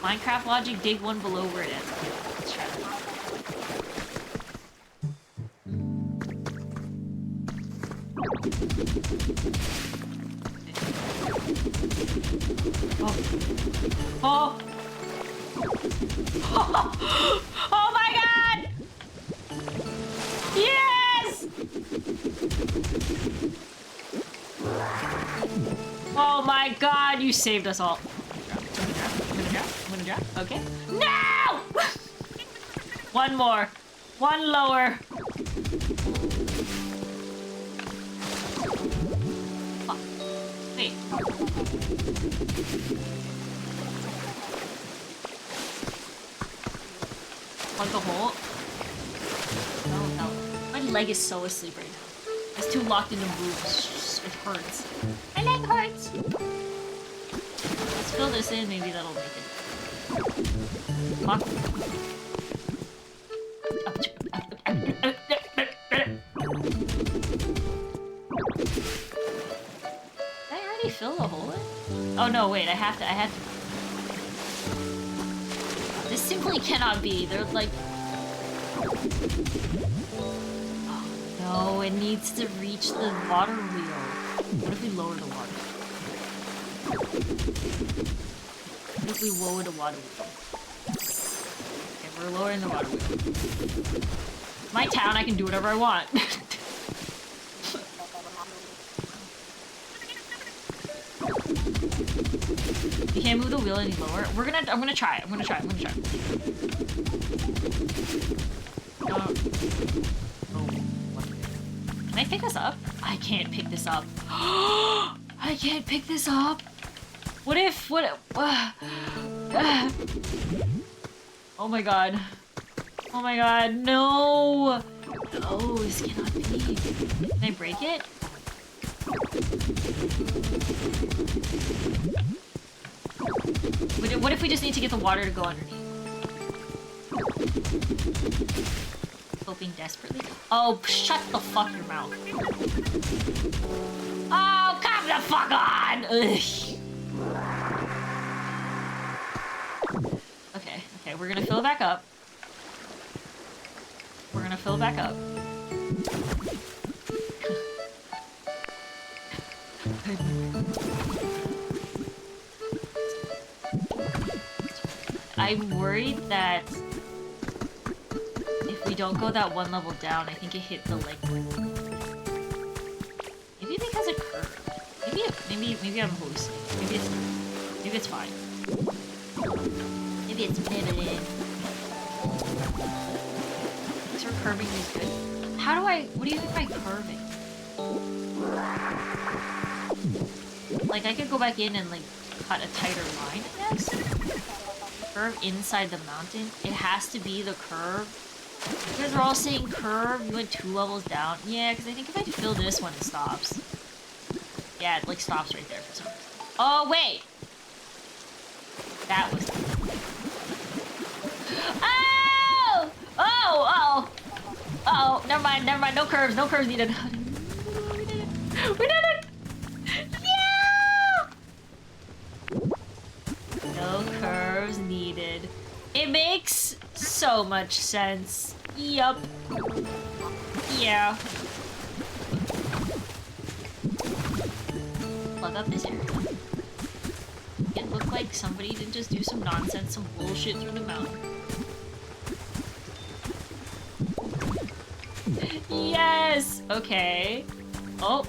Minecraft logic, dig one below where it ends. Okay, let's try that. Oh! Oh! Oh my god! Yes! Oh my god, you saved us all. I'm gonna drop. Okay. No! One more. One lower. Oh. Wait. Plug the hole. Oh no. My leg is so asleep right now. It's too locked into moves. It hurts. My leg hurts. Let's fill this in, maybe that'll make it. Lock. Did I already fill the hole in? Oh no, wait, I have to. This simply cannot be. They're like... Oh no, it needs to reach the water wheel. What if we lower the water? What if we lower the water wheel? Okay, we're lowering the water wheel. My town, I can do whatever I want. You can't move the wheel any lower. I'm gonna try. I'm gonna try. Oh. Can I pick this up? I can't pick this up. I can't pick this up. What if, oh my god. Oh my god, no. No, this cannot be. Can I break it? What if we just need to get the water to go underneath? Hoping desperately. Oh, shut the fuck your mouth. Oh, come the fuck on! Ugh. Okay, we're gonna fill back up. We're gonna fill back up. I'm worried that if we don't go that one level down, I think it hit the leg point. Maybe because it curved. Maybe I'm hallucinating. Maybe it's fine. Maybe it's pivoted. So curving is good. How do what do you mean by curving? Like I could go back in and like cut a tighter line, I guess? Curve inside the mountain? It has to be the curve. You guys are all saying curve, you went 2 levels down. Yeah, because I think if I fill this one, it stops. Yeah, it like stops right there for some reason. Oh, wait! That was... Oh! Oh! Oh, never mind. No curves needed. We did it! Yeah! No curves needed. It makes so much sense. Yup. Yeah. Plug up this area. It looked like somebody didn't just do some nonsense, some bullshit through the mountain. Yes! Okay. Oh.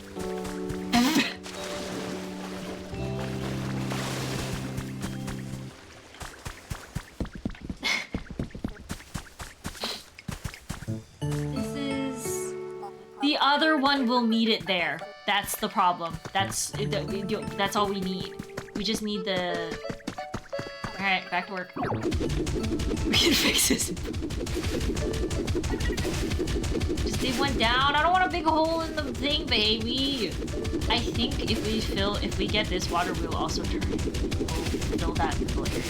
The other one will need it there. That's the problem. That's all we need. We just need the... I Alright, back to work. We can fix this. Just leave one down. I don't want a big hole in the thing, baby. I think if we get this water, we'll also turn. We'll fill that middle area.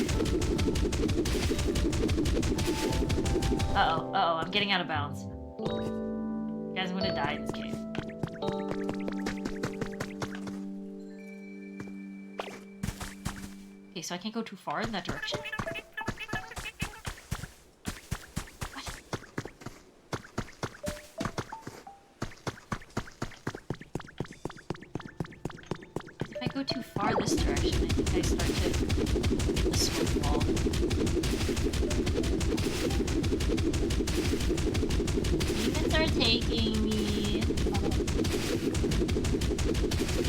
Uh-oh, I'm getting out of bounds. Guys, I'm gonna die in this cave. Okay, so I can't go too far in that direction. What? If I go too far this direction, I think I start to hit the swim wall. Demons are taking me.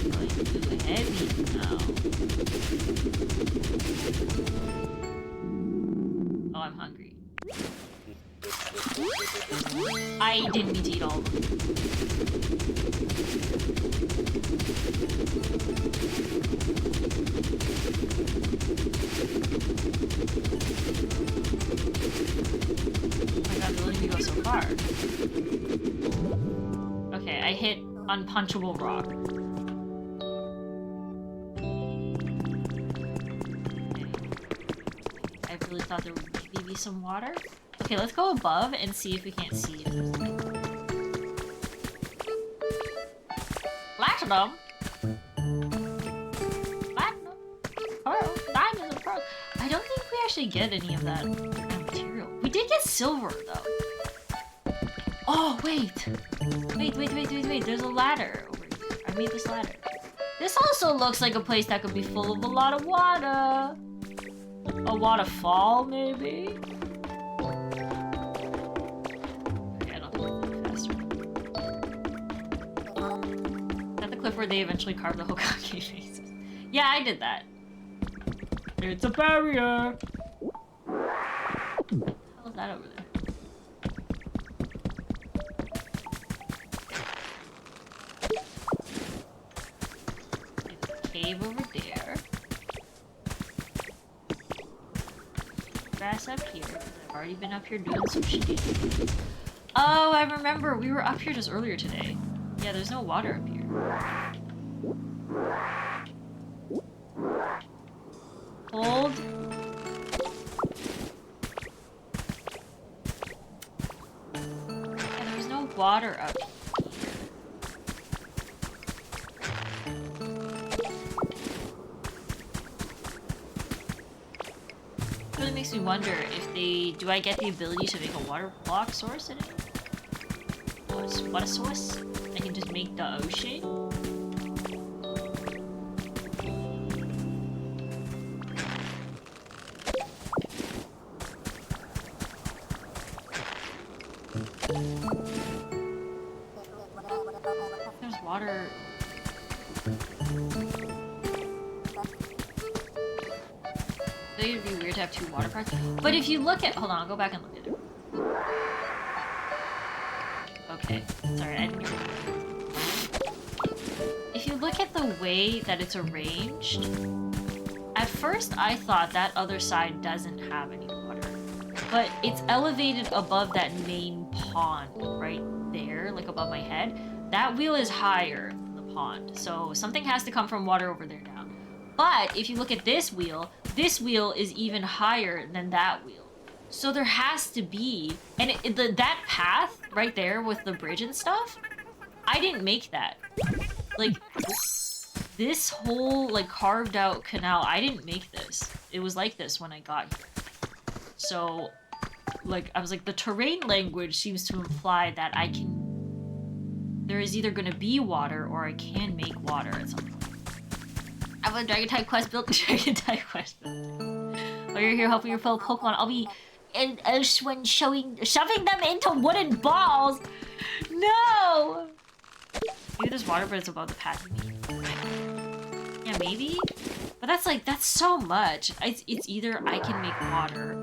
Going too heavy now. Oh, I'm hungry. I didn't mean to eat all of them. Oh my god, they're letting me go so far. Okay, I hit unpunchable rock. I really thought there would maybe be some water. Okay, let's go above and see if we can't see if there's anything. Platinum? Platinum? Pearl? Diamonds and pearls. I don't think we actually get any of that material. We did get silver, though. Oh, wait. Wait. There's a ladder over here. I made this ladder. This also looks like a place that could be full of a lot of water. A waterfall, maybe? Okay, I don't think we're going faster. Is that the cliff where they eventually carved the Hokage faces? Yeah, I did that. It's a barrier! What the hell is that over there? There's a cave over there. Grass up here, because I've already been up here doing some shit. Oh, I remember, we were up here just earlier today. Yeah, there's no water up here. Hold. And there's no water up here. It really makes me wonder if do I get the ability to make a water block source in it? Water source? I can just make the ocean? There's water. I think it'd be weird to have two water parks. But if you look at... Hold on, I'll go back and look at it. Okay. Sorry, I didn't... If you look at the way that it's arranged... At first, I thought that other side doesn't have any water. But it's elevated above that main pond right there, like above my head. That wheel is higher than the pond. So something has to come from water over there now. But if you look at this wheel is even higher than that wheel. So there has to be, and that path right there with the bridge and stuff, I didn't make that. Like, this whole, like, carved out canal, I didn't make this. It was like this when I got here. So, like, I was like, the terrain language seems to imply that there is either gonna be water or I can make water at some point. I have a dragon type quest built. Dragon type quest. While you're here helping your fellow Pokemon, I'll be when shoving them into wooden balls. No. Maybe there's water, but it's above the path. Yeah, maybe. But that's so much. It's either I can make water,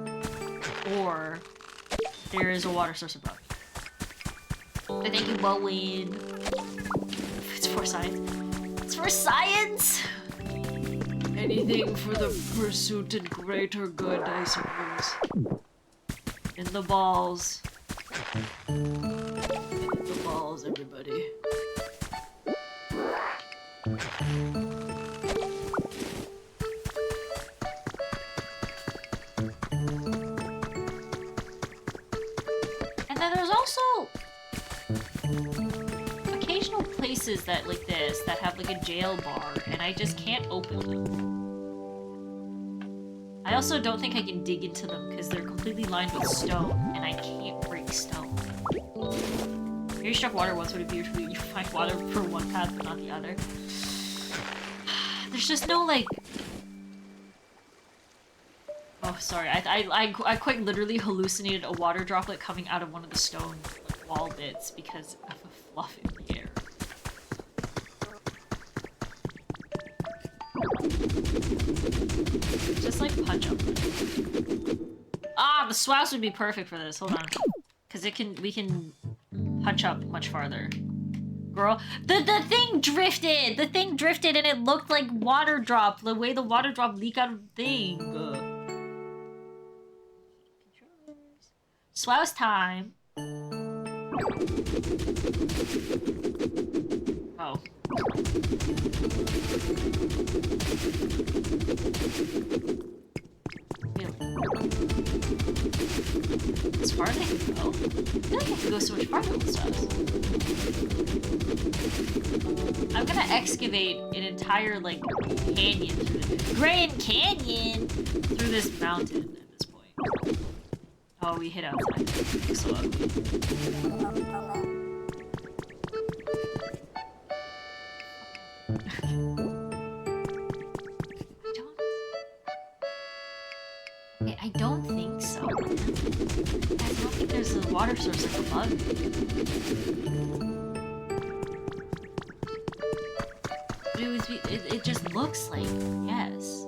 or there is a water source above. But thank you, Bowen. It's for science. It's for science. Anything for the pursuit and greater good, I suppose. In the balls. In the balls, everybody. And then there's also occasional places that like this that have like a jail bar, and I just can't open them. I also don't think I can dig into them because they're completely lined with stone, and I can't break stone. Here you struck water once, would it be your you find water for one path but not the other? There's just no like. Oh, sorry. I quite literally hallucinated a water droplet coming out of one of the stone like, wall bits because of a fluff in the air. Just like punch up. Ah, the swaps would be perfect for this. Hold on, because we can punch up much farther. Girl, the thing drifted. The thing drifted, and it looked like water drop. The way the water drop leaked out of the thing. Swouse time. Oh. Really? As far as I can go? I feel like I can go so much farther with Swouse. I'm gonna excavate an entire, like, canyon through this. Grand Canyon! Through this mountain at this point. Oh, we hit outside. So ugly. I don't think so. I don't think there's a water source like above. But it just looks like yes,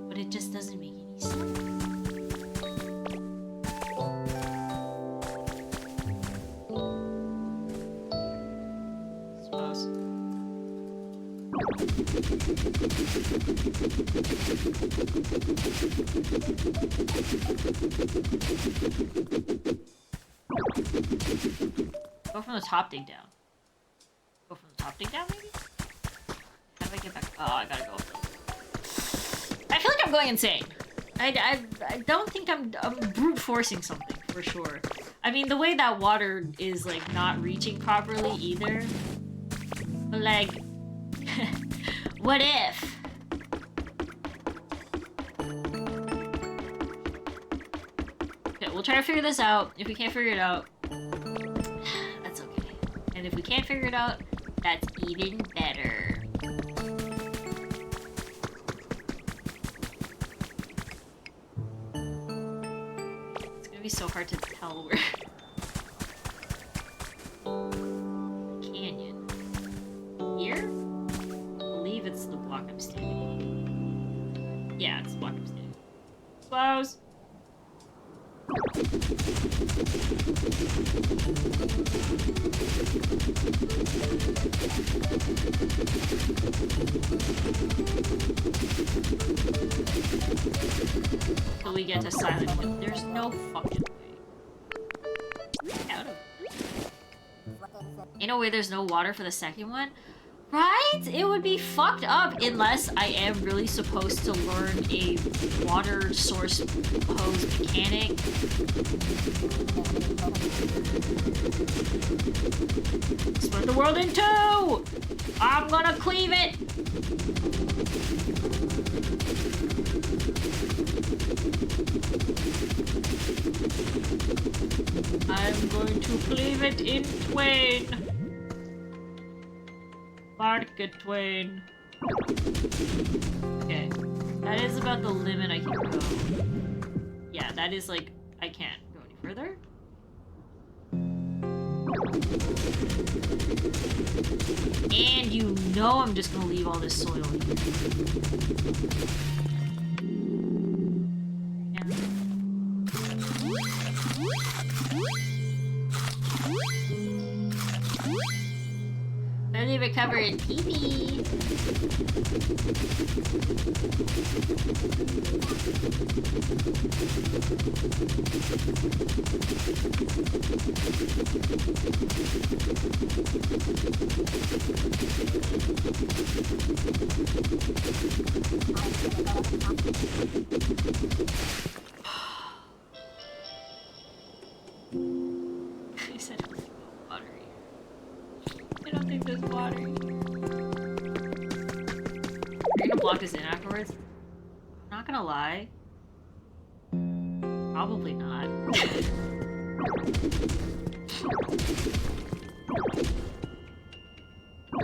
but it just doesn't make any sense. Go from the top, dig down. Go from the top, dig down, maybe? How do I get back? Oh, I gotta go up there. I feel like I'm going insane. I don't think I'm brute forcing something, for sure. I mean, the way that water is, like, not reaching properly either. But, like... what if? Okay, we'll try to figure this out. If we can't figure it out, that's okay. And if we can't figure it out, that's even better. It's gonna be so hard to tell where... Canyon. Here? I believe it's the block I'm standing on. Yeah, it's the block I'm standing on. Close! Till we get to Silent Hill. There's no fucking way. Out of it. In a way, there's no water for the second one. Right? It would be fucked up unless I am really supposed to learn a water source hose mechanic. Split the world in two! I'm gonna cleave it! I'm going to cleave it in twain. Market twain. Okay. That is about the limit I can go. Yeah, that is like, I can't go any further. And you know I'm just gonna leave all this soil here. Early recovery in Eevee. He said water here. I don't think there's water here. Are you gonna block this in afterwards? I'm not gonna lie. Probably not.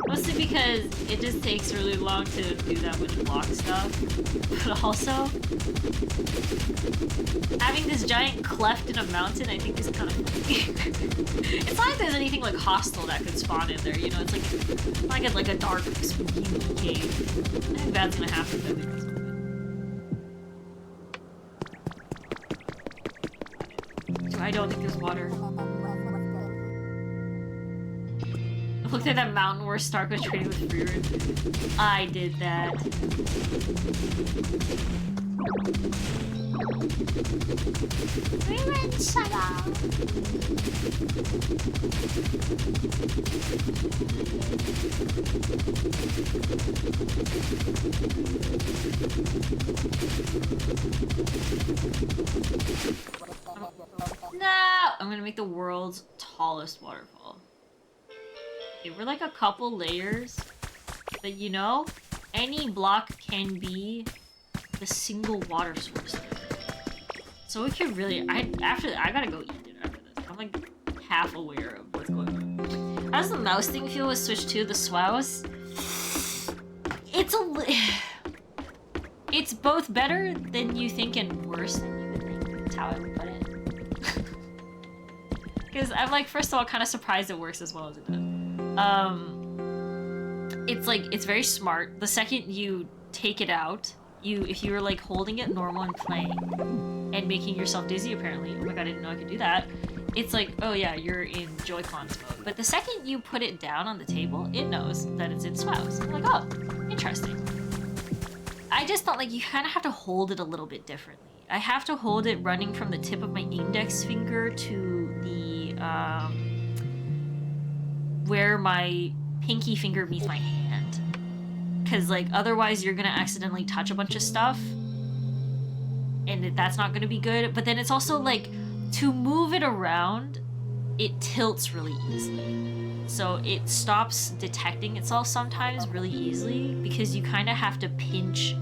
Mostly because it just takes really long to do that much block stuff. But also, having this giant cleft in a mountain, I think is kind of funny. It's not like there's anything like hostile that could spawn in there, you know? It's like a dark, spooky cave. I think that's gonna happen though because of it. So I don't think there's water. Looked at that mountain where Stark was trading with Freeman. I did that. Freeman, shut up. No! I'm gonna make the world's tallest waterfall. Okay, we're like a couple layers, but you know, any block can be the single water source. So we can really, I gotta go eat dinner after this. I'm like half aware of what's going on. How does the mouse thing feel with Switch 2, the Swouse? It's both better than you think and worse than you would think. That's how I would put it. Because I'm like, first of all, kind of surprised it works as well as it does. It's like, it's very smart. The second you take it out, if you were like holding it normal and playing and making yourself dizzy apparently, oh my god, I didn't know I could do that. It's like, oh yeah, you're in Joy-Cons mode. But the second you put it down on the table, it knows that it's in Swouse. I'm like, oh, interesting. I just thought like you kind of have to hold it a little bit differently. I have to hold it running from the tip of my index finger to the, where my pinky finger meets my hand. Cause like otherwise you're gonna accidentally touch a bunch of stuff and that's not gonna be good. But then it's also like to move it around, it tilts really easily. So it stops detecting itself sometimes really easily because you kind of have to pinch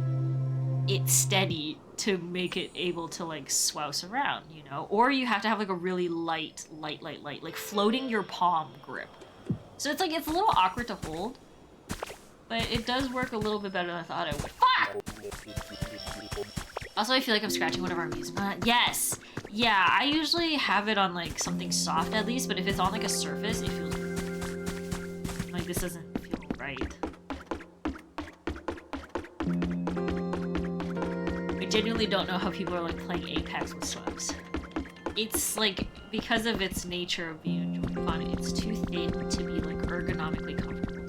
it steady to make it able to like swouse around, you know? Or you have to have like a really light, like floating your palm grip. So it's like, it's a little awkward to hold, but it does work a little bit better than I thought it would. Fuck! Also, I feel like I'm scratching one of our music. Yes! Yeah, I usually have it on like something soft at least, but if it's on like a surface, it feels like this doesn't feel right. I genuinely don't know how people are like playing Apex with sweeps. It's like, because of its nature of being a Joy-Con, it's too thin to be like ergonomically comfortable.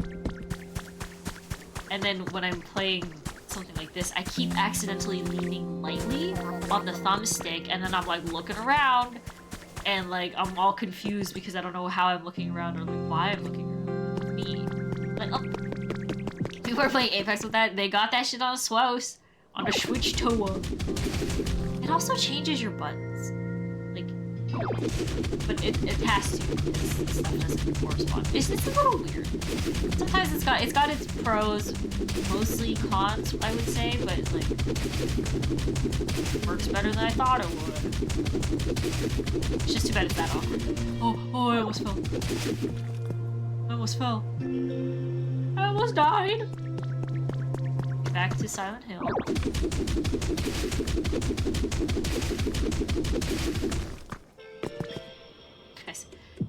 And then when I'm playing something like this, I keep accidentally leaning lightly on the thumbstick, and then I'm like looking around, and like I'm all confused because I don't know how I'm looking around or like why I'm looking around. Me. Like, oh. People are playing Apex with that. They got that shit on a Swouse. On a Switch 2. It also changes your buttons. Like, but it has to. This stuff doesn't correspond. It's a little weird. Sometimes it's got its pros, mostly cons, I would say, but like works better than I thought it would. It's just too bad it's that awkward. Oh, I almost fell. I almost fell. I almost died. Back to Silent Hill.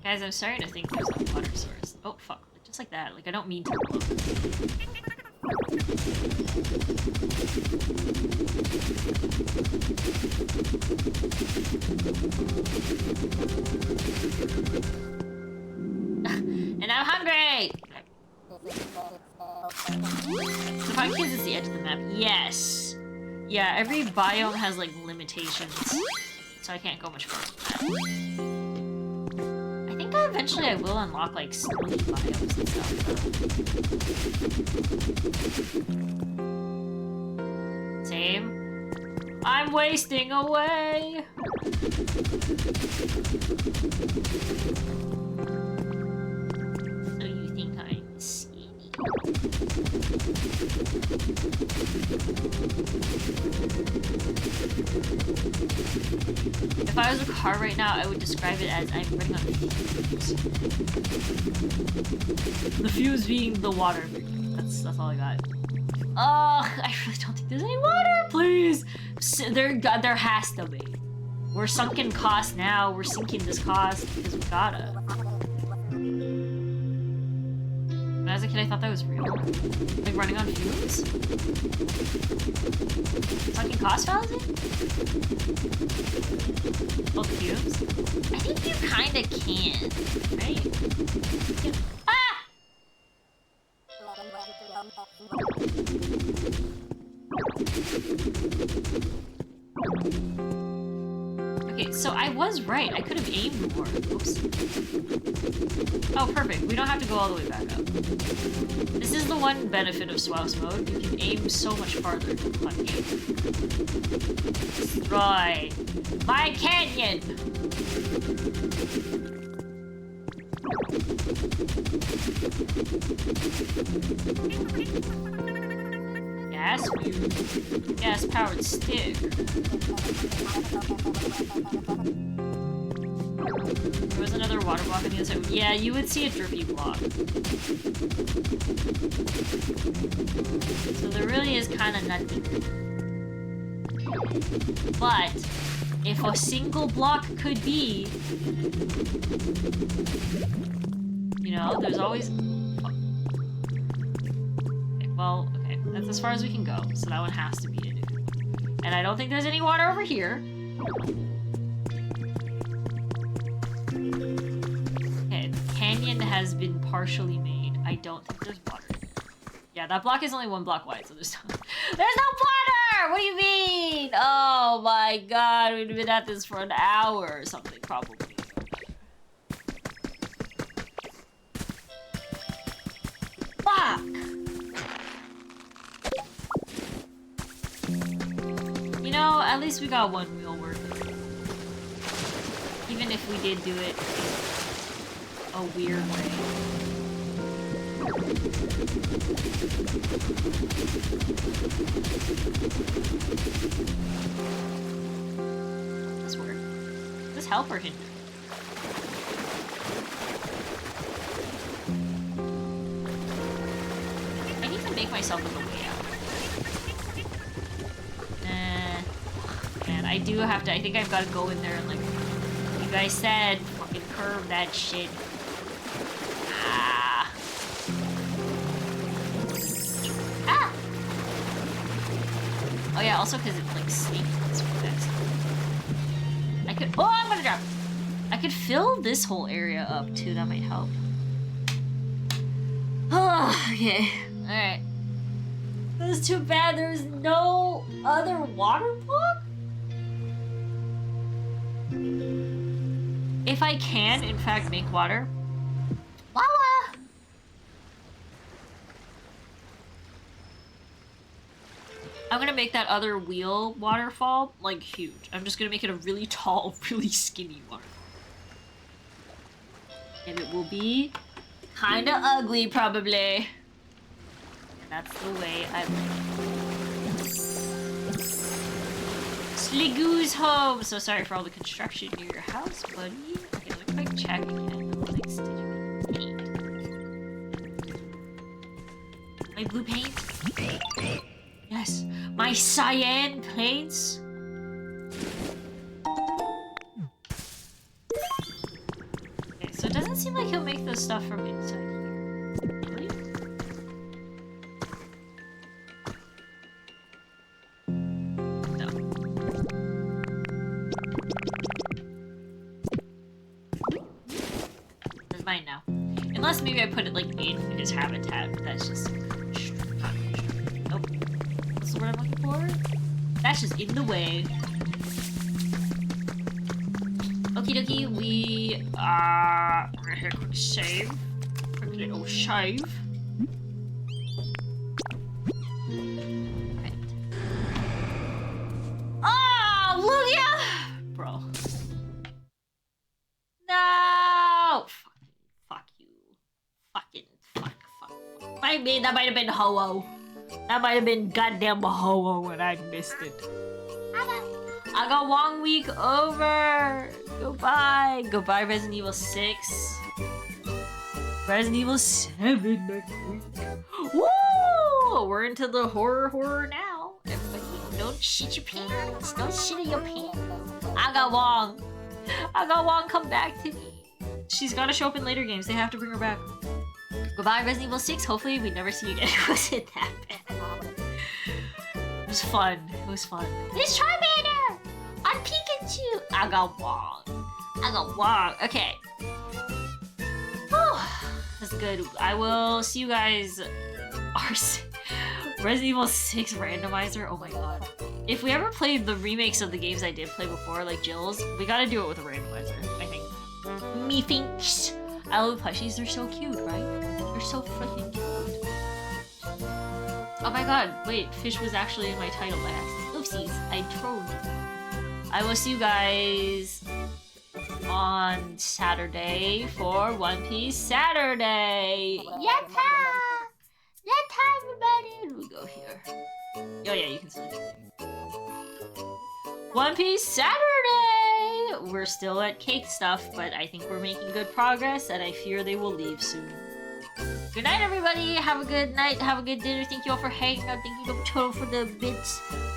Guys, I'm starting to think there's a water source. Oh, fuck. Just like that. Like, I don't mean to look. And I'm hungry! So Pine Kids is the edge of the map. Yes. Yeah, every biome has like limitations, so I can't go much further than that. I think eventually I will unlock like snowy biomes and stuff. Same. I'm wasting away. So you think I'm skinny? If I was a car right now, I would describe it as I'm running on fumes. The fuse being the water. That's all I got. I really don't think there's any water. Please, there has to be. We're sunken cost now. We're sinking this cost because we gotta. When I was a kid, I thought that was real. Like running on fumes? Sunken cost fallacy? Oh, fumes? I think you kinda can, right? Yeah. Ah! Okay, so I was right. I could have aimed more. Oops. Oh, perfect. We don't have to go all the way back up. This is the one benefit of Swouse mode. You can aim so much farther to punch. Destroy my canyon! Gas-powered stick. There was another water block on the other side. Yeah, you would see a drippy block. So there really is kind of nothing. But if a single block could be, you know, there's always. Okay, well, okay, that's as far as we can go. So that one has to be a new one. And I don't think there's any water over here. Okay, the canyon has been partially made. I don't think there's water. Yeah, that block is only 1 block wide, so there's no water! What do you mean? Oh my god, we've been at this for an hour or something, probably. Fuck! You know, at least we got 1 wheel worth. Even if we did do it in a weird way. This work. Does this help or hinder? I need to make myself a way out. And I do have to. I think I've got to go in there and like you guys said, fucking curve that shit. Oh yeah, also because it's like sneaky. I could. Oh, I'm gonna drop. I could fill this whole area up too. That might help. Oh, okay. All right. This is too bad. There's no other water block. If I can, in fact, make water. Wawa. I'm gonna make that other wheel waterfall, like, huge. I'm just gonna make it a really tall, really skinny waterfall. And it will be kinda ugly, probably. And that's the way I like it. Sligoo's home! So sorry for all the construction near your house, buddy. Okay, let me check again. Like, did you paint? My blue paint? Yes, my cyan plates. Okay, so it doesn't seem like he'll make the stuff from inside here. Really? No. It's mine now. In Unless maybe I put it like in his habitat, but that's just not constructed. Nope. What's the word I'm looking for? That's just in the way. Okie dokie, we we're gonna quick save. Quick little save. Right. Oh, look ya! Bro. No! Fuck you. Fuck. That might have been Ho-Oh. That might have been goddamn Ho-Oh and I missed it. I got 1 week over. Goodbye. Goodbye, Resident Evil 6. Resident Evil 7 next week. Woo! We're into the horror now. Everybody, don't shit your pants. Don't shit in your pants. I got Wong, come back to me. She's gotta show up in later games. They have to bring her back. Goodbye, Resident Evil 6. Hopefully we never see you again. Was it that bad? It was fun. It's Charmander! On Pikachu! I got Wong. Okay. Whew. That's good. I will see you guys. Resident Evil 6 randomizer. Oh my god. If we ever played the remakes of the games I did play before, like Jill's, we gotta do it with a randomizer, I think. Me thinks. I love plushies. They're so cute, right? They're so freaking cute. Oh my god. Wait, Fish was actually in my title by accident. Oopsies. I trolled. I will see you guys on Saturday for One Piece Saturday. Yatta! Yatta, everybody! We go here. Oh yeah, you can still do it. One Piece Saturday! We're still at cake stuff, but I think we're making good progress, and I fear they will leave soon. Good night, everybody! Have a good night, have a good dinner. Thank you all for hanging out. Thank you for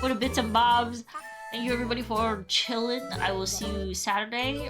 the bits and bobs. Thank you everybody for chilling. I will see you Saturday